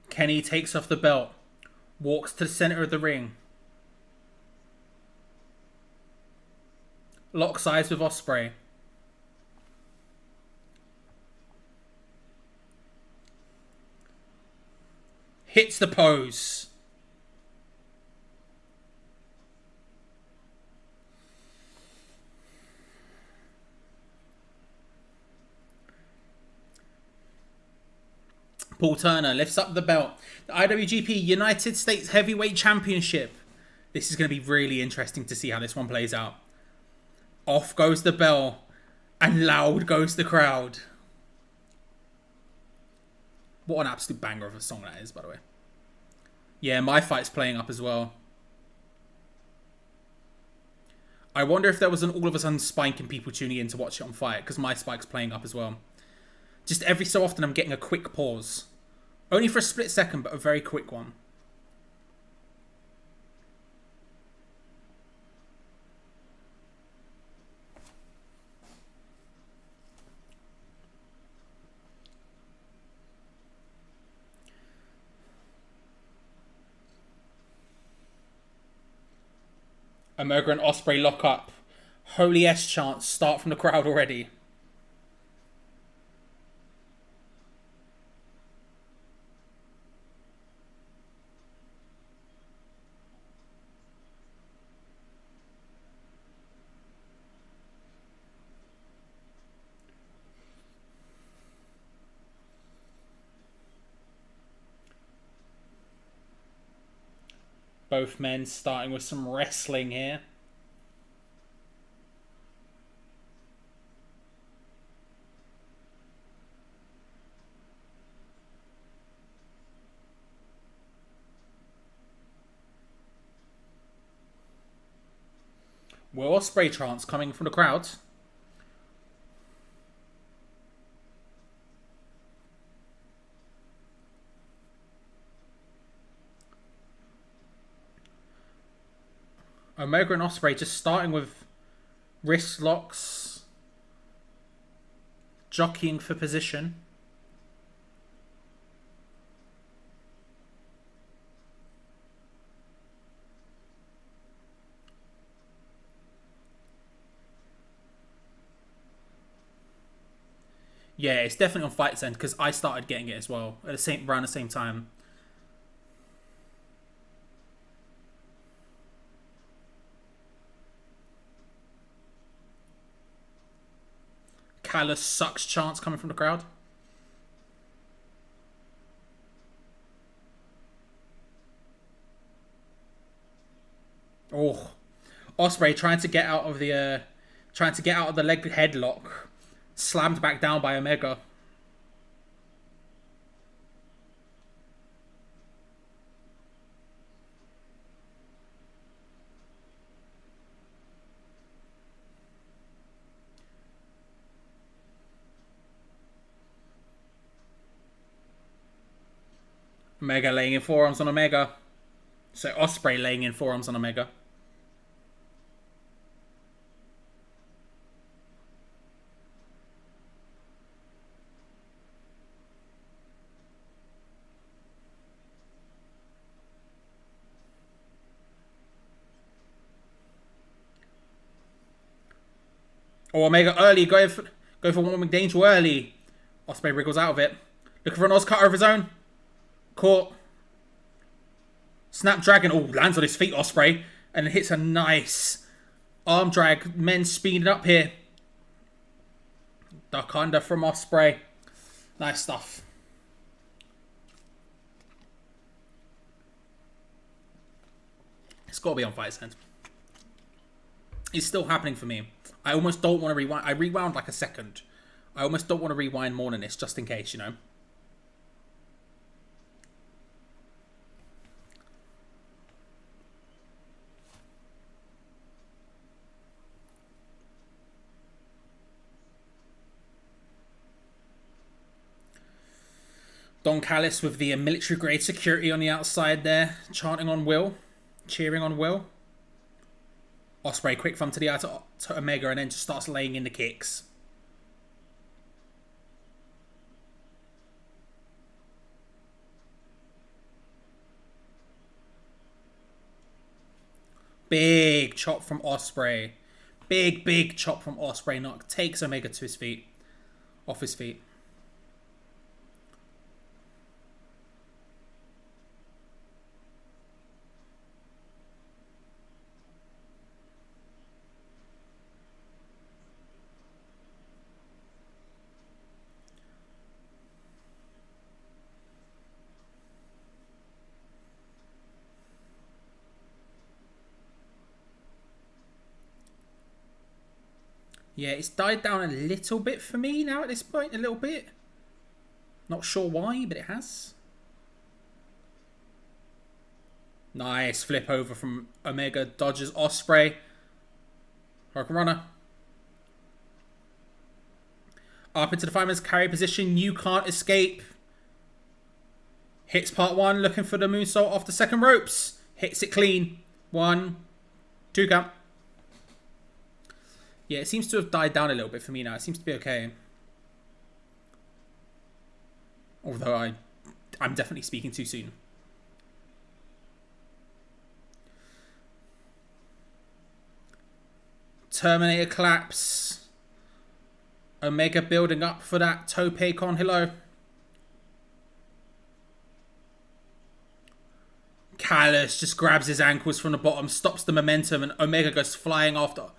Kenny takes off the belt, walks to the center of the ring, locks eyes with Ospreay. Hits the pose. Paul Turner lifts up the belt. The IWGP United States Heavyweight Championship. This is going to be really interesting to see how this one plays out. Off goes the bell, and loud goes the crowd. What an absolute banger of a song that is, by the way. Yeah, My Fight's playing up as well. I wonder if there was an all of a sudden spike in people tuning in to watch it on Fight, because My Spike's playing up as well. Just every so often I'm getting a quick pause. Only for a split second, but a very quick one. Omega and Ospreay lock up. Holy S chants start from the crowd already. Both men starting with some wrestling here. Will Ospreay chants coming from the crowd. Omega and Ospreay just starting with wrist locks, jockeying for position. Yeah, it's definitely on Fight's End because I started getting it as well at around the same time. Callous sucks chants coming from the crowd. Oh, Ospreay trying to get out of the leg headlock, slammed back down by Omega. Omega laying in forearms on Omega. So Ospreay laying in forearms on Omega. Oh, Omega early, go for one McDangel early. Ospreay wriggles out of it. Looking for an Oz cutter of his own. Caught. Snapdragon. Oh, lands on his feet, Ospreay. And hits a nice arm drag. Men speeding up here. Duck under from Ospreay. Nice stuff. It's got to be on Fight's End. It's still happening for me. I almost don't want to rewind. I rewound like a second. I almost don't want to rewind more than this, just in case, you know. Don Callis with the military-grade security on the outside there, chanting on Will, cheering on Will. Ospreay, quick thumb to the eye to Omega, and then just starts laying in the kicks. Big chop from Ospreay. Big chop from Ospreay. Takes Omega to his feet. Off his feet. Yeah, it's died down a little bit for me now at this point. A little bit. Not sure why, but it has. Nice flip over from Omega. Dodges Ospreay. Hurricane Runner. Up into the fireman's carry position. You can't escape. Hits part one. Looking for the moonsault off the second ropes. Hits it clean. 1, 2 count. Yeah, it seems to have died down a little bit for me now. It seems to be okay. Although I'm definitely speaking too soon. Terminator collapse. Omega building up for that tope con hilo. Callis just grabs his ankles from the bottom, stops the momentum, and Omega goes flying after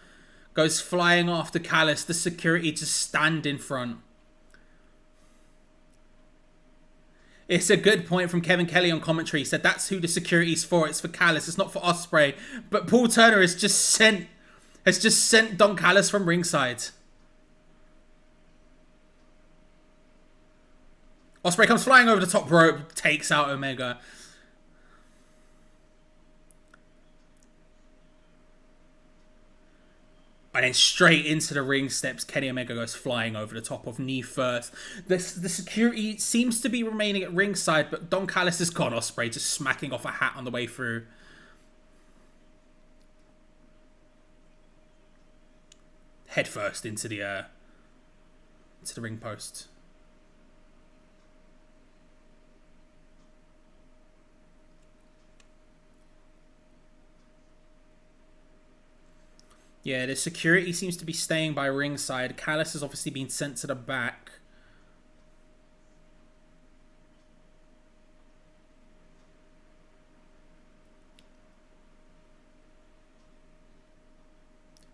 Callis. The security just stand in front. It's a good point from Kevin Kelly on commentary. He said that's who the security's for. It's for Callis. It's not for Ospreay. But Paul Turner has just sent Don Callis from ringside. Ospreay comes flying over the top rope, takes out Omega. And then straight into the ring steps, Kenny Omega goes flying over the top of knee first. The security seems to be remaining at ringside, but Don Callis is gone. Ospreay just smacking off a hat on the way through. Head first into the ring post. Yeah, the security seems to be staying by ringside. Callis has obviously been sent to the back.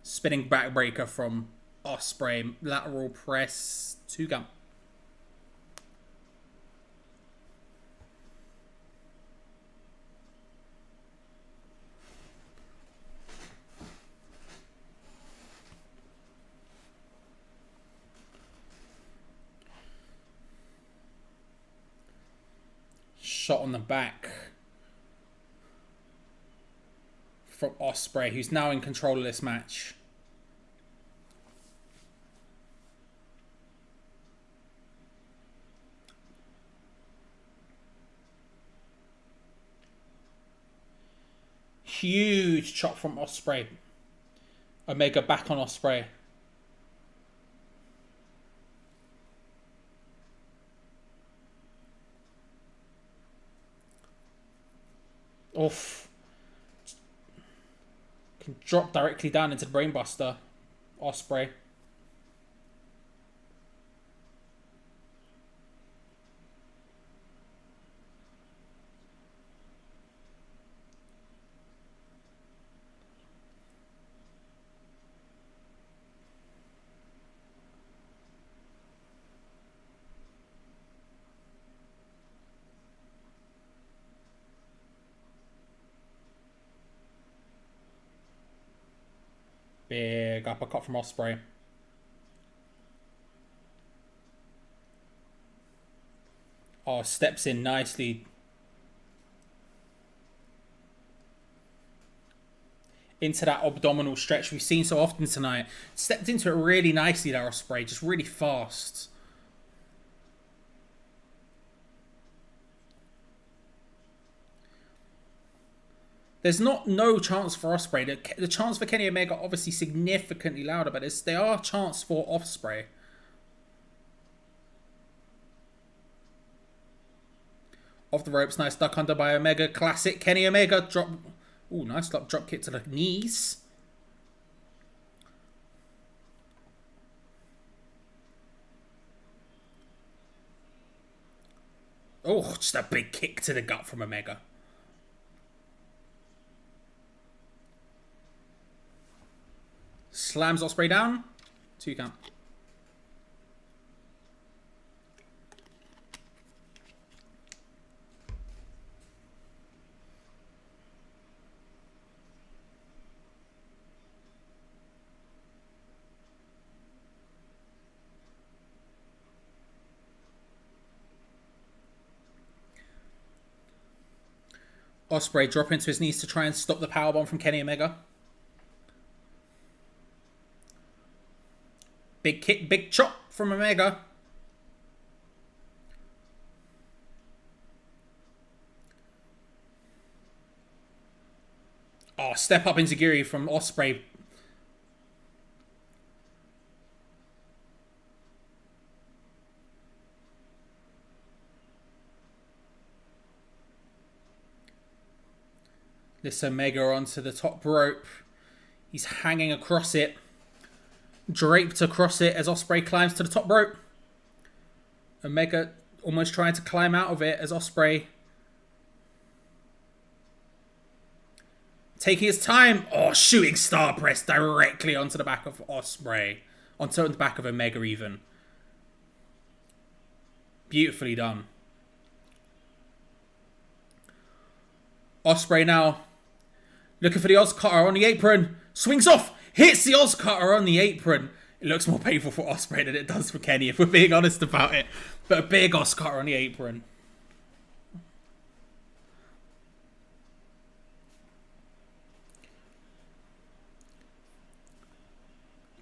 Spinning backbreaker from Ospreay. Lateral press. 2 count. Shot on the back from Ospreay, who's now in control of this match. Huge chop from Ospreay. Omega back on Ospreay. Oof. Can drop directly down into the brainbuster. Ospreay. Big uppercut from Ospreay. Oh, steps in nicely. Into that abdominal stretch we've seen so often tonight. Stepped into it really nicely there, Ospreay. Just really fast. There's no chance for Ospreay. The chance for Kenny Omega obviously significantly louder, but there are chance for Ospreay. Off the ropes, nice duck under by Omega. Classic Kenny Omega drop. Ooh, nice drop kick to the knees. Oh, just a big kick to the gut from Omega. Slams Ospreay down. 2 count. Ospreay dropping to his knees to try and stop the powerbomb from Kenny Omega. Big kick, big chop from Omega. Oh, step up enziguri from Ospreay. Lifts Omega onto the top rope. He's hanging across it. Draped across it as Ospreay climbs to the top rope. Omega almost trying to climb out of it as Ospreay taking his time. Oh, shooting star press directly onto the back of Ospreay. Onto the back of Omega even. Beautifully done. Ospreay now looking for the Oz cutter on the apron. Swings off. Hits the Oz cutter on the apron. It looks more painful for Ospreay than it does for Kenny, if we're being honest about it. But a big Oz cutter on the apron.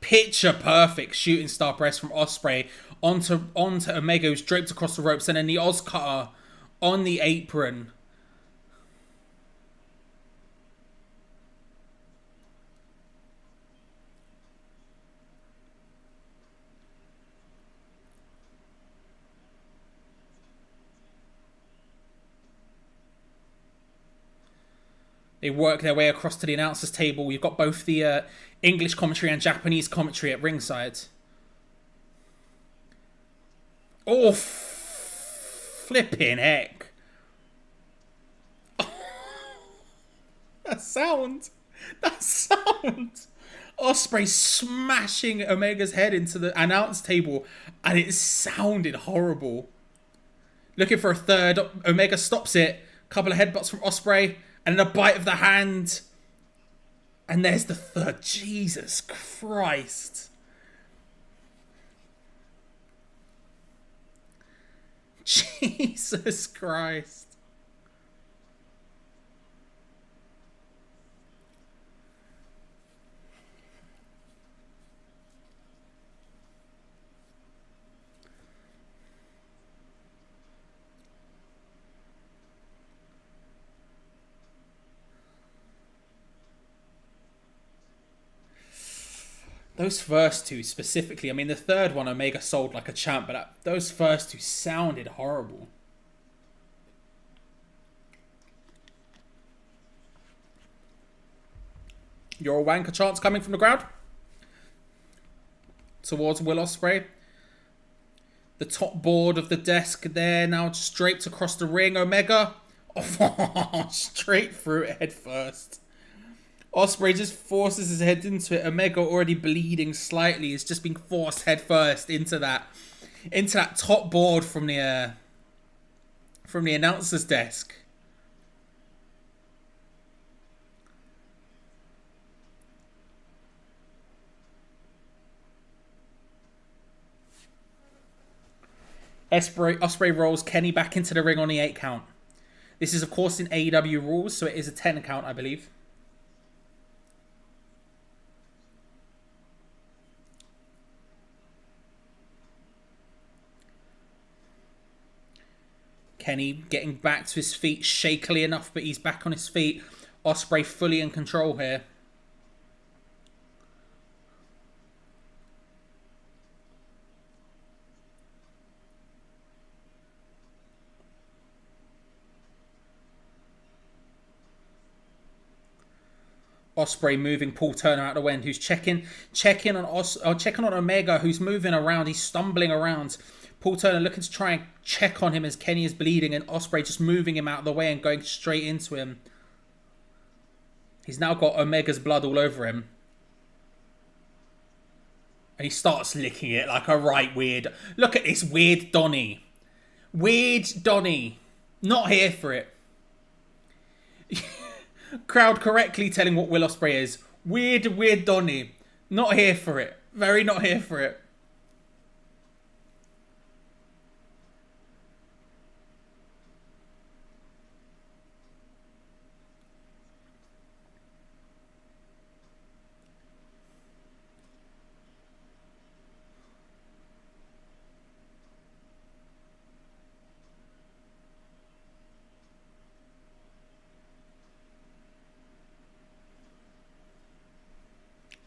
Picture perfect shooting star press from Ospreay onto Omega, who's draped across the ropes, and then the Oz cutter on the apron. They work their way across to the announcers table. We've got both the English commentary and Japanese commentary at ringside. Oh, flipping heck. That sound. Ospreay smashing Omega's head into the announce table, and it sounded horrible. Looking for a third. Omega stops it. Couple of headbutts from Ospreay. And then a bite of the hand. And there's the third. Jesus Christ. Jesus Christ. Those first two specifically, I mean, the third one Omega sold like a champ, but those first two sounded horrible. Your wanker chants coming from the crowd towards Will Ospreay. The top board of the desk there now just draped across the ring. Omega, oh, straight through it head first. Ospreay just forces his head into it. Omega, already bleeding slightly, is just being forced head first into that top board from the announcer's desk. Ospreay rolls Kenny back into the ring on the 8 count. This is, of course, in AEW rules, so it is a 10 count, I believe. Kenny getting back to his feet shakily enough, but he's back on his feet. Ospreay fully in control here. Ospreay moving Paul Turner out of the way, who's checking on Omega, who's moving around. He's stumbling around. Paul Turner looking to try and check on him as Kenny is bleeding, and Ospreay just moving him out of the way and going straight into him. He's now got Omega's blood all over him. And he starts licking it like a right weird... Look at this weird Donny. Weird Donny. Not here for it. Crowd correctly telling what Will Ospreay is. Weird Donny. Not here for it. Very not here for it.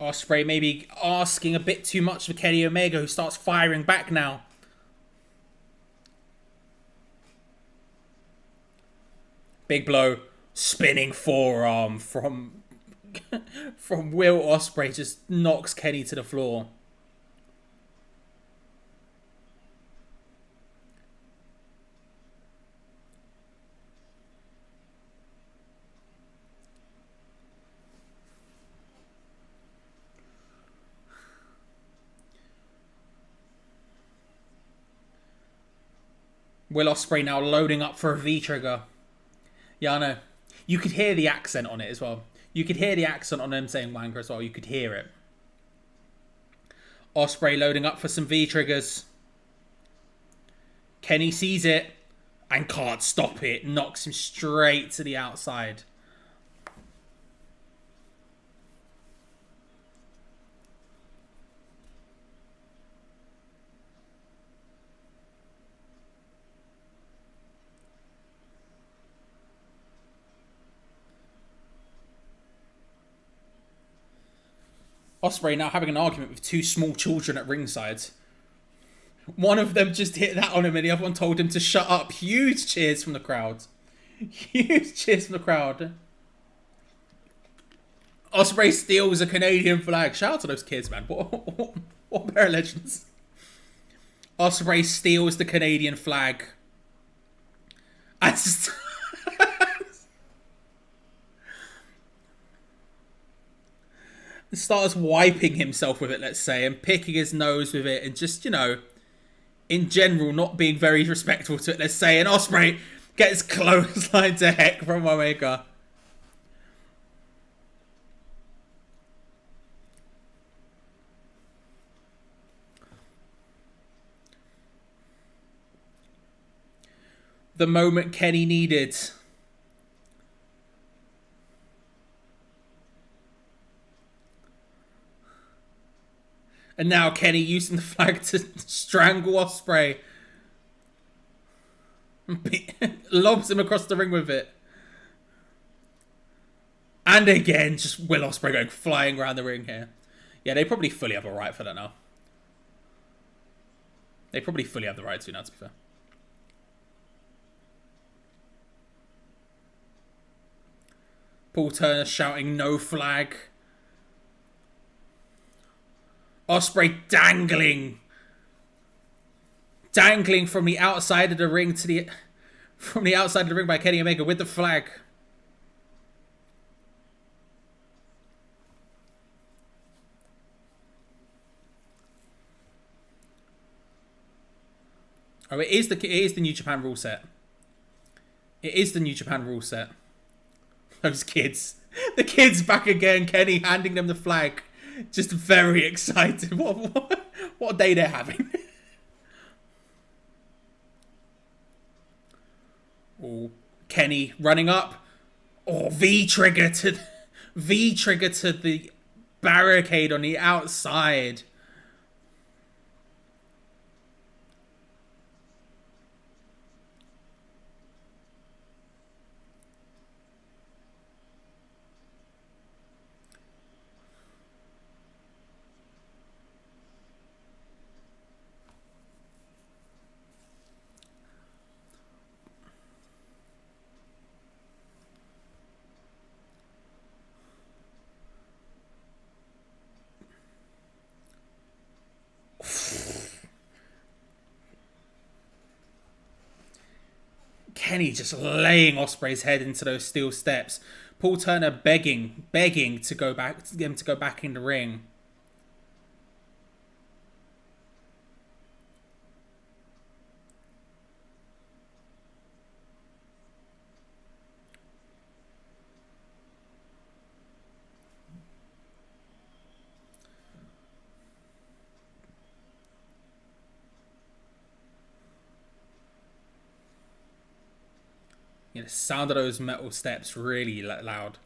Ospreay maybe asking a bit too much for Kenny Omega, who starts firing back now. Big blow, spinning forearm from Will Ospreay, just knocks Kenny to the floor. Will Ospreay now loading up for a V-trigger. Yeah, I know. You could hear the accent on it as well. You could hear the accent on him saying wanker as well. You could hear it. Ospreay loading up for some V-triggers. Kenny sees it and can't stop it. Knocks him straight to the outside. Ospreay now having an argument with two small children at ringside. One of them just hit that on him and the other one told him to shut up. Huge cheers from the crowd. Huge cheers from the crowd. Ospreay steals a Canadian flag. Shout out to those kids, man. What a pair of legends. Ospreay steals the Canadian flag. And starts wiping himself with it, let's say, and picking his nose with it, and just, you know, in general, not being very respectful to it, let's say. And Ospreay gets clotheslined to heck from Omega. The moment Kenny needed. And now Kenny using the flag to strangle Ospreay. Lobs him across the ring with it. And again, just Will Ospreay going flying around the ring here. Yeah, they probably fully have a right for that now. They probably fully have the right to now, to be fair. Paul Turner shouting no flag. Ospreay dangling from the outside of the ring from the outside of the ring by Kenny Omega with the flag. Oh, it is the New Japan rule set. It is the New Japan rule set. Those kids. The kids back again. Kenny handing them the flag. Just very excited. What a day they're having. Oh, Kenny running up. Oh, V-trigger to the barricade on the outside. Kenny just laying Ospreay's head into those steel steps. Paul Turner begging to go back, to get him to go back in the ring. Yeah, the sound of those metal steps really loud.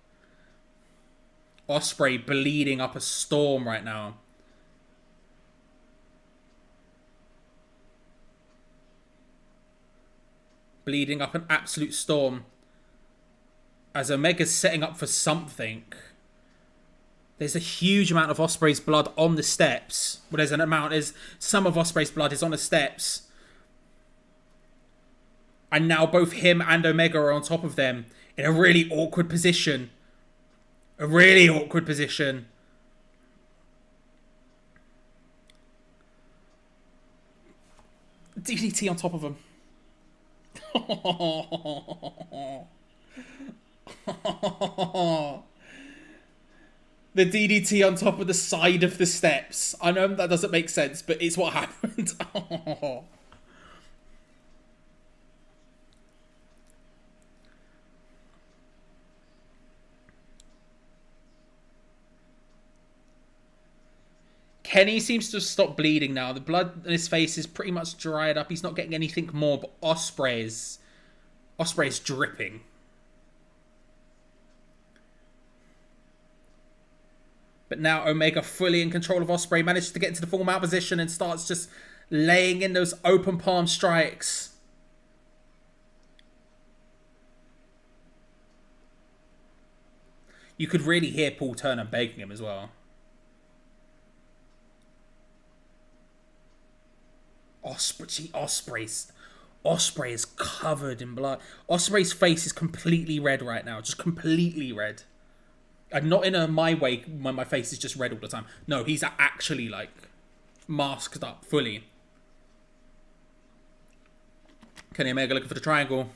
Ospreay bleeding up a storm right now. Bleeding up an absolute storm. As Omega's setting up for something. There's a huge amount of Ospreay's blood on the steps. Well, there's an amount. Some of Ospreay's blood is on the steps. And now both him and Omega are on top of them in a really awkward position. A really awkward position. DDT on top of him. The DDT on top of the side of the steps. I know that doesn't make sense, but it's what happened. Kenny seems to stop bleeding now. The blood in his face is pretty much dried up. He's not getting anything more, but Ospreay's dripping. But now Omega fully in control of Ospreay, manages to get into the full mount position and starts just laying in those open palm strikes. You could really hear Paul Turner begging him as well. Ospreay is covered in blood. Ospreay's face is completely red right now. Just completely red. And not in my way when my face is just red all the time. No, he's actually like masked up fully. Kenny Omega looking for the triangle.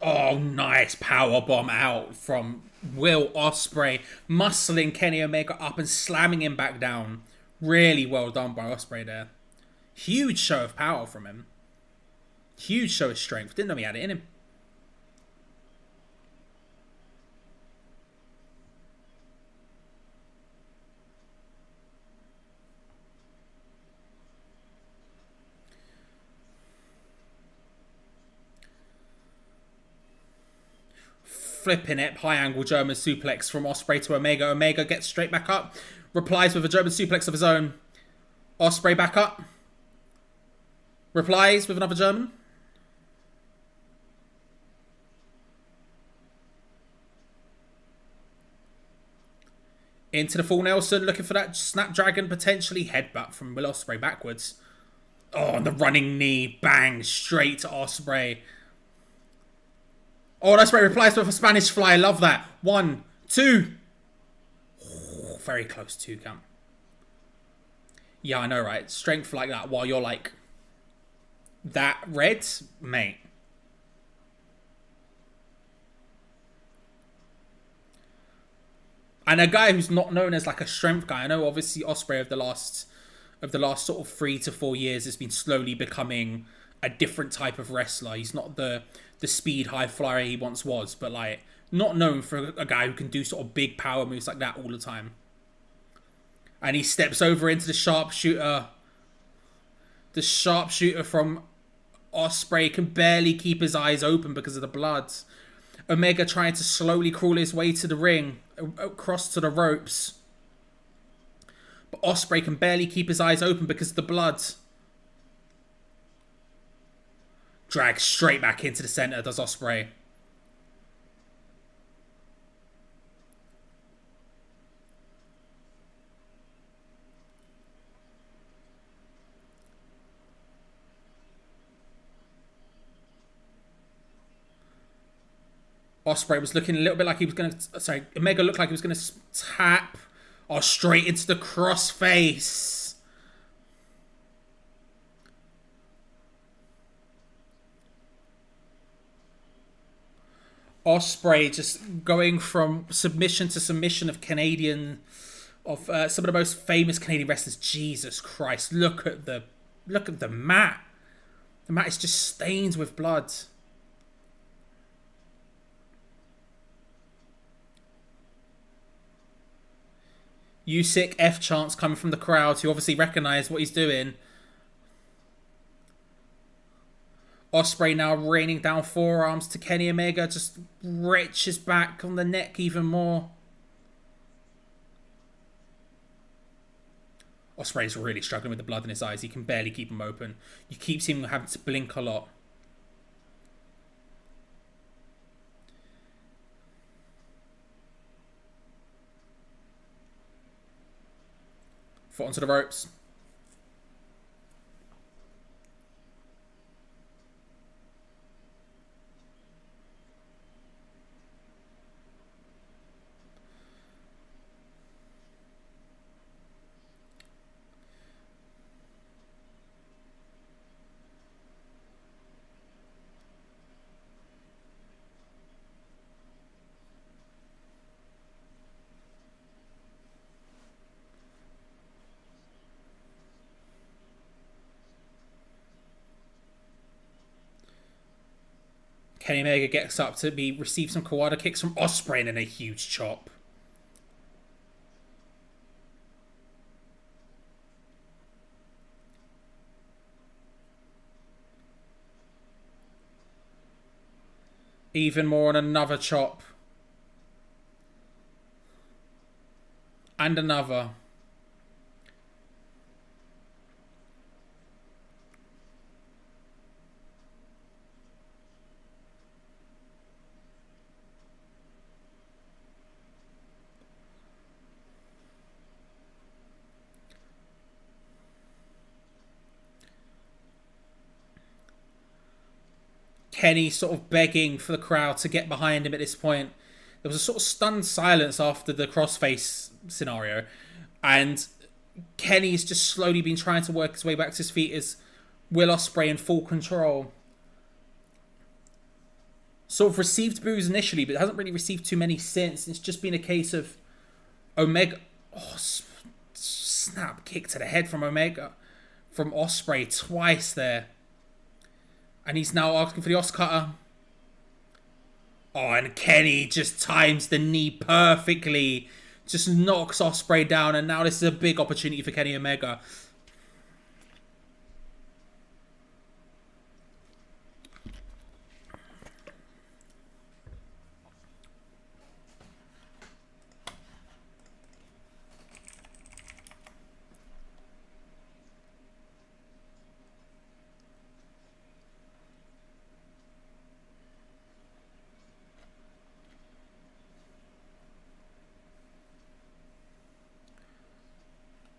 Oh, nice powerbomb out from Will Ospreay, muscling Kenny Omega up and slamming him back down. Really well done by Ospreay there. Huge show of power from him. Huge show of strength. Didn't know he had it in him. Flipping it, high angle German suplex from Ospreay to Omega. Omega gets straight back up, replies with a German suplex of his own. Ospreay back up, replies with another German. Into the full Nelson, looking for that Snapdragon, potentially headbutt from Will Ospreay backwards. Oh, and the running knee, bang, straight to Ospreay. Oh, Ospreay replies with a Spanish fly. I love that. 1, 2. Oh, very close 2 count. Yeah, I know, right? Strength like that while you're like that red, mate. And a guy who's not known as like a strength guy. I know obviously Ospreay of the last sort of 3 to 4 years has been slowly becoming a different type of wrestler. He's not the speed high flyer he once was, but like not known for a guy who can do sort of big power moves like that all the time. And he steps over into the sharpshooter. The sharpshooter from Ospreay can barely keep his eyes open because of the blood. Omega trying to slowly crawl his way to the ring, across to the ropes. But Ospreay can barely keep his eyes open because of the blood. Drags straight back into the center, does Ospreay. Ospreay was looking a little bit like he was going to... Sorry, Omega looked like he was going to tap. Oh, straight into the crossface. Ospreay just going from submission to submission of some of the most famous Canadian wrestlers. Jesus Christ! Look at the mat. The mat is just stained with blood. Usyk F chants coming from the crowd, who obviously recognise what he's doing. Ospreay now raining down forearms to Kenny Omega, just wrenches back on the neck even more. Ospreay's really struggling with the blood in his eyes. He can barely keep them open. You keep seeing him having to blink a lot. Foot onto the ropes. Kenny Omega gets up to receive some Kawada kicks from Ospreay and then a huge chop. Even more on another chop. And another. Kenny sort of begging for the crowd to get behind him at this point. There was a sort of stunned silence after the crossface scenario. And Kenny's just slowly been trying to work his way back to his feet as Will Ospreay in full control. Sort of received boos initially, but hasn't really received too many since. It's just been a case of Omega... Oh, snap kick to the head from Omega. From Ospreay twice there. And he's now asking for the Oscutter. Oh, and Kenny just times the knee perfectly. Just knocks Ospreay down. And now this is a big opportunity for Kenny Omega.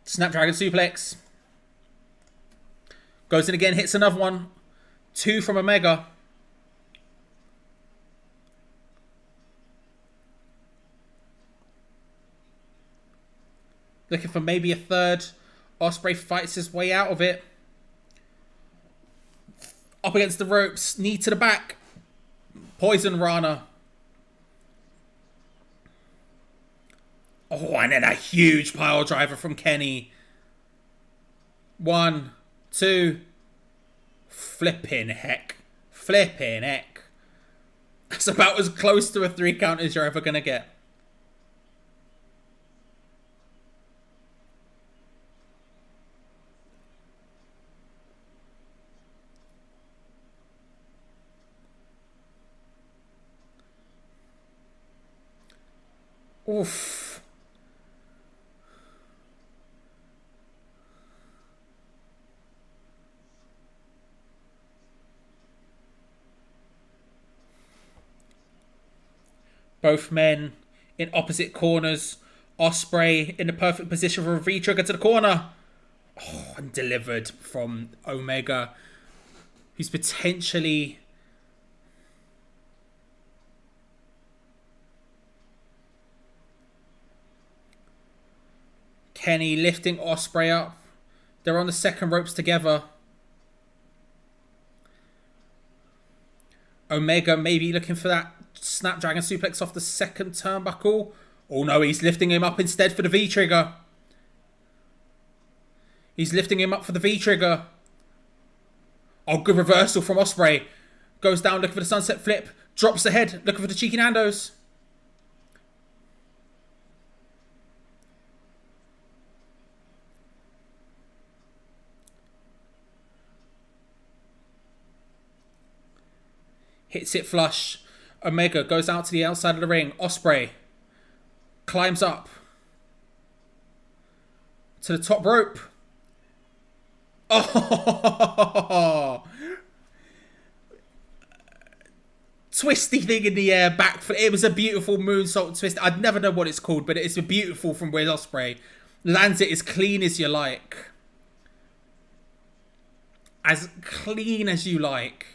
Snapdragon suplex. Goes in again, hits another one. 2 from Omega. Looking for maybe a third. Ospreay fights his way out of it. Up against the ropes. Knee to the back. Poison Rana. Oh, and then a huge pile driver from Kenny. 1, 2. Flipping heck. Flipping heck. That's about as close to a 3 count as you're ever going to get. Oof. Both men in opposite corners. Ospreay in the perfect position for a V-trigger to the corner. Oh, and delivered from Omega. Who's potentially... Kenny lifting Ospreay up. They're on the second ropes together. Omega maybe looking for that Snapdragon suplex off the second turnbuckle. Oh no, he's lifting him up instead for the V-trigger. He's lifting him up for the V-trigger. Oh, good reversal from Ospreay. Goes down looking for the sunset flip. Drops the head looking for the cheeky Nandos. Hits it flush. Omega goes out to the outside of the ring. Ospreay climbs up to the top rope. Oh! Twisty thing in the air, back. It was a beautiful moonsault twist. I'd never know what it's called, but it's a beautiful from Will Ospreay. Lands it as clean as you like. As clean as you like.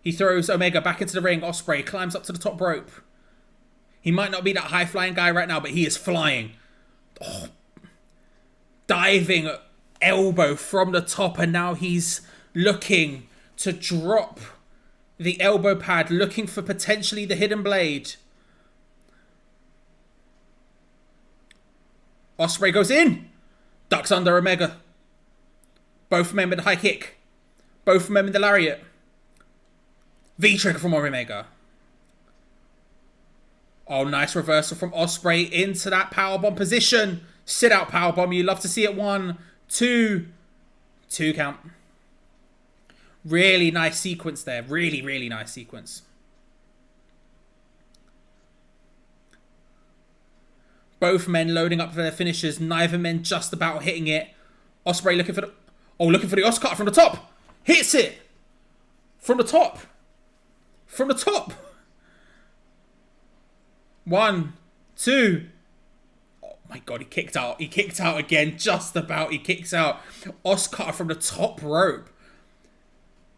He throws Omega back into the ring. Ospreay climbs up to the top rope. He might not be that high-flying guy right now, but he is flying. Oh. Diving elbow from the top, and now he's looking to drop the elbow pad, looking for potentially the hidden blade. Ospreay goes in. Ducks under Omega. Both men with the high kick. Both men with the lariat. V-trigger from Omega. Oh, nice reversal from Ospreay into that powerbomb position. Sit out powerbomb. You love to see it. 1, 2. 2 count. Really nice sequence there. Really, really nice sequence. Both men loading up for their finishers. Neither men just about hitting it. Ospreay looking for the... Oh, looking for the Oscar from the top. Hits it. From the top. From the top. 1, 2. Oh my God, he kicked out. He kicked out again. Just about. He kicks out. Oscar from the top rope.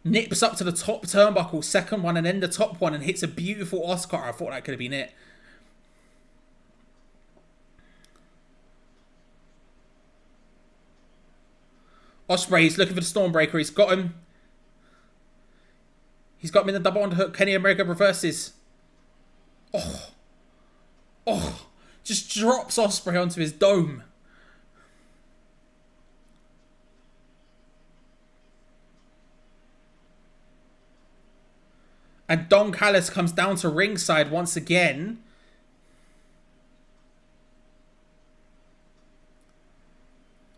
Nips up to the top turnbuckle. Second one and then the top one and hits a beautiful Oscar. I thought that could have been it. Ospreay's looking for the Stormbreaker. He's got him. He's got him in the double underhook. Kenny Omega reverses. Oh. Oh. Just drops Ospreay onto his dome. And Don Callis comes down to ringside once again.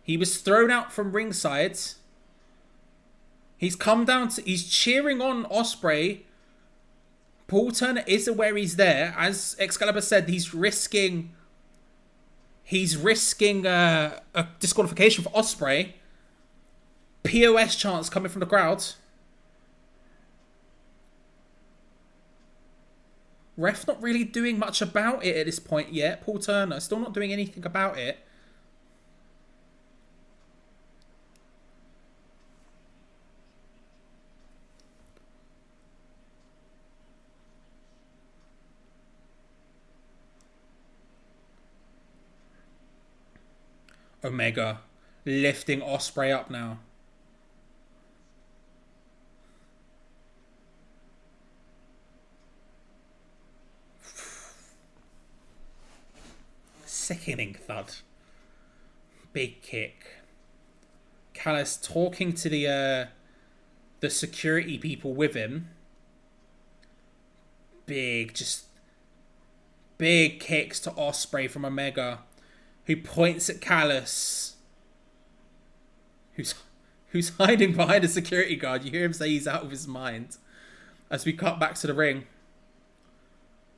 He was thrown out from ringside. He's come down to... He's cheering on Ospreay. Paul Turner is aware he's there. As Excalibur said, he's risking a disqualification for Ospreay. POS chants coming from the crowd. Ref not really doing much about it at this point yet. Paul Turner still not doing anything about it. Omega lifting Ospreay up now. Sickening thud. Big kick. Callis talking to the security people with him. Big kicks to Ospreay from Omega, who points at Callis, who's hiding behind a security guard. You hear him say he's out of his mind. As we cut back to the ring.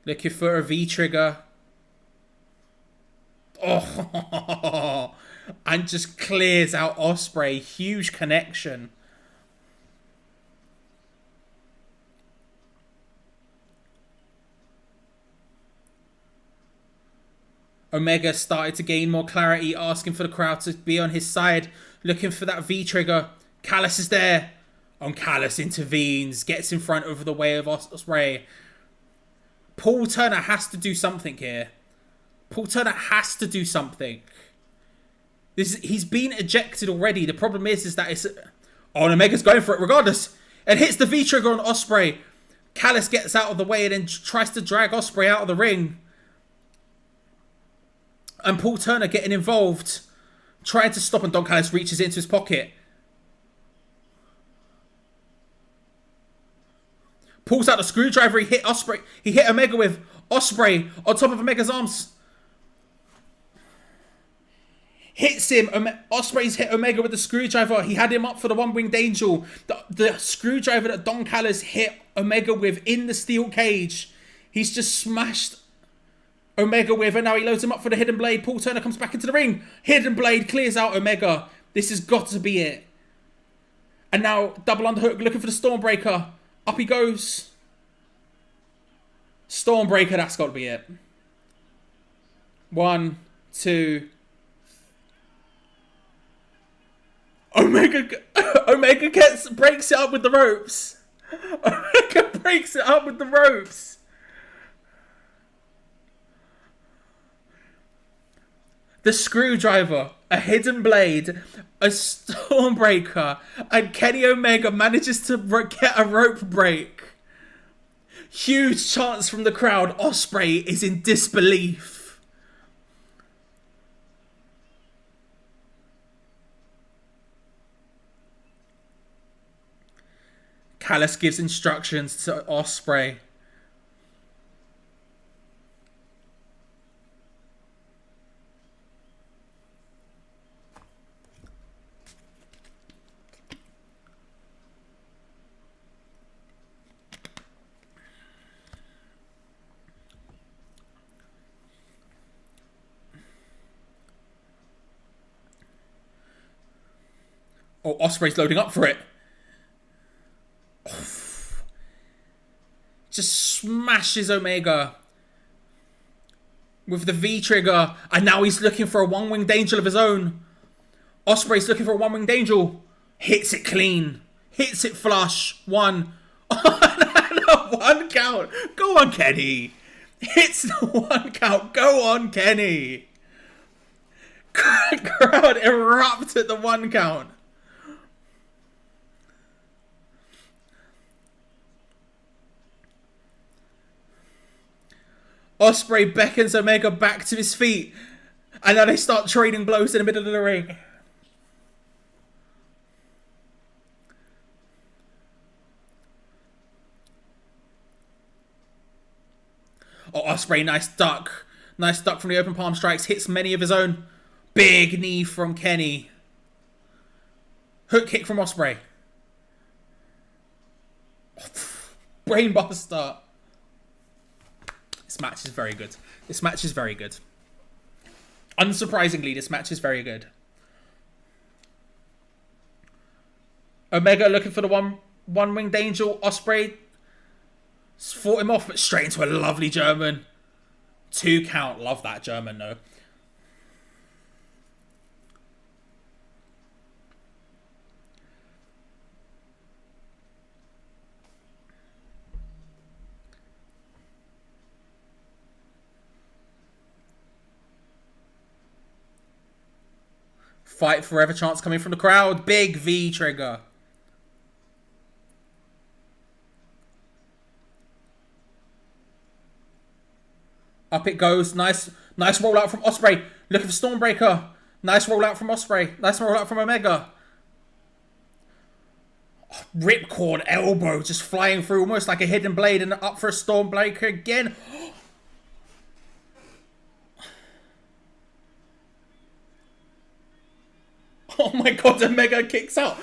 Looking for a V-trigger. Oh, and just clears out Ospreay. Huge connection. Omega started to gain more clarity, asking for the crowd to be on his side, looking for that V-trigger. Callis is there. And Callis intervenes, gets in front over the way of Ospreay. Paul Turner has to do something here. Paul Turner has to do something. He's been ejected already. The problem is that it's... Oh, and Omega's going for it regardless. And hits the V-trigger on Ospreay. Callis gets out of the way and then tries to drag Ospreay out of the ring. And Paul Turner getting involved. Trying to stop, and Don Callis reaches into his pocket. Pulls out the screwdriver. He hit Ospreay. He hit Omega with Ospreay on top of Omega's arms. Hits him. Ospreay's hit Omega with the screwdriver. He had him up for the one-winged angel. The screwdriver that Don Callis hit Omega with in the steel cage. He's just smashed Omega with, and now he loads him up for the hidden blade. Paul Turner comes back into the ring. Hidden blade clears out Omega. This has got to be it. And now double underhook, looking for the Stormbreaker. Up he goes. Stormbreaker, that's got to be it. 1, 2. Omega breaks it up with the ropes. Omega breaks it up with the ropes. The screwdriver, a hidden blade, a Stormbreaker, and Kenny Omega manages to get a rope break. Huge chants from the crowd. Ospreay is in disbelief. Callis gives instructions to Ospreay. Oh, Ospreay's loading up for it. Just smashes Omega with the V trigger, and now he's looking for a one-winged angel of his own. Ospreay's looking for a one-winged angel. Hits it clean. Hits it flush. 1. Oh, no, 1 count. Go on, Kenny. Hits the 1 count. Go on, Kenny. Crowd erupt at the 1 count. Ospreay beckons Omega back to his feet. And now they start trading blows in the middle of the ring. Oh, Ospreay, nice duck. Nice duck from the open palm strikes. Hits many of his own. Big knee from Kenny. Hook kick from Ospreay. Brainbuster. This match is very good. This match is very good. Unsurprisingly, this match is very good. Omega looking for the one-winged angel. Ospreay fought him off, but straight into a lovely German. 2 count. Love that German, though. Fight forever chants coming from the crowd. Big V trigger. Up it goes. Nice rollout from Ospreay. Looking for Stormbreaker. Nice rollout from Ospreay. Nice rollout from Omega. Oh, ripcord elbow just flying through almost like a hidden blade, and up for a Stormbreaker again. Oh my god, Omega kicks out.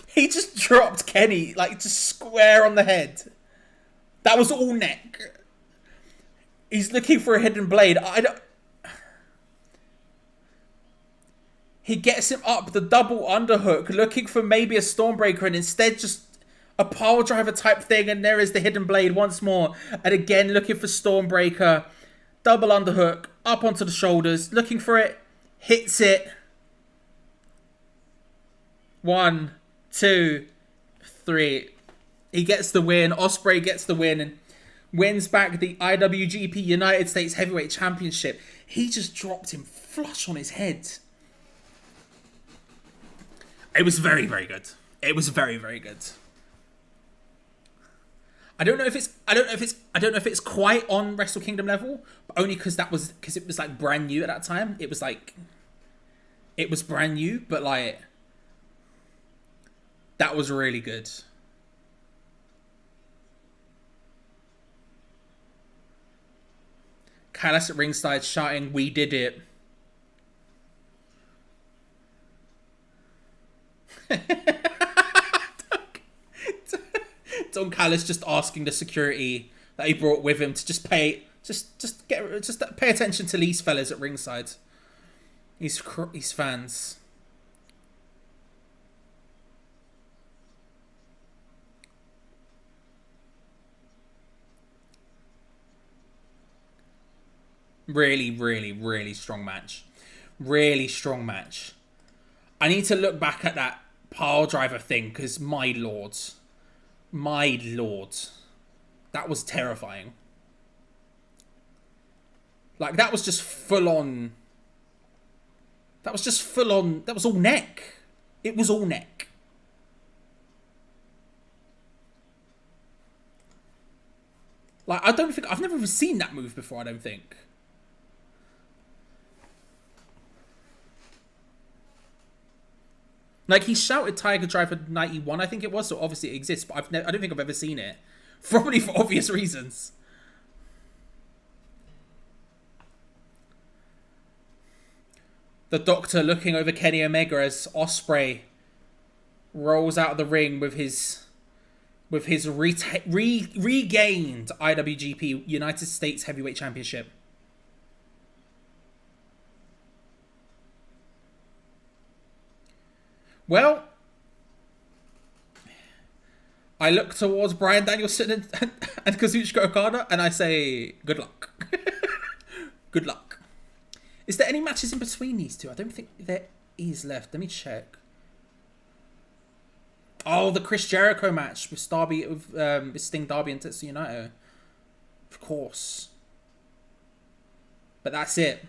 He just dropped Kenny, like, just square on the head. That was all neck. He's looking for a hidden blade. He gets him up, the double underhook, looking for maybe a Stormbreaker, and instead just a pile driver type thing, and there is the hidden blade once more. And again, looking for Stormbreaker. Double underhook, up onto the shoulders, looking for it, hits it. 1, 2, 3. He gets the win. Ospreay gets the win and wins back the IWGP United States Heavyweight Championship. He just dropped him flush on his head. It was very, very good. It was very, very good. I don't know if it's quite on Wrestle Kingdom level, but only because it was like brand new at that time. It was brand new, but like, that was really good. Callis at ringside shouting, "We did it." Don Callis just asking the security that he brought with him to just pay attention to these fellas at ringside. These fans. Really, really, really strong match. Really strong match. I need to look back at that pile driver thing because my lord, that was terrifying. Like, that was just full on. That was all neck. It was all neck. Like, I've never even seen that move before, I don't think. Like, he shouted Tiger Driver 91, I think it was, so obviously it exists, but I don't think I've ever seen it. Probably for obvious reasons. The Doctor looking over Kenny Omega as Ospreay rolls out of the ring with his regained IWGP United States Heavyweight Championship. Well, I look towards Bryan Danielson and Kazuchika Okada, and I say, good luck. Good luck. Is there any matches in between these two? I don't think there is left. Let me check. Oh, the Chris Jericho match with Sting, Darby, and Tetsuya Naito. Of course. But that's it.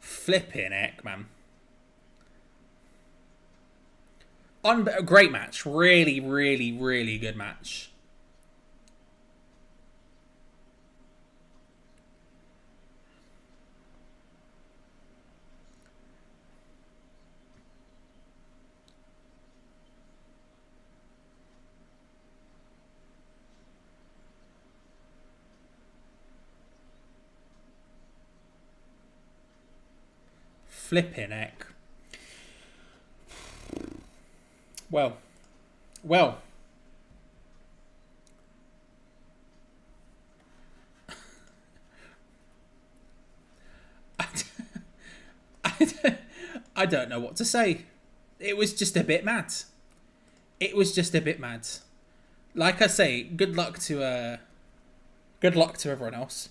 Flipping heck, man. Great match. Really, really, really good match. Flipping heck. Well. I don't know what to say. It was just a bit mad. Like I say, good luck to everyone else.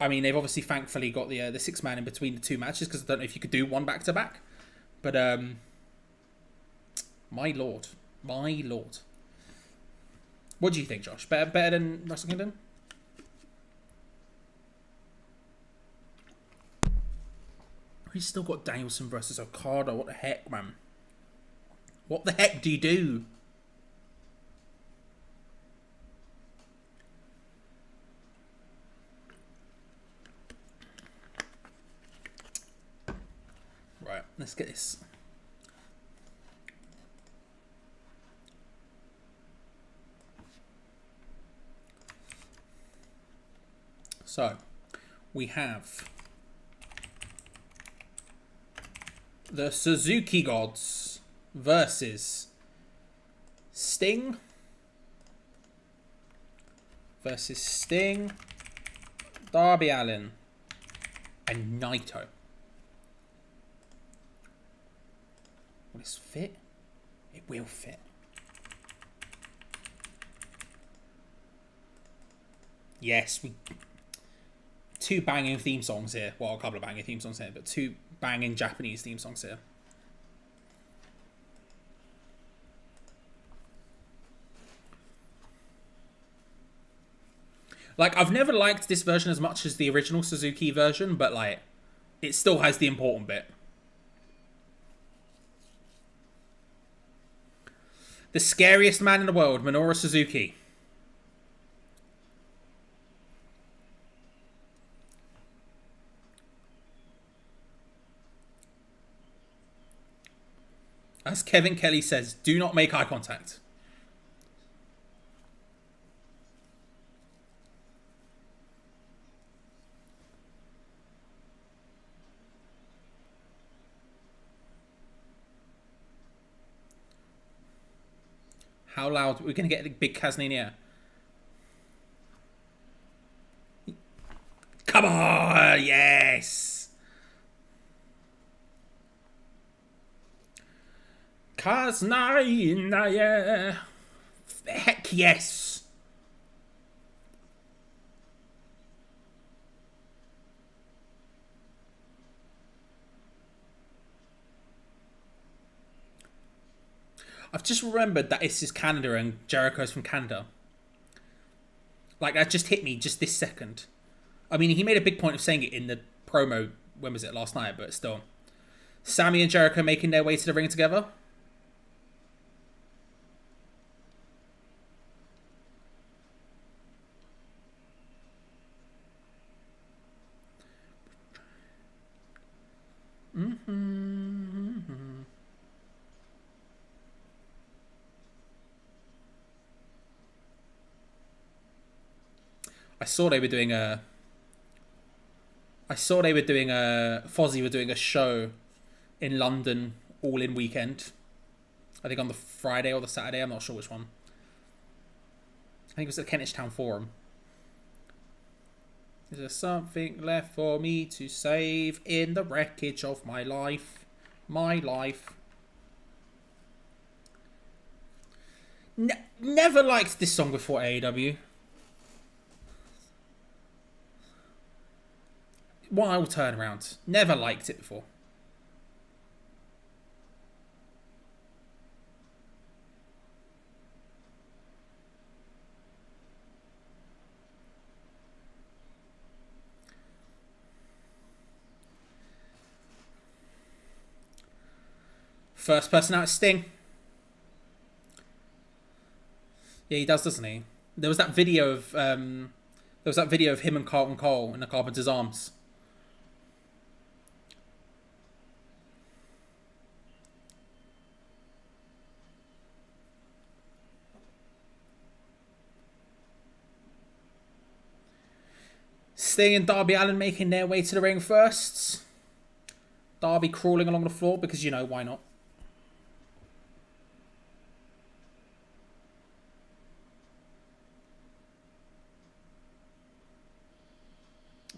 I mean, they've obviously thankfully got the 6-man in between the two matches because I don't know if you could do one back to back. But my lord. What do you think, Josh? Better than Wrestle Kingdom? He's still got Danielson versus Okada. What the heck, man? What the heck do you do? Right, let's get this. So, we have the Suzuki Gods versus Sting. Darby Allin and Naito. Will this fit? It will fit. Yes, two banging theme songs here. Well, a couple of banging theme songs here, but two banging Japanese theme songs here. Like, I've never liked this version as much as the original Suzuki version, but, like, it still has the important bit. The scariest man in the world, Minoru Suzuki. As Kevin Kelly says, do not make eye contact. How loud? We're going to get the big Kaz in here. Come on! Yes! Kaz Heck yes! I've just remembered that this is Canada and Jericho's from Canada. Like, that just hit me just this second. I mean, he made a big point of saying it in the promo, when was it, last night, but still. Sammy and Jericho making their way to the ring together. I saw they were doing a Fozzy were doing a show in London all in weekend. I think on the Friday or the Saturday, I'm not sure which one. I think it was at the Kentish Town Forum. Is there something left for me to save in the wreckage of my life? My life. Never liked this song before AEW. Wild turnaround. Never liked it before. First person out, Sting. Yeah, he does, doesn't he? There was that video of him and Carlton Cole in the Carpenter's Arms. Sting and Darby Allin making their way to the ring first. Darby crawling along the floor because, you know, why not?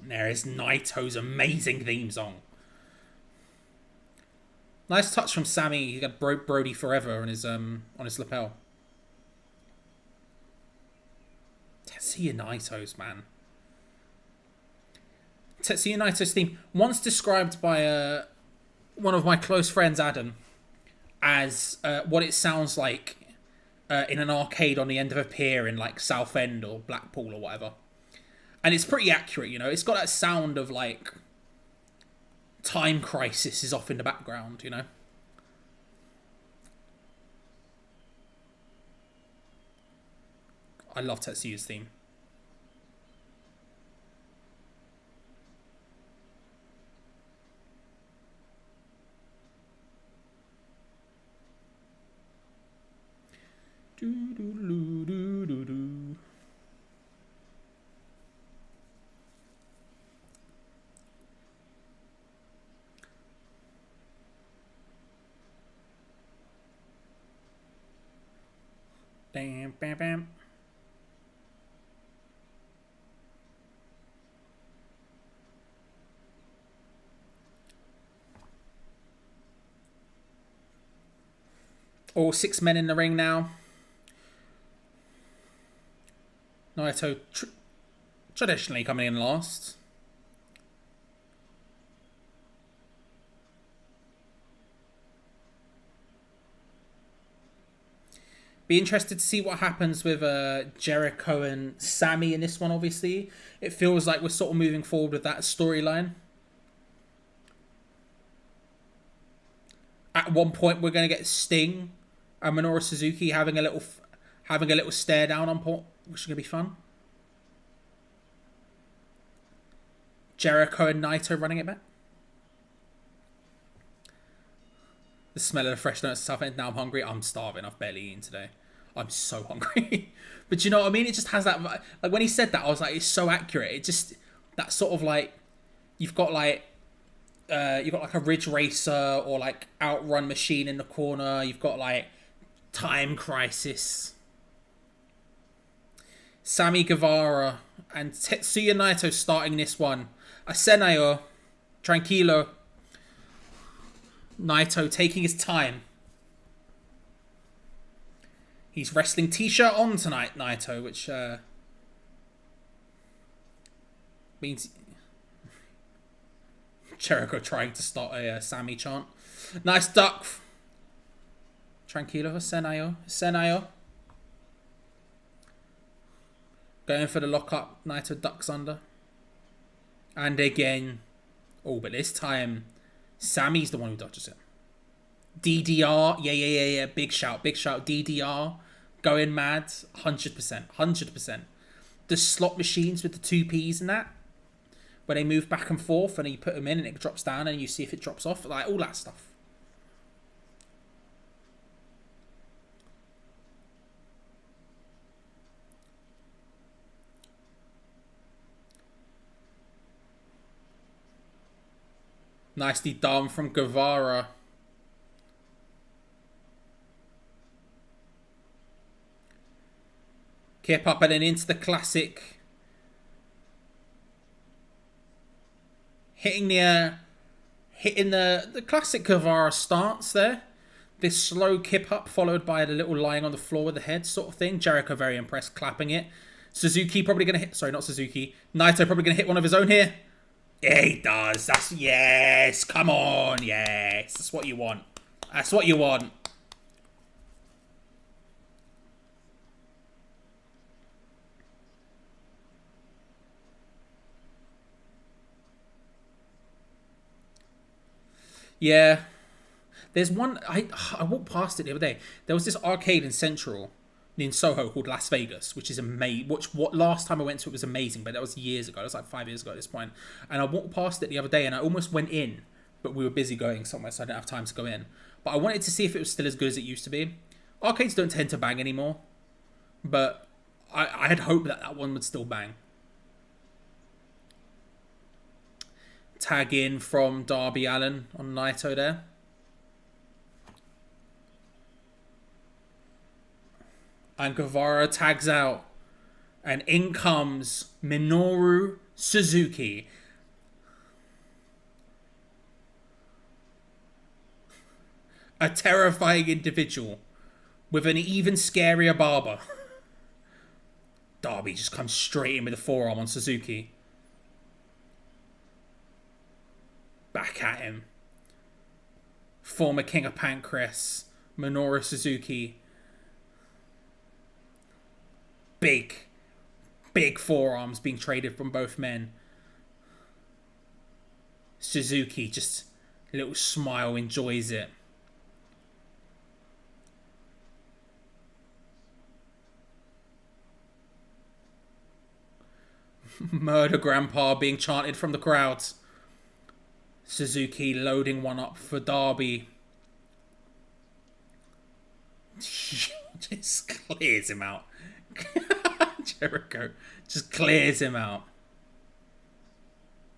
And there is Naito's amazing theme song. Nice touch from Sammy. He got Brody Forever on his lapel. Tetsuya Naito's, man. Tetsuya Naito's theme, once described by one of my close friends, Adam, as what it sounds like in an arcade on the end of a pier in like Southend or Blackpool or whatever. And it's pretty accurate, you know. It's got that sound of like Time Crisis is off in the background, you know. I love Tetsuya's theme. Do. Bam, bam, bam. All 6 men in the ring now. Naito traditionally coming in last. Be interested to see what happens with Jericho and Sammy in this one, obviously. It feels like we're sort of moving forward with that storyline. At one point, we're going to get Sting and Minoru Suzuki having a little stare down on port, which is going to be fun. Jericho and Naito running it back. The smell of the fresh donuts and stuff. And now I'm hungry. I'm starving. I've barely eaten today. I'm so hungry. But you know what I mean? It just has that... Like, when he said that, I was like, it's so accurate. It just... That sort of, like... You've got, like... You've got, like, a Ridge Racer or, like, Outrun Machine in the corner. You've got, like, Time Crisis. Sammy Guevara and Tetsuya Naito starting this one. Asenayo. Tranquilo. Naito taking his time. He's wrestling T-shirt on tonight, Naito, which means Jericho trying to start a Sammy chant. Nice duck. Tranquilo, Senayo. Going for the lockup. Naito ducks under. And again. Oh, but this time, Sammy's the one who dodges it. DDR. Yeah. Big shout. DDR. Going mad. 100%. The slot machines with the 2Ps and that. When they move back and forth and you put them in and it drops down and you see if it drops off. Like, all that stuff. Nicely done from Guevara. Kip up and then into the classic. Hitting the classic Guevara stance there. This slow kip up followed by the little lying on the floor with the head sort of thing. Jericho very impressed, clapping it. Suzuki probably going to hit... Sorry, not Suzuki. Naito probably going to hit one of his own here. Yeah, he does. That's... Yes, come on. Yes, that's what you want. That's what you want. Yeah. There's one... I walked past it the other day. There was this arcade in Central, in Soho, called Las Vegas, which is amazing. What last time I went to it was amazing, but that was years ago. It was like 5 years ago at this point. And I walked past it the other day, and I almost went in, but we were busy going somewhere, so I didn't have time to go in. But I wanted to see if it was still as good as it used to be. Arcades don't tend to bang anymore, but I had hoped that one would still bang. Tag in from Darby Allin on Naito there. And Guevara tags out. And in comes Minoru Suzuki. A terrifying individual with an even scarier barber. Darby just comes straight in with a forearm on Suzuki. Back at him. Former King of Pancras, Minoru Suzuki. Big forearms being traded from both men. Suzuki just a little smile, enjoys it. Murder Grandpa being chanted from the crowds. Suzuki loading one up for Darby. Just clears him out. Jericho just clears him out.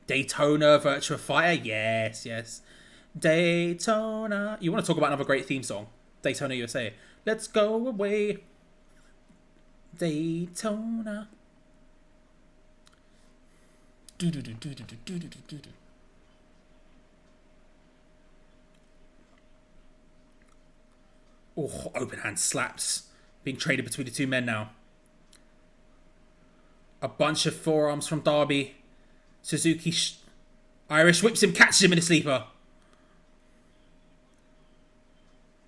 Daytona Virtua Fighter. Yes. Daytona. You want to talk about another great theme song? Daytona USA. Let's go away. Daytona. Oh, open hand slaps. Being traded between the two men now. A bunch of forearms from Darby. Suzuki Irish whips him, catches him in a sleeper.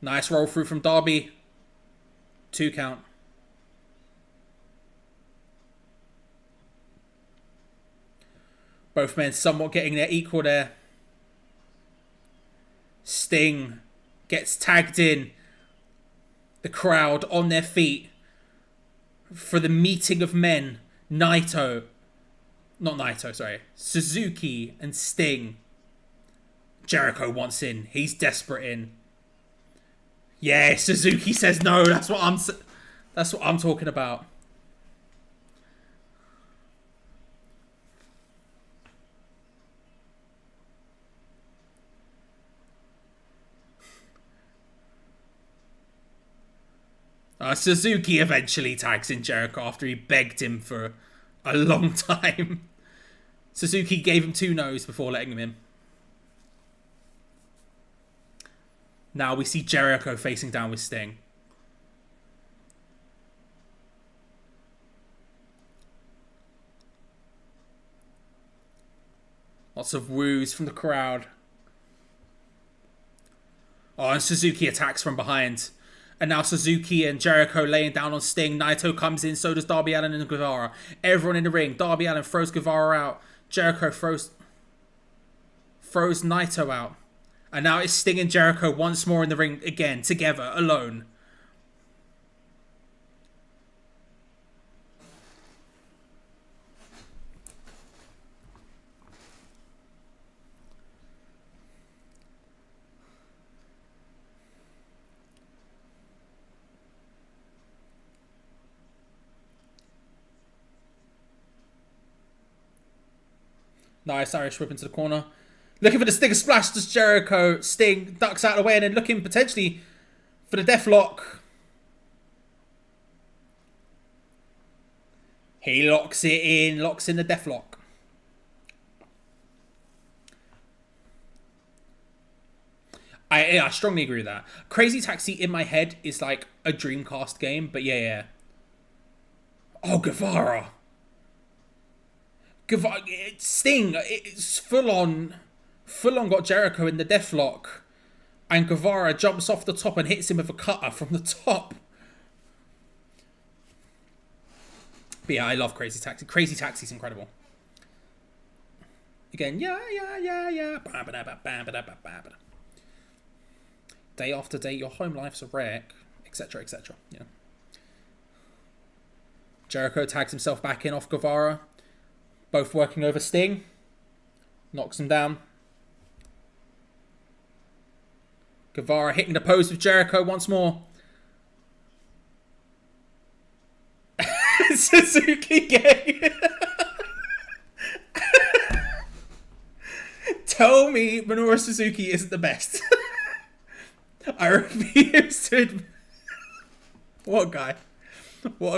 Nice roll through from Darby. 2 count. Both men somewhat getting their equal there. Sting gets tagged in. The crowd on their feet for the meeting of men. Suzuki and Sting. Jericho wants in. He's desperate in. Yeah, Suzuki says no. That's what I'm talking about. Suzuki eventually tags in Jericho after he begged him for a long time. Suzuki gave him 2 no's before letting him in. Now we see Jericho facing down with Sting. Lots of woos from the crowd. Oh, and Suzuki attacks from behind. And now Suzuki and Jericho laying down on Sting. Naito comes in, so does Darby Allin and Guevara. Everyone in the ring. Darby Allin throws Guevara out. Jericho throws Naito out. And now it's Sting and Jericho once more in the ring again, together, alone. Nice Irish whip into the corner. Looking for the Stinger Splash. Does Jericho. Sting ducks out of the way and then looking potentially for the Deathlock. He locks it in. Locks in the Deathlock. I strongly agree with that. Crazy Taxi in my head is like a Dreamcast game, but yeah. Oh, Guevara. Sting, it's full on got Jericho in the Deathlock, and Guevara jumps off the top and hits him with a cutter from the top. But yeah, I love Crazy Taxi. Crazy Taxi's incredible. Again, yeah. Day after day, your home life's a wreck, etc. Yeah. Jericho tags himself back in off Guevara. Both working over Sting. Knocks him down. Guevara hitting the pose with Jericho once more. Suzuki gang. Tell me Minoru Suzuki isn't the best. I refuse to admit. What a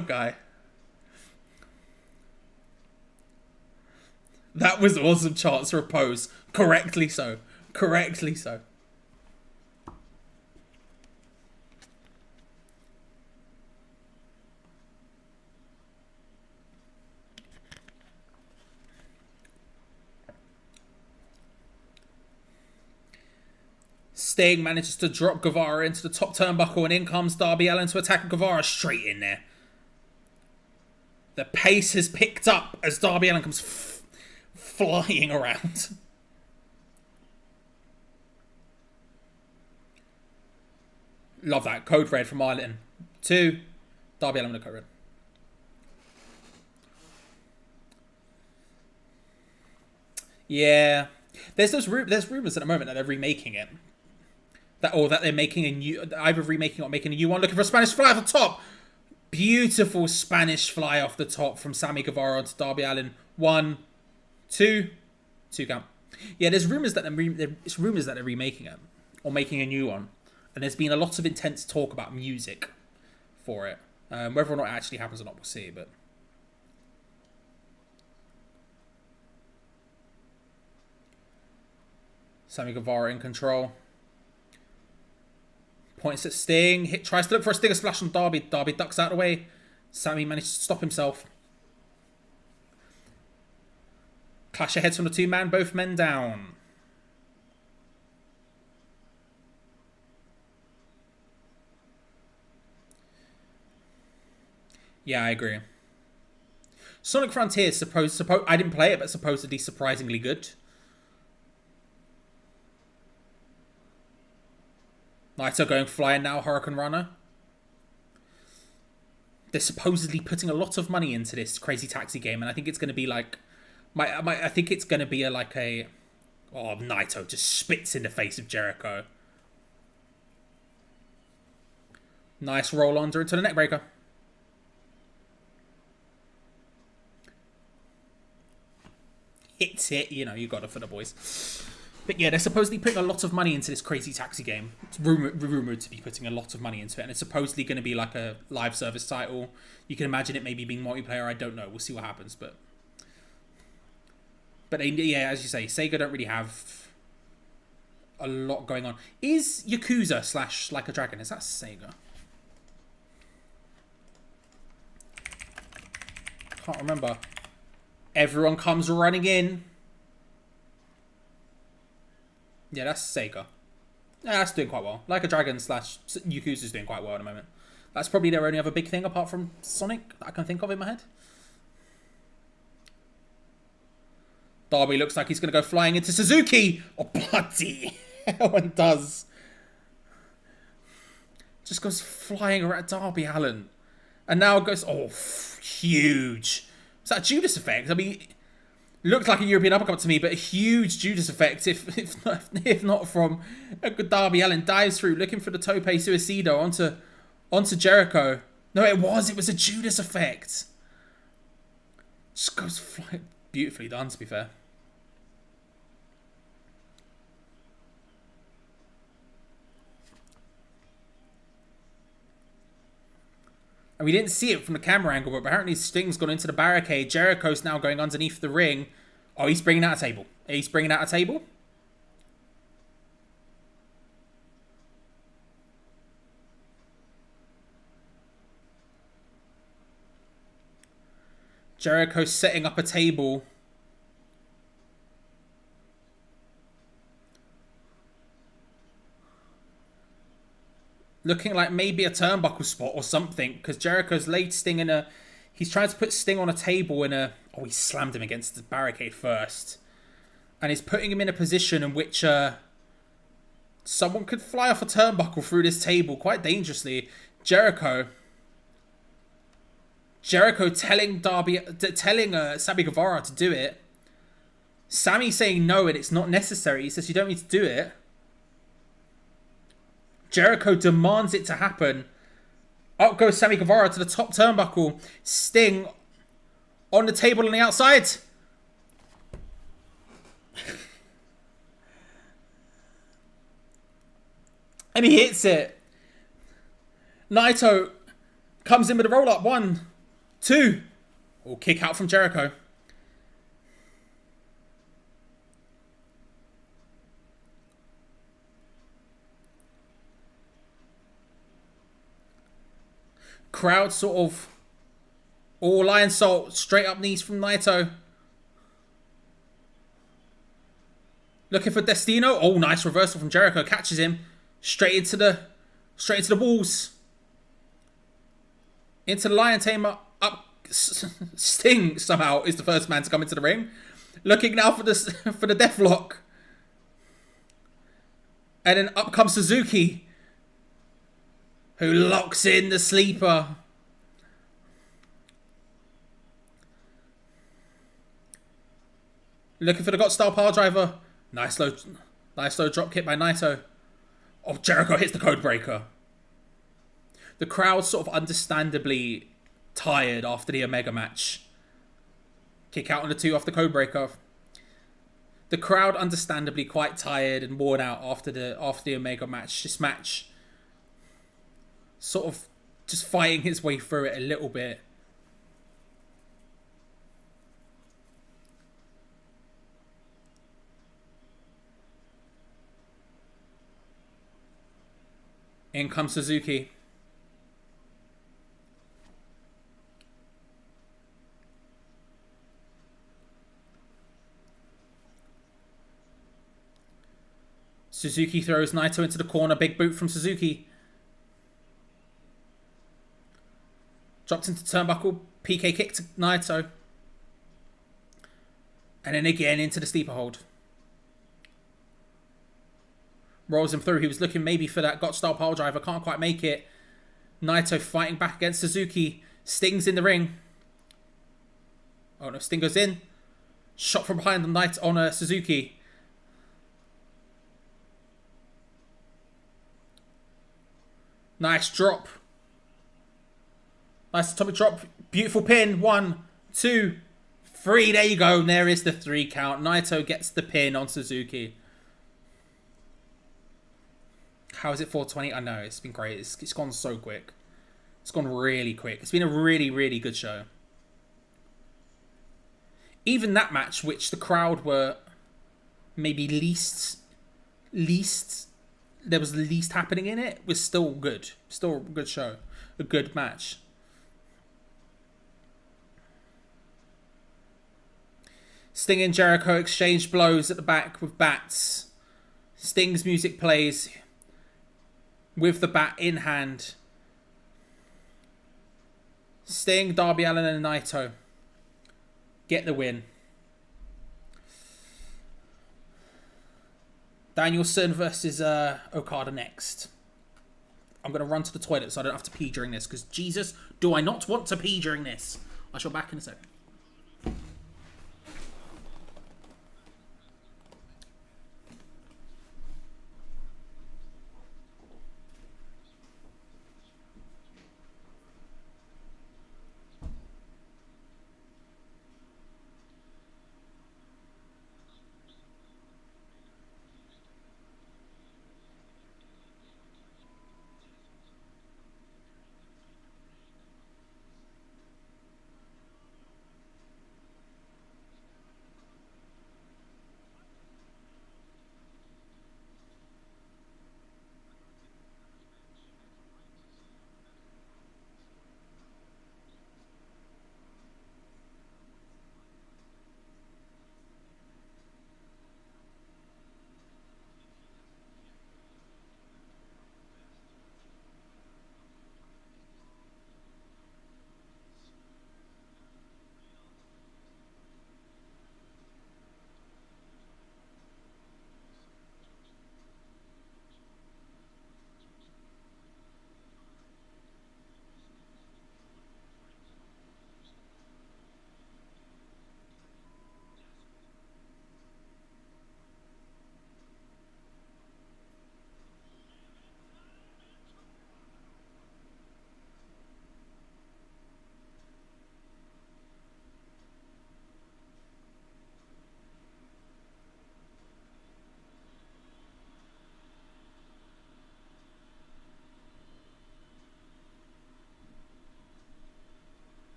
guy. That was awesome chance for a pose. Correctly so. Sting manages to drop Guevara into the top turnbuckle, and in comes Darby Allin to attack Guevara straight in there. The pace has picked up as Darby Allin comes flying around. Love that. Code red from Allin. 2. Darby Allin with a code red. Yeah. There's rumours at the moment that they're remaking it. That they're making a new... Either remaking or making a new one. Looking for a Spanish fly off the top. Beautiful Spanish fly off the top from Sammy Guevara onto Darby Allin. 1, 2 count. Yeah, there's rumours that they're remaking it or making a new one, and there's been a lot of intense talk about music for it. Whether or not it actually happens or not, we'll see. But Sammy Guevara in control. Points at Sting. Tries to look for a Stinger Splash on Darby. Darby ducks out of the way. Sammy manages to stop himself. Clash of heads from the 2-man. Both men down. Yeah, I agree. Sonic Frontier is I didn't play it, but supposedly surprisingly good. Naito going flying now, Hurricane Runner. They're supposedly putting a lot of money into this Crazy Taxi game, and I think it's going to be like... I think it's going to be Naito just spits in the face of Jericho. Nice roll under into the neckbreaker. Hits it, you know, you got it for the boys. But yeah, they're supposedly putting a lot of money into this crazy taxi game. It's rumored to be putting a lot of money into it, and it's supposedly going to be like a live service title. You can imagine it maybe being multiplayer. I don't know. We'll see what happens, but yeah, as you say, Sega don't really have a lot going on. Is Yakuza / Like a Dragon, is that Sega? Can't remember. Everyone comes running in. Yeah, that's Sega. Yeah, that's doing quite well. Like a Dragon / Yakuza's doing quite well at the moment. That's probably their only other big thing apart from Sonic that I can think of in my head. Darby looks like he's going to go flying into Suzuki. Oh, bloody hell, and does. Just goes flying around Darby Allin. And now goes, oh, huge. Is that a Judas effect? I mean, looked like a European uppercut to me, but a huge Judas effect, if not from a good Darby Allin. Dives through, looking for the Tope Suicido onto Jericho. No, it was a Judas effect. Just goes flying. Beautifully done, to be fair. And we didn't see it from the camera angle, but apparently Sting's gone into the barricade. Jericho's now going underneath the ring. Oh, he's bringing out a table. He's bringing out a table. Jericho's setting up a table. Looking like maybe a turnbuckle spot or something, because Jericho's laid Sting in a... He's trying to put Sting on a table in a... Oh, he slammed him against the barricade first. And he's putting him in a position in which someone could fly off a turnbuckle through this table quite dangerously. Jericho telling Sammy Guevara to do it. Sammy saying no and it's not necessary. He says you don't need to do it. Jericho demands it to happen. Up goes Sammy Guevara to the top turnbuckle. Sting on the table on the outside. And he hits it. Naito comes in with a roll-up. 1, 2. Oh, kick out from Jericho. Crowd sort of all lion salt, straight up knees from Naito. Looking for Destino. Oh, nice reversal from Jericho. Catches him straight into the walls. Into the lion tamer. Up. Sting somehow is the first man to come into the ring. Looking now for the deathlock. And then up comes Suzuki, who locks in the sleeper. Looking for the Got Style Power Driver. Nice low drop kick by Naito. Oh, Jericho hits the code breaker. The crowd sort of understandably tired after the Omega match. Kick out on the 2 off the code breaker. The crowd understandably quite tired and worn out after the Omega match. This match sort of just fighting his way through it a little bit. In comes Suzuki. Suzuki throws Naito into the corner. Big boot from Suzuki. Dropped into turnbuckle. PK kick to Naito. And then again into the sleeper hold. Rolls him through. He was looking maybe for that Got Style Pile Driver. Can't quite make it. Naito fighting back against Suzuki. Sting's in the ring. Oh no, Sting goes in. Shot from behind on Suzuki. Nice drop Nice atomic drop. Beautiful pin. 1, 2, 3. There you go. And there is the 3 count. Naito gets the pin on Suzuki. How is it 4:20? I know. It's been great. It's gone so quick. It's gone really quick. It's been a really, really good show. Even that match, which the crowd were maybe least there was the least happening in it, was still good. Still a good show. A good match. Sting and Jericho exchange blows at the back with bats. Sting's music plays with the bat in hand. Sting, Darby Allin and Naito get the win. Danielson versus Okada next. I'm going to run to the toilet so I don't have to pee during this, because Jesus, do I not want to pee during this. I shall be back in a second.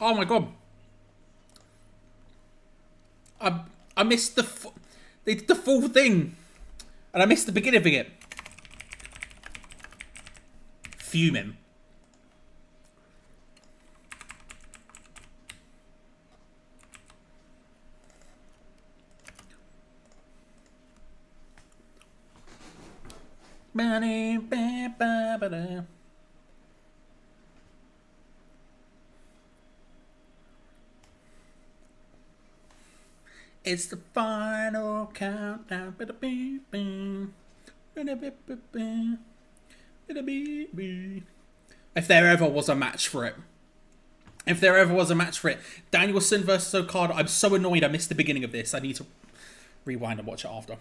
Oh my god. I missed they did the full thing. And I missed the beginning of it. Fuming. It's the final countdown. If there ever was a match for it. Danielson versus Okada. I'm so annoyed I missed the beginning of this. I need to rewind and watch it after.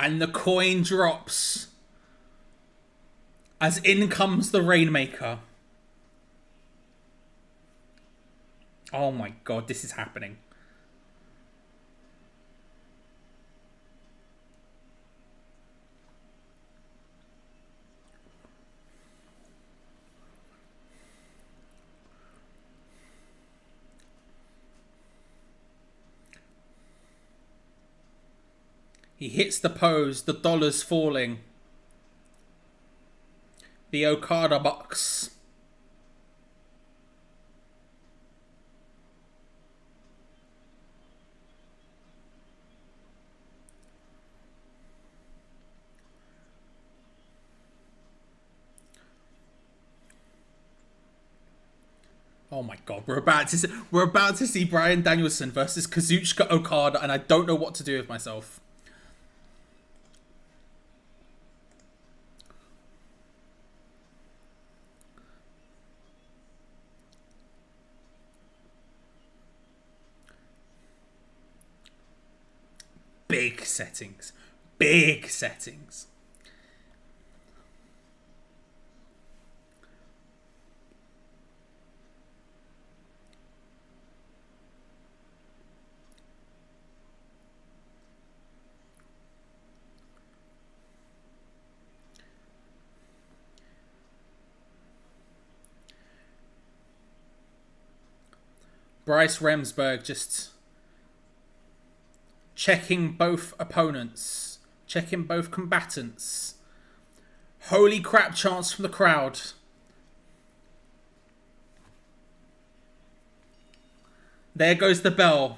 And the coin drops as in comes the Rainmaker. Oh my god, this is happening. He hits the pose. The dollar's falling. The Okada box. Oh my god, we're about to see Bryan Danielson versus Kazuchika Okada, and I don't know what to do with myself. Big settings. Big settings. Bryce Remsburg just checking both opponents, checking both combatants. Holy crap chants from the crowd. There goes the bell.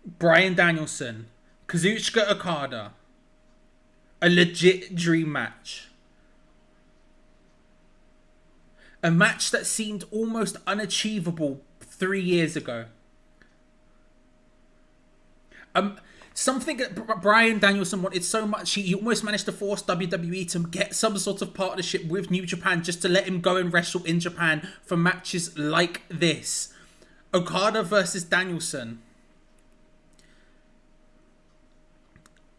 Bryan Danielson, Kazuchika Okada. A legit dream match. A match that seemed almost unachievable 3 years ago. Something that Bryan Danielson wanted so much, he almost managed to force WWE to get some sort of partnership with New Japan just to let him go and wrestle in Japan for matches like this. Okada versus Danielson.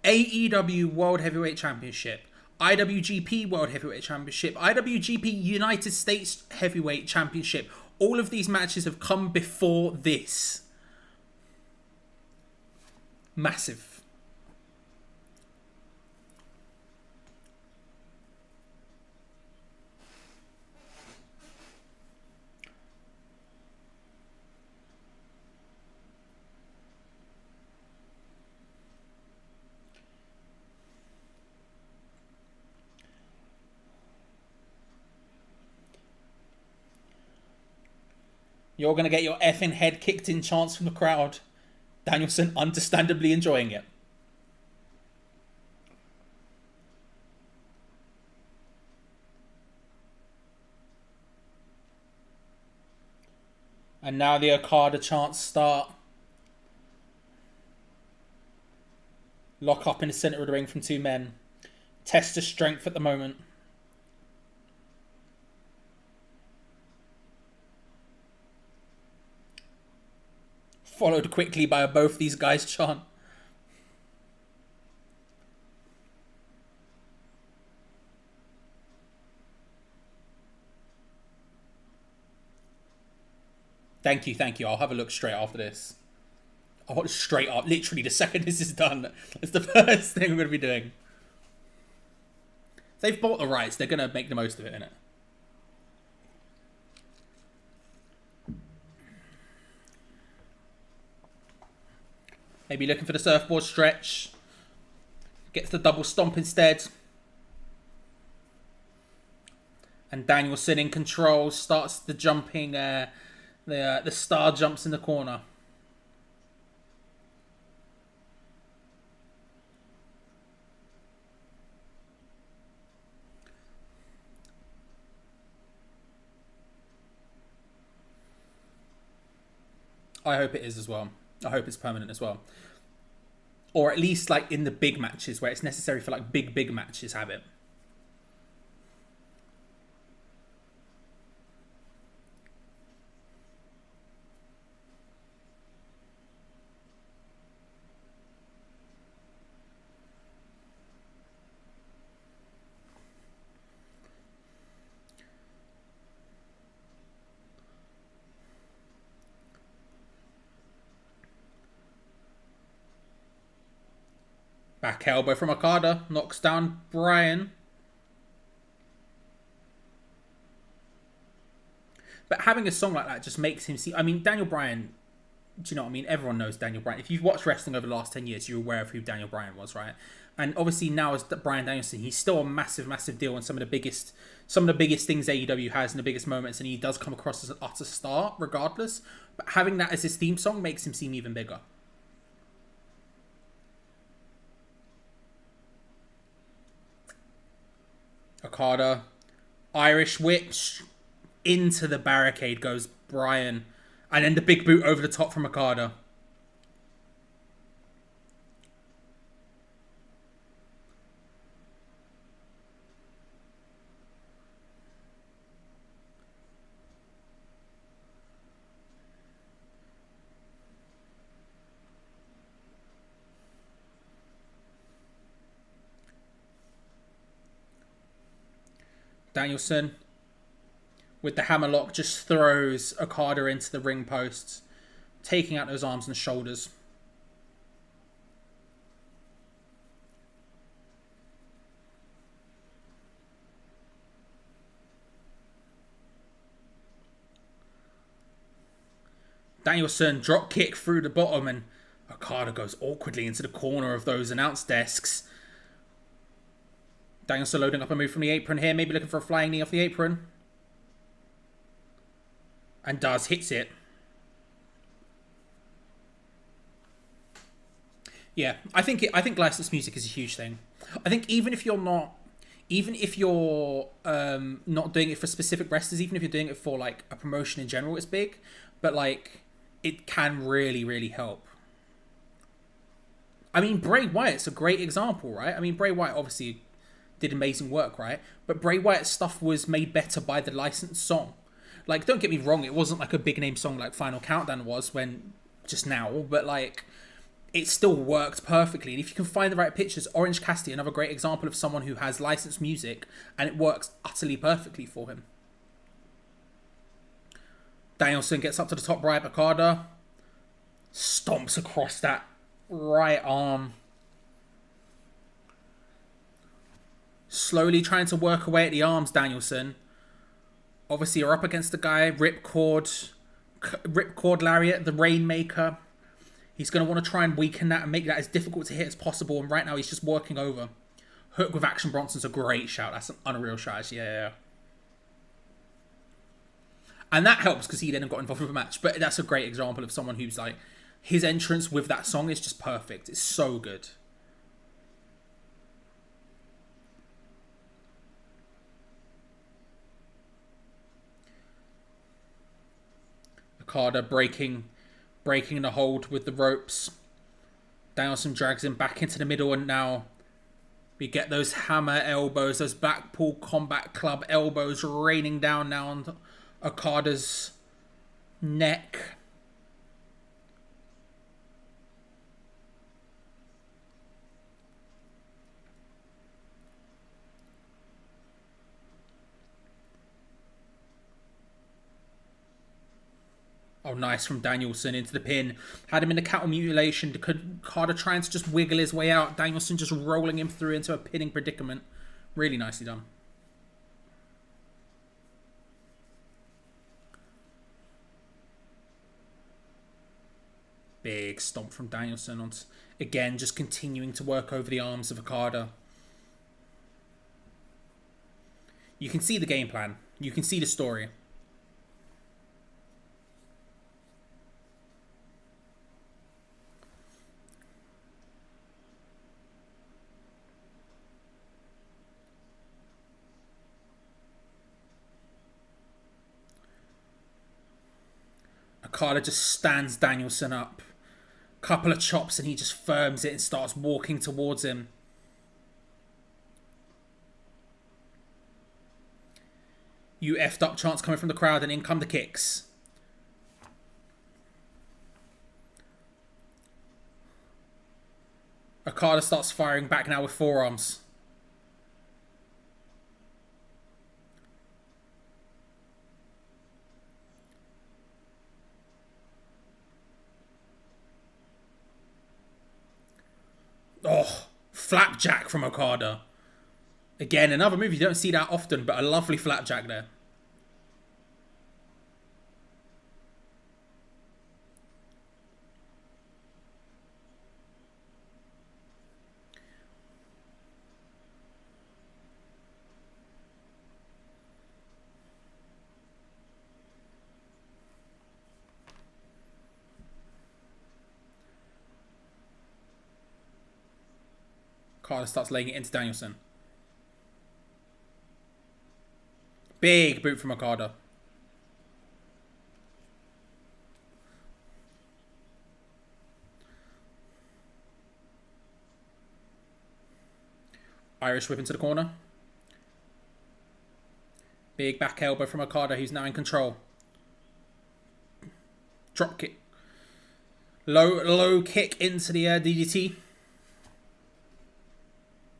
AEW World Heavyweight Championship. IWGP World Heavyweight Championship, IWGP United States Heavyweight Championship. All of these matches have come before this. Massive. You're going to get your effing head kicked in chants from the crowd. Danielson understandably enjoying it. And now the Okada chants start. Lock up in the center of the ring from two men. Test of strength at the moment. Followed quickly by both these guys chant. Thank you. I'll have a look straight after this. I'll watch straight up. Literally, the second this is done, it's the first thing I'm going to be doing. If they've bought the rights, they're going to make the most of it, innit? Maybe looking for the surfboard stretch. Gets the double stomp instead. And Danielson in control. Starts the jumping. The star jumps in the corner. I hope it is as well. I hope it's permanent as well. Or at least like in the big matches where it's necessary for like big matches have it. Back elbow from Okada. Knocks down Bryan. But having a song like that just makes him see... I mean, Daniel Bryan Do you know what I mean? Everyone knows Daniel Bryan. If you've watched wrestling over the last 10 years, you're aware of who Daniel Bryan was, right? And obviously now as Bryan Danielson, he's still a massive, massive deal, and some of the biggest things AEW has and the biggest moments, and he does come across as an utter star, regardless. But having that as his theme song makes him seem even bigger. Okada, Irish whip into the barricade goes Bryan, and then the big boot over the top from Okada. Danielson, with the hammerlock, just throws Okada into the ring posts, taking out those arms and shoulders. Danielson drop kick through the bottom, and Okada goes awkwardly into the corner of those announce desks. Danielson loading up a move from the apron here, maybe looking for a flying knee off the apron. And hits it. Yeah, I think licensed music is a huge thing. I think even if you're not doing it for specific wrestlers, even if you're doing it for like a promotion in general, it's big. But like, it can really, really help. I mean, Bray Wyatt's a great example, right? I mean, Bray Wyatt obviously did amazing work, right? But Bray Wyatt's stuff was made better by the licensed song. Like, don't get me wrong, it wasn't like a big name song like Final Countdown was when just now, but like, it still worked perfectly. And if you can find the right pictures, Orange Cassidy, another great example of someone who has licensed music and it works utterly perfectly for him. Danielson gets up to the top right, Okada stomps across that right arm. Slowly trying to work away at the arms, Danielson. Obviously, you're up against the guy, Ripcord Lariat, the Rainmaker. He's going to want to try and weaken that and make that as difficult to hit as possible. And right now, he's just working over. Hook with Action Bronson's a great shout. That's an unreal shout. Yeah. And that helps because he then got involved with a match. But that's a great example of someone who's like, his entrance with that song is just perfect. It's so good. Okada breaking the hold with the ropes. Danielson drags him back into the middle, and now we get those hammer elbows, those Blackpool Combat Club elbows raining down now on Okada's neck. Oh, nice from Danielson into the pin. Had him in the cattle mutilation. Okada trying to just wiggle his way out. Danielson just rolling him through into a pinning predicament. Really nicely done. Big stomp from Danielson. Again, just continuing to work over the arms of Okada. You can see the game plan. You can see the story. Okada just stands Danielson up. Couple of chops and he just firms it and starts walking towards him. You effed up chants coming from the crowd, and in come the kicks. Okada starts firing back now with forearms. Oh, flapjack from Okada. Again, another move you don't see that often, but a lovely flapjack there. Okada starts laying it into Danielson. Big boot from Okada. Irish whip into the corner. Big back elbow from Okada, who's now in control. Drop kick. Low kick into the DDT.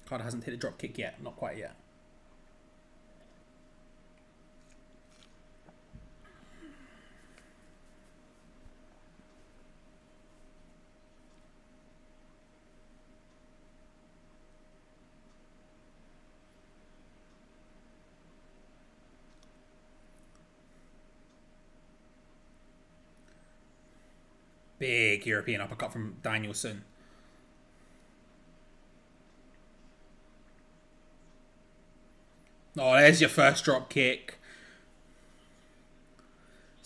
Okada hasn't hit a drop kick yet. Not quite yet. Big European uppercut from Danielson. Oh, there's your first drop kick.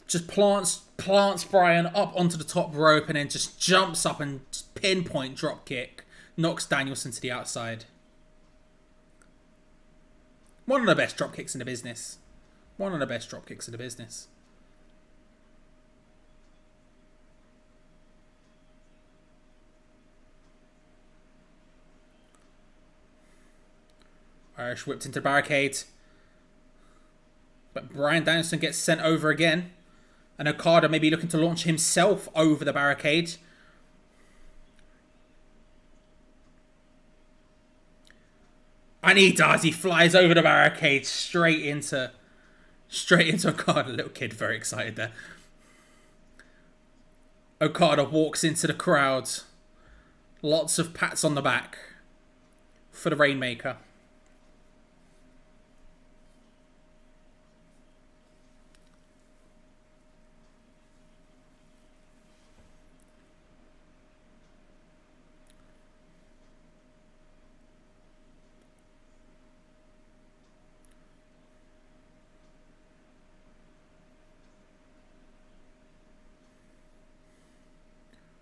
Just plants Bryan up onto the top rope and then just jumps up and pinpoint drop kick. Knocks Danielson to the outside. One of the best drop kicks in the business. One of the best drop kicks in the business. Irish whipped into the barricade. But Bryan Danielson gets sent over again. And Okada may be looking to launch himself over the barricade. And he does. He flies over the barricade straight into Okada. Little kid very excited there. Okada walks into the crowd. Lots of pats on the back for the Rainmaker.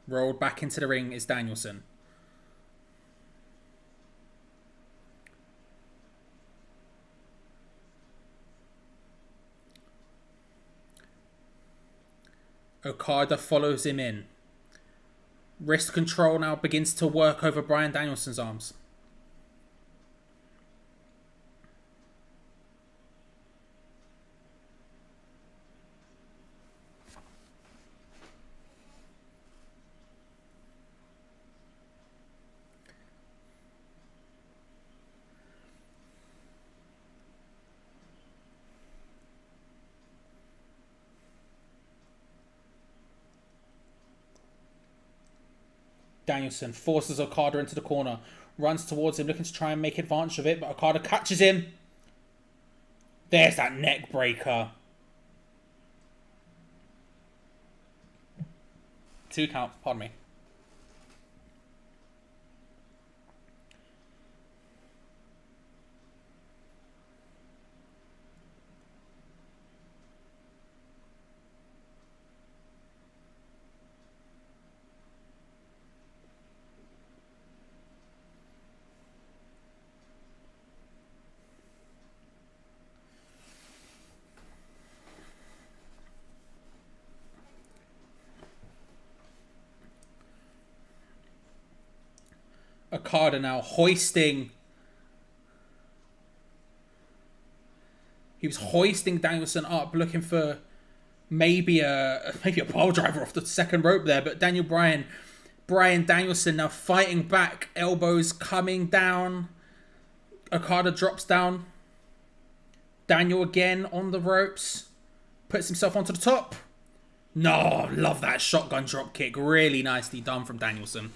Rolled back into the ring is Danielson. Okada follows him in. Wrist control now begins to work over Bryan Danielson's arms. Danielson forces Okada into the corner. Runs towards him, looking to try and make advantage of it. But Okada catches him. There's that neck breaker. 2 count, pardon me. Okada now hoisting. He was hoisting Danielson up, looking for maybe a pile driver off the second rope there. But Bryan Danielson now fighting back, elbows coming down. Okada drops down. Daniel again on the ropes, puts himself onto the top. No, love that shotgun drop kick. Really nicely done from Danielson.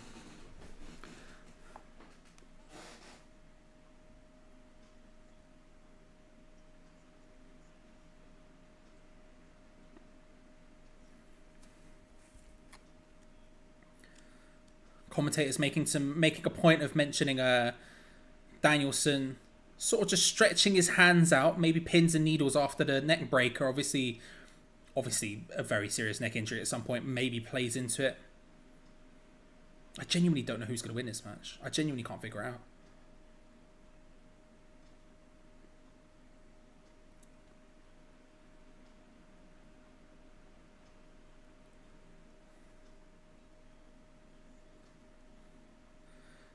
Commentators making a point of mentioning Danielson sort of just stretching his hands out, maybe pins and needles after the neck breaker. Obviously a very serious neck injury at some point maybe plays into it. I genuinely don't know who's going to win this match. I genuinely can't figure out.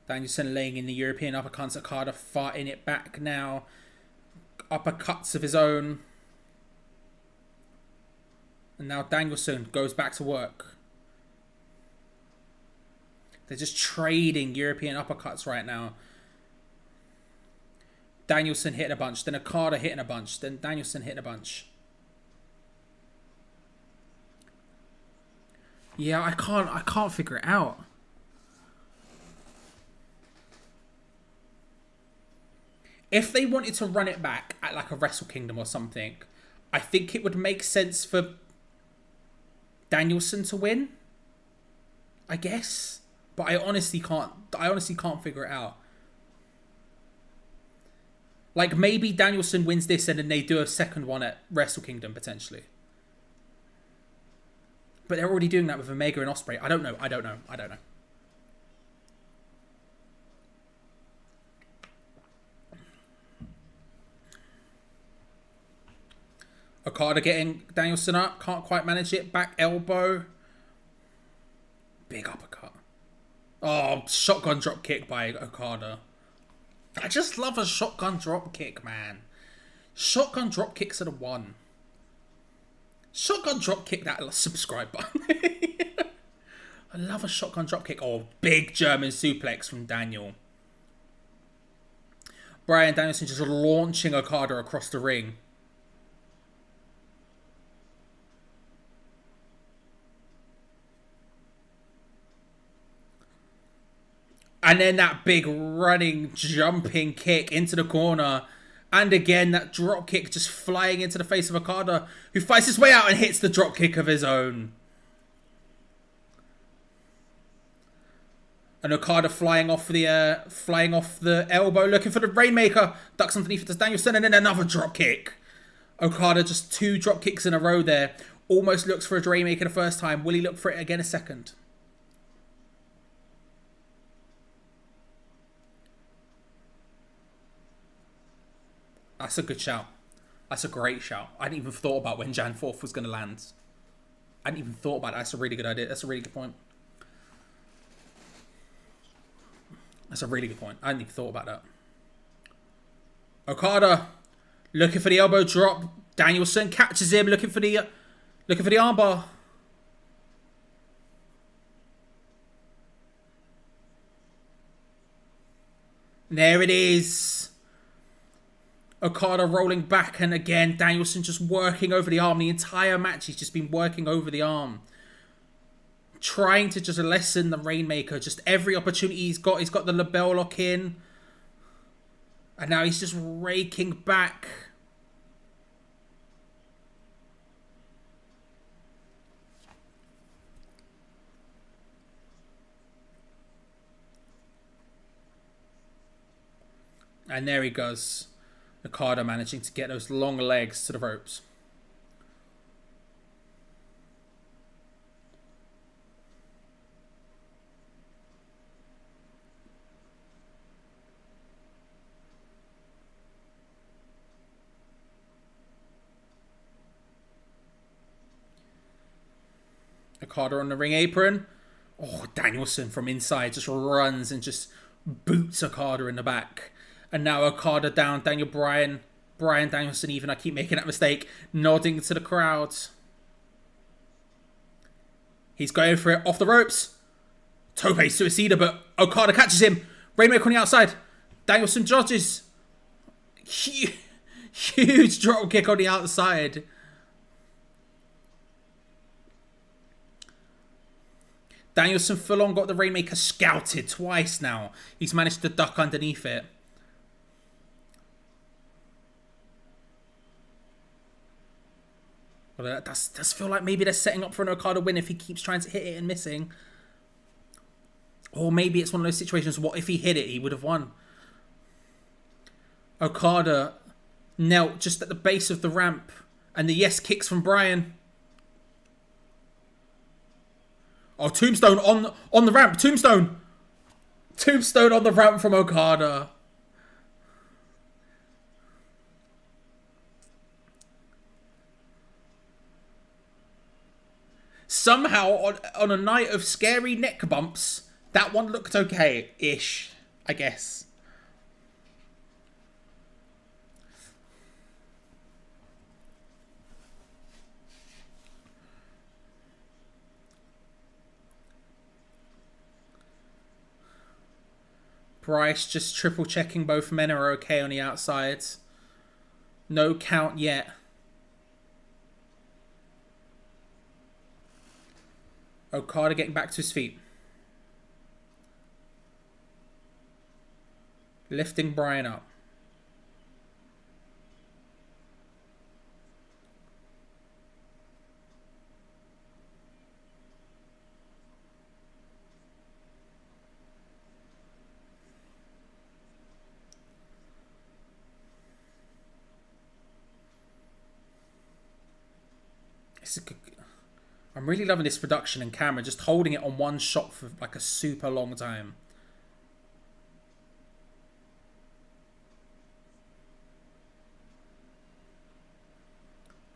Danielson laying in the European uppercuts. Okada fighting it back now. Uppercuts of his own. And now Danielson goes back to work. They're just trading European uppercuts right now. Danielson hitting a bunch, then Okada hitting a bunch, then Danielson hitting a bunch. Yeah, I can't figure it out. If they wanted to run it back at like a Wrestle Kingdom or something, I think it would make sense for Danielson to win, I guess. But I honestly can't figure it out. Like, maybe Danielson wins this and then they do a second one at Wrestle Kingdom, potentially. But they're already doing that with Omega and Ospreay. I don't know. Okada getting Danielson up. Can't quite manage it. Back elbow. Big uppercut. Oh, shotgun drop kick by Okada. I just love a shotgun drop kick, man. Shotgun drop kicks are the one. Shotgun drop kick that subscribe button. I love a shotgun drop kick. Oh, big German suplex from Daniel. Bryan Danielson just launching Okada across the ring. And then that big running, jumping kick into the corner. And again, that drop kick just flying into the face of Okada, who fights his way out and hits the drop kick of his own. And Okada flying off the elbow, looking for the Rainmaker. Ducks underneath it to Danielson, and then another drop kick. Okada just 2 drop kicks in a row there. Almost looks for a Rainmaker the first time. Will he look for it again a second? That's a good shout. That's a great shout. I hadn't even thought about when Jan 4th was going to land. I hadn't even thought about that. That's a really good idea. That's a really good point. That's a really good point. I hadn't even thought about that. Okada looking for the elbow drop. Danielson catches him, looking for the armbar. And there it is. Okada rolling back, and again, Danielson just working over the arm. The entire match, he's just been working over the arm. Trying to just lessen the Rainmaker. Just every opportunity he's got the label lock in. And now he's just raking back. And there he goes. Okada managing to get those long legs to the ropes. Okada on the ring apron. Oh, Danielson from inside just runs and just boots Okada in the back. And now Okada down. Bryan Danielson even. I keep making that mistake. Nodding to the crowd. He's going for it off the ropes. Tope Suicida, but Okada catches him. Rainmaker on the outside. Danielson dodges. Huge drop kick on the outside. Danielson full on got the Rainmaker scouted twice now. He's managed to duck underneath it. Well, that does feel like maybe they're setting up for an Okada win if he keeps trying to hit it and missing. Or maybe it's one of those situations, what if he hit it, he would have won. Okada knelt just at the base of the ramp. And the yes kicks from Bryan. Oh, Tombstone on the ramp. Tombstone on the ramp from Okada. Somehow, on a night of scary neck bumps, that one looked okay-ish. I guess. Bryce just triple checking both men are okay on the outside. No count yet. Okada getting back to his feet. Lifting Bryan up. I'm really loving this production and camera, just holding it on one shot for like a super long time.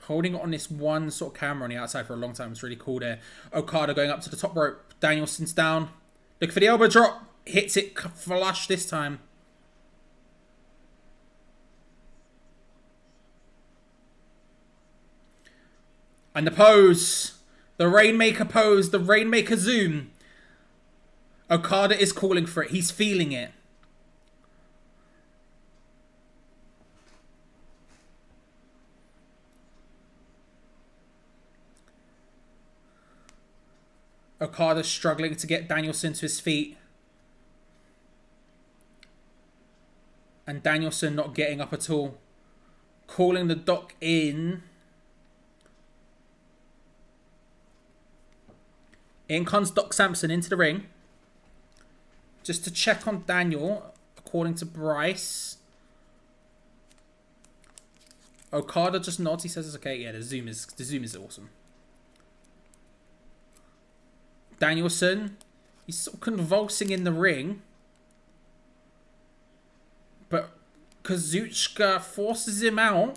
Holding it on this one sort of camera on the outside for a long time is really cool there. Okada going up to the top rope. Danielson's down. Looking for the elbow drop. Hits it flush this time. And the pose. The Rainmaker pose. The Rainmaker zoom. Okada is calling for it. He's feeling it. Okada struggling to get Danielson to his feet. And Danielson not getting up at all. Calling the doc in. In comes Doc Sampson into the ring. Just to check on Daniel, according to Bryce. Okada just nods. He says it's okay. Yeah, the zoom is awesome. Danielson, he's sort of convulsing in the ring. But Kazuchika forces him out.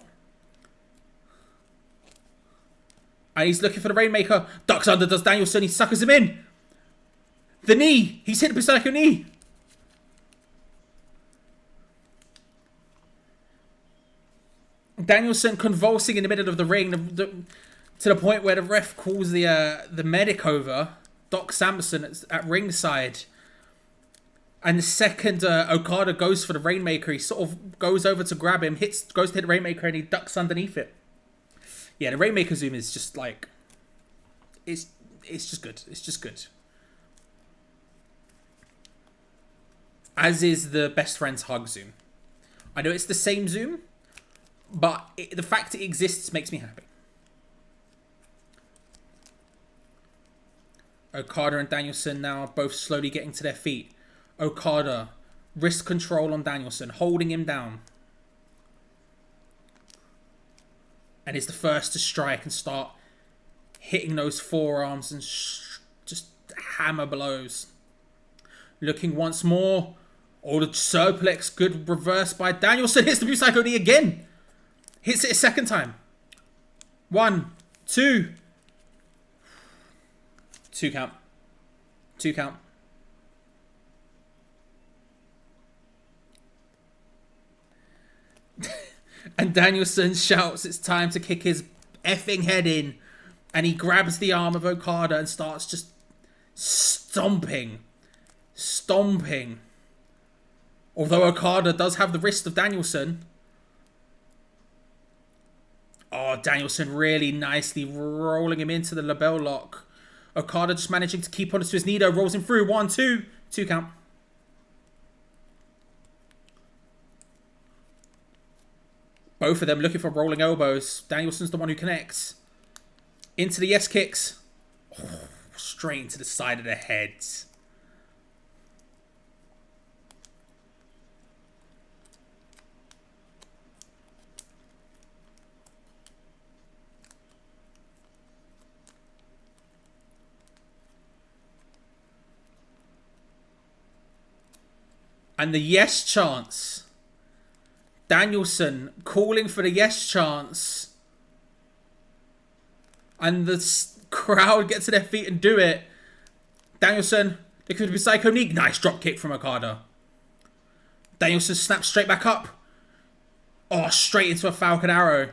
And he's looking for the Rainmaker. Ducks under, does Danielson. He suckers him in. The knee. He's hit the Psycho knee. Danielson convulsing in the middle of the ring to the point where the ref calls the medic over. Doc Sampson at ringside. And the second Okada goes for the Rainmaker, he sort of goes over to grab him, goes to hit the Rainmaker, and he ducks underneath it. Yeah, the Rainmaker zoom is just like... It's just good. It's just good. As is the Best Friends hug zoom. I know it's the same zoom, but the fact it exists makes me happy. Okada and Danielson now both slowly getting to their feet. Okada, wrist control on Danielson, holding him down. And is the first to strike and start hitting those forearms and just hammer blows. Looking once more. Oh, the suplex, good reverse by Danielson. Hits the Blue Psycho knee again. Hits it a second time. 1, 2. 2 count. 2 count. And Danielson shouts it's time to kick his effing head in. And he grabs the arm of Okada and starts just stomping. Stomping. Although Okada does have the wrist of Danielson. Oh, Danielson really nicely rolling him into the label lock. Okada just managing to keep on to his knee though. Rolls him through. 1, 2. 2 count. Both of them looking for rolling elbows. Danielson's the one who connects. Into the yes kicks. Oh, straight into the side of the heads. And the yes chants. Danielson calling for the yes chants. And the crowd get to their feet and do it. Danielson looking for the Psycho knee. Nice drop kick from Okada. Danielson snaps straight back up. Oh, straight into a Falcon Arrow.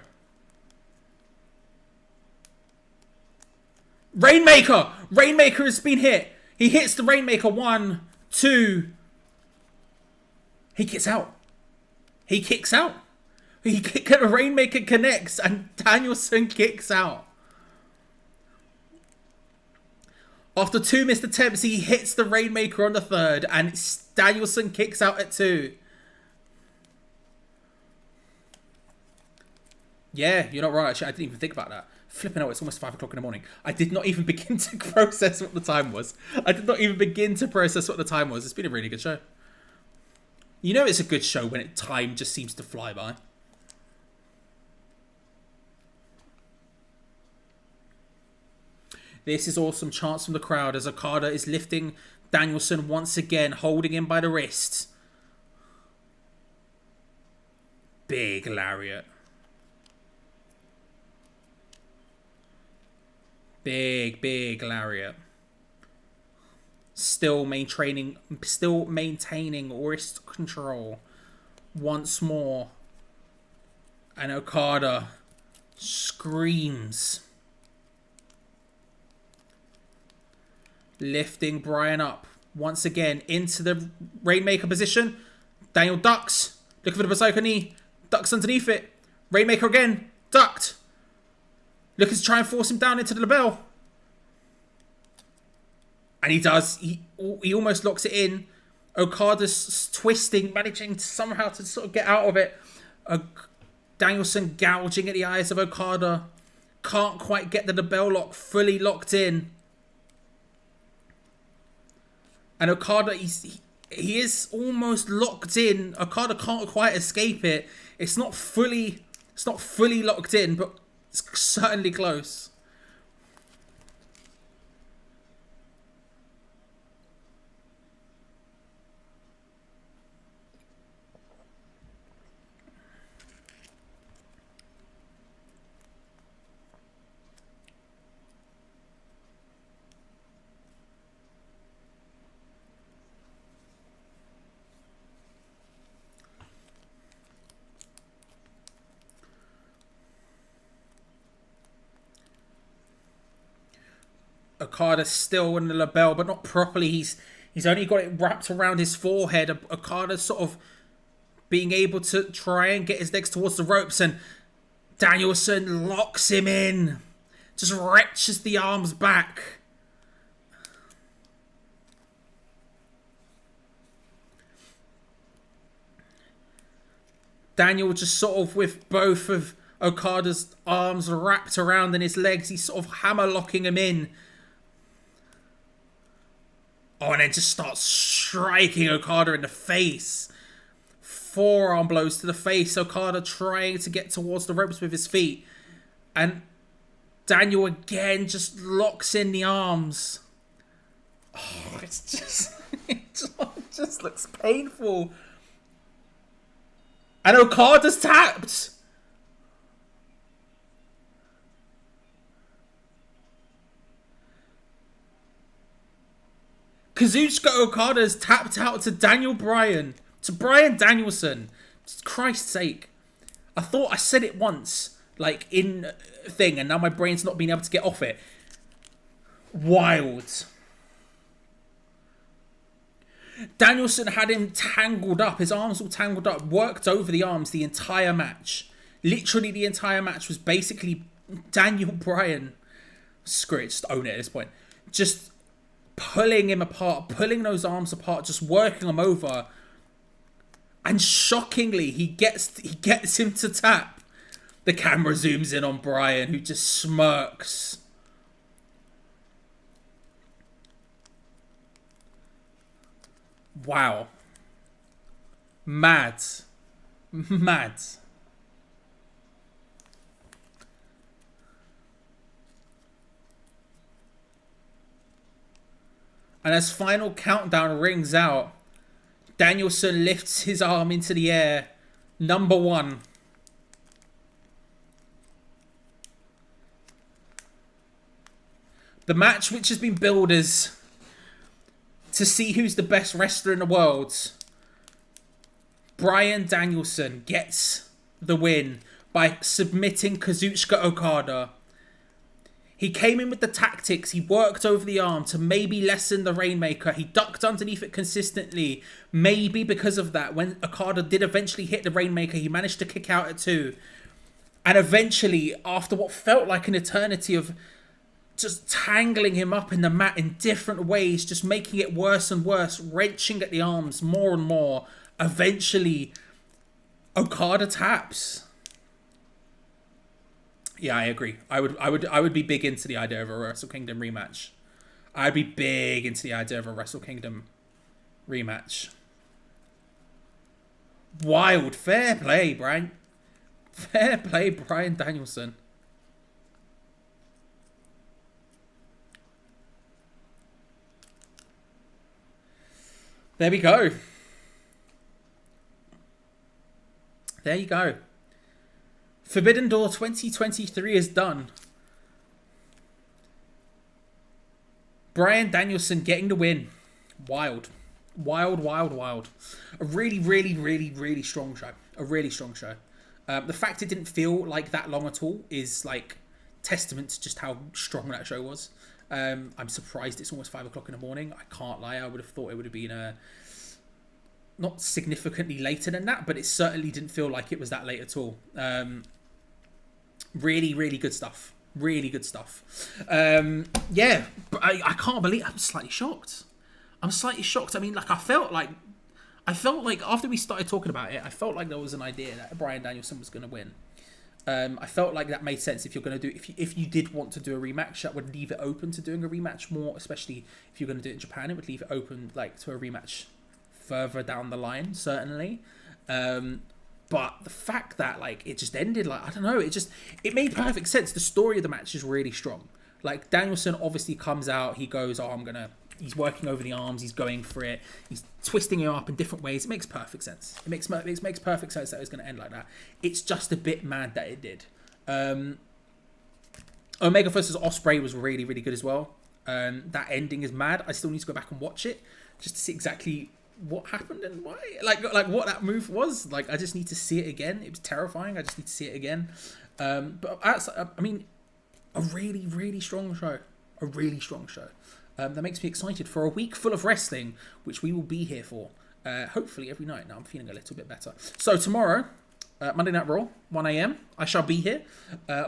Rainmaker! Rainmaker has been hit. He hits the Rainmaker. 1, 2. He kicks out. He kicks out. The Rainmaker connects and Danielson kicks out. After 2 missed attempts, he hits the Rainmaker on the 3rd and Danielson kicks out at 2. Yeah, you're not right. Actually, I didn't even think about that. Flipping out, it's almost 5 o'clock in the morning. I did not even begin to process what the time was. It's been a really good show. You know it's a good show when time just seems to fly by. This is awesome. Chants from the crowd as Okada is lifting Danielson once again, holding him by the wrist. Big lariat. Big lariat. Still maintaining wrist control. Once more. And Okada screams. Lifting Bryan up. Once again into the Rainmaker position. Daniel ducks. Looking for the Berserker knee. Ducks underneath it. Rainmaker again. Ducked. Looking to try and force him down into the label. And he does. He almost locks it in. Okada's twisting, managing somehow to sort of get out of it. Danielson gouging at the eyes of Okada. Can't quite get the label lock fully locked in. And Okada, he is almost locked in. Okada can't quite escape it. It's not fully locked in, but it's certainly close. Okada's still in the label, but not properly. He's only got it wrapped around his forehead. Okada's sort of being able to try and get his legs towards the ropes, and Danielson locks him in. Just wrenches the arms back. Daniel just sort of with both of Okada's arms wrapped around in his legs, he's sort of hammer locking him in. Oh, and then just starts striking Okada in the face. Forearm blows to the face. Okada trying to get towards the ropes with his feet. And Daniel again just locks in the arms. Oh, it's just... it just looks painful. And Okada's tapped. Kazuchika Okada's tapped out to Bryan Danielson. Christ's sake. I thought I said it once, like in a thing, and now my brain's not been able to get off it. Wild. Danielson had him tangled up, his arms all tangled up, worked over the arms the entire match. Literally the entire match was basically Bryan. Screw it, just own it at this point. Just pulling him apart, pulling those arms apart, just working them over. And shockingly, he gets him to tap. The camera zooms in on Bryan, who just smirks. Wow. Mad. And as final countdown rings out, Danielson lifts his arm into the air. Number 1. The match which has been billed as to see who's the best wrestler in the world. Bryan Danielson gets the win by submitting Kazuchika Okada. He came in with the tactics. He worked over the arm to maybe lessen the Rainmaker. He ducked underneath it consistently. Maybe because of that, when Okada did eventually hit the Rainmaker, he managed to kick out at 2. And eventually, after what felt like an eternity of just tangling him up in the mat in different ways, just making it worse and worse, wrenching at the arms more and more, eventually, Okada taps. Yeah, I agree. I would be big into the idea of a Wrestle Kingdom rematch. I'd be big into the idea of a Wrestle Kingdom rematch. Wild. Fair play, Brian. Fair play, Bryan Danielson. There we go. There you go. Forbidden Door 2023 is done. Bryan Danielson getting the win. Wild. Wild, wild, wild. A really, really, really, really strong show. A really strong show. The fact it didn't feel like that long at all is like testament to just how strong that show was. I'm surprised it's almost 5 o'clock in the morning. I can't lie. I would have thought it would have been not significantly later than that, but it certainly didn't feel like it was that late at all. Really, really good stuff. Really good stuff. Yeah, but I can't believe... I'm slightly shocked. I'm slightly shocked. I mean, like, I felt like after we started talking about it, I felt like there was an idea that Bryan Danielson was going to win. I felt like that made sense if you're going to do... If you did want to do a rematch, that would leave it open to doing a rematch more, especially if you're going to do it in Japan. It would leave it open, like, to a rematch further down the line, certainly. But the fact that, like, it just ended, like, I don't know, it made perfect sense. The story of the match is really strong. Like, Danielson obviously comes out, he goes, he's working over the arms, he's going for it, he's twisting him up in different ways. It makes perfect sense. It makes perfect sense that it was going to end like that. It's just a bit mad that it did. Omega versus Ospreay was really, really good as well. That ending is mad. I still need to go back and watch it just to see exactly what happened and why, like what that move was. Like, I just need to see it again. It was terrifying. I just need to see it again. But I mean, a really, really strong show. A really strong show. That makes me excited for a week full of wrestling, which we will be here for. Hopefully every night. Now I'm feeling a little bit better. So tomorrow, Monday Night Raw, 1 a.m. I shall be here.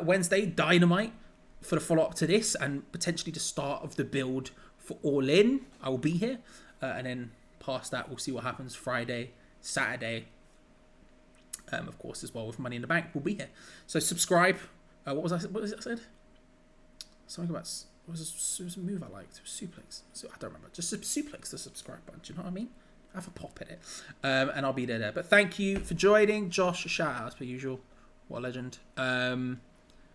Wednesday, Dynamite for the follow-up to this and potentially the start of the build for All In. I will be here. And then past that, we'll see what happens. Friday, Saturday, of course, as well with Money in the Bank, we'll be here. So subscribe. What was it I said? Something about... It was a move I liked. It was suplex. So I don't remember. Just suplex the subscribe button. Do you know what I mean? Have a pop at it. And I'll be there. But thank you for joining. Josh, shout out as per usual. What a legend. And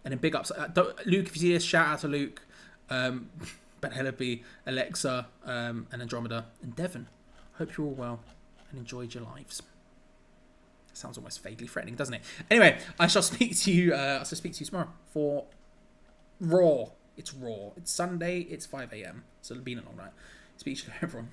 then big ups. Luke, if you see this, shout out to Luke. Ben Hellaby, Alexa, and Andromeda, and Devon. Hope you're all well and enjoyed your lives. Sounds almost vaguely threatening, doesn't it? Anyway, I shall speak to you. Tomorrow for Raw. It's Raw. It's Sunday. It's 5 a.m. So it'll be a long night. Speak to you, everyone.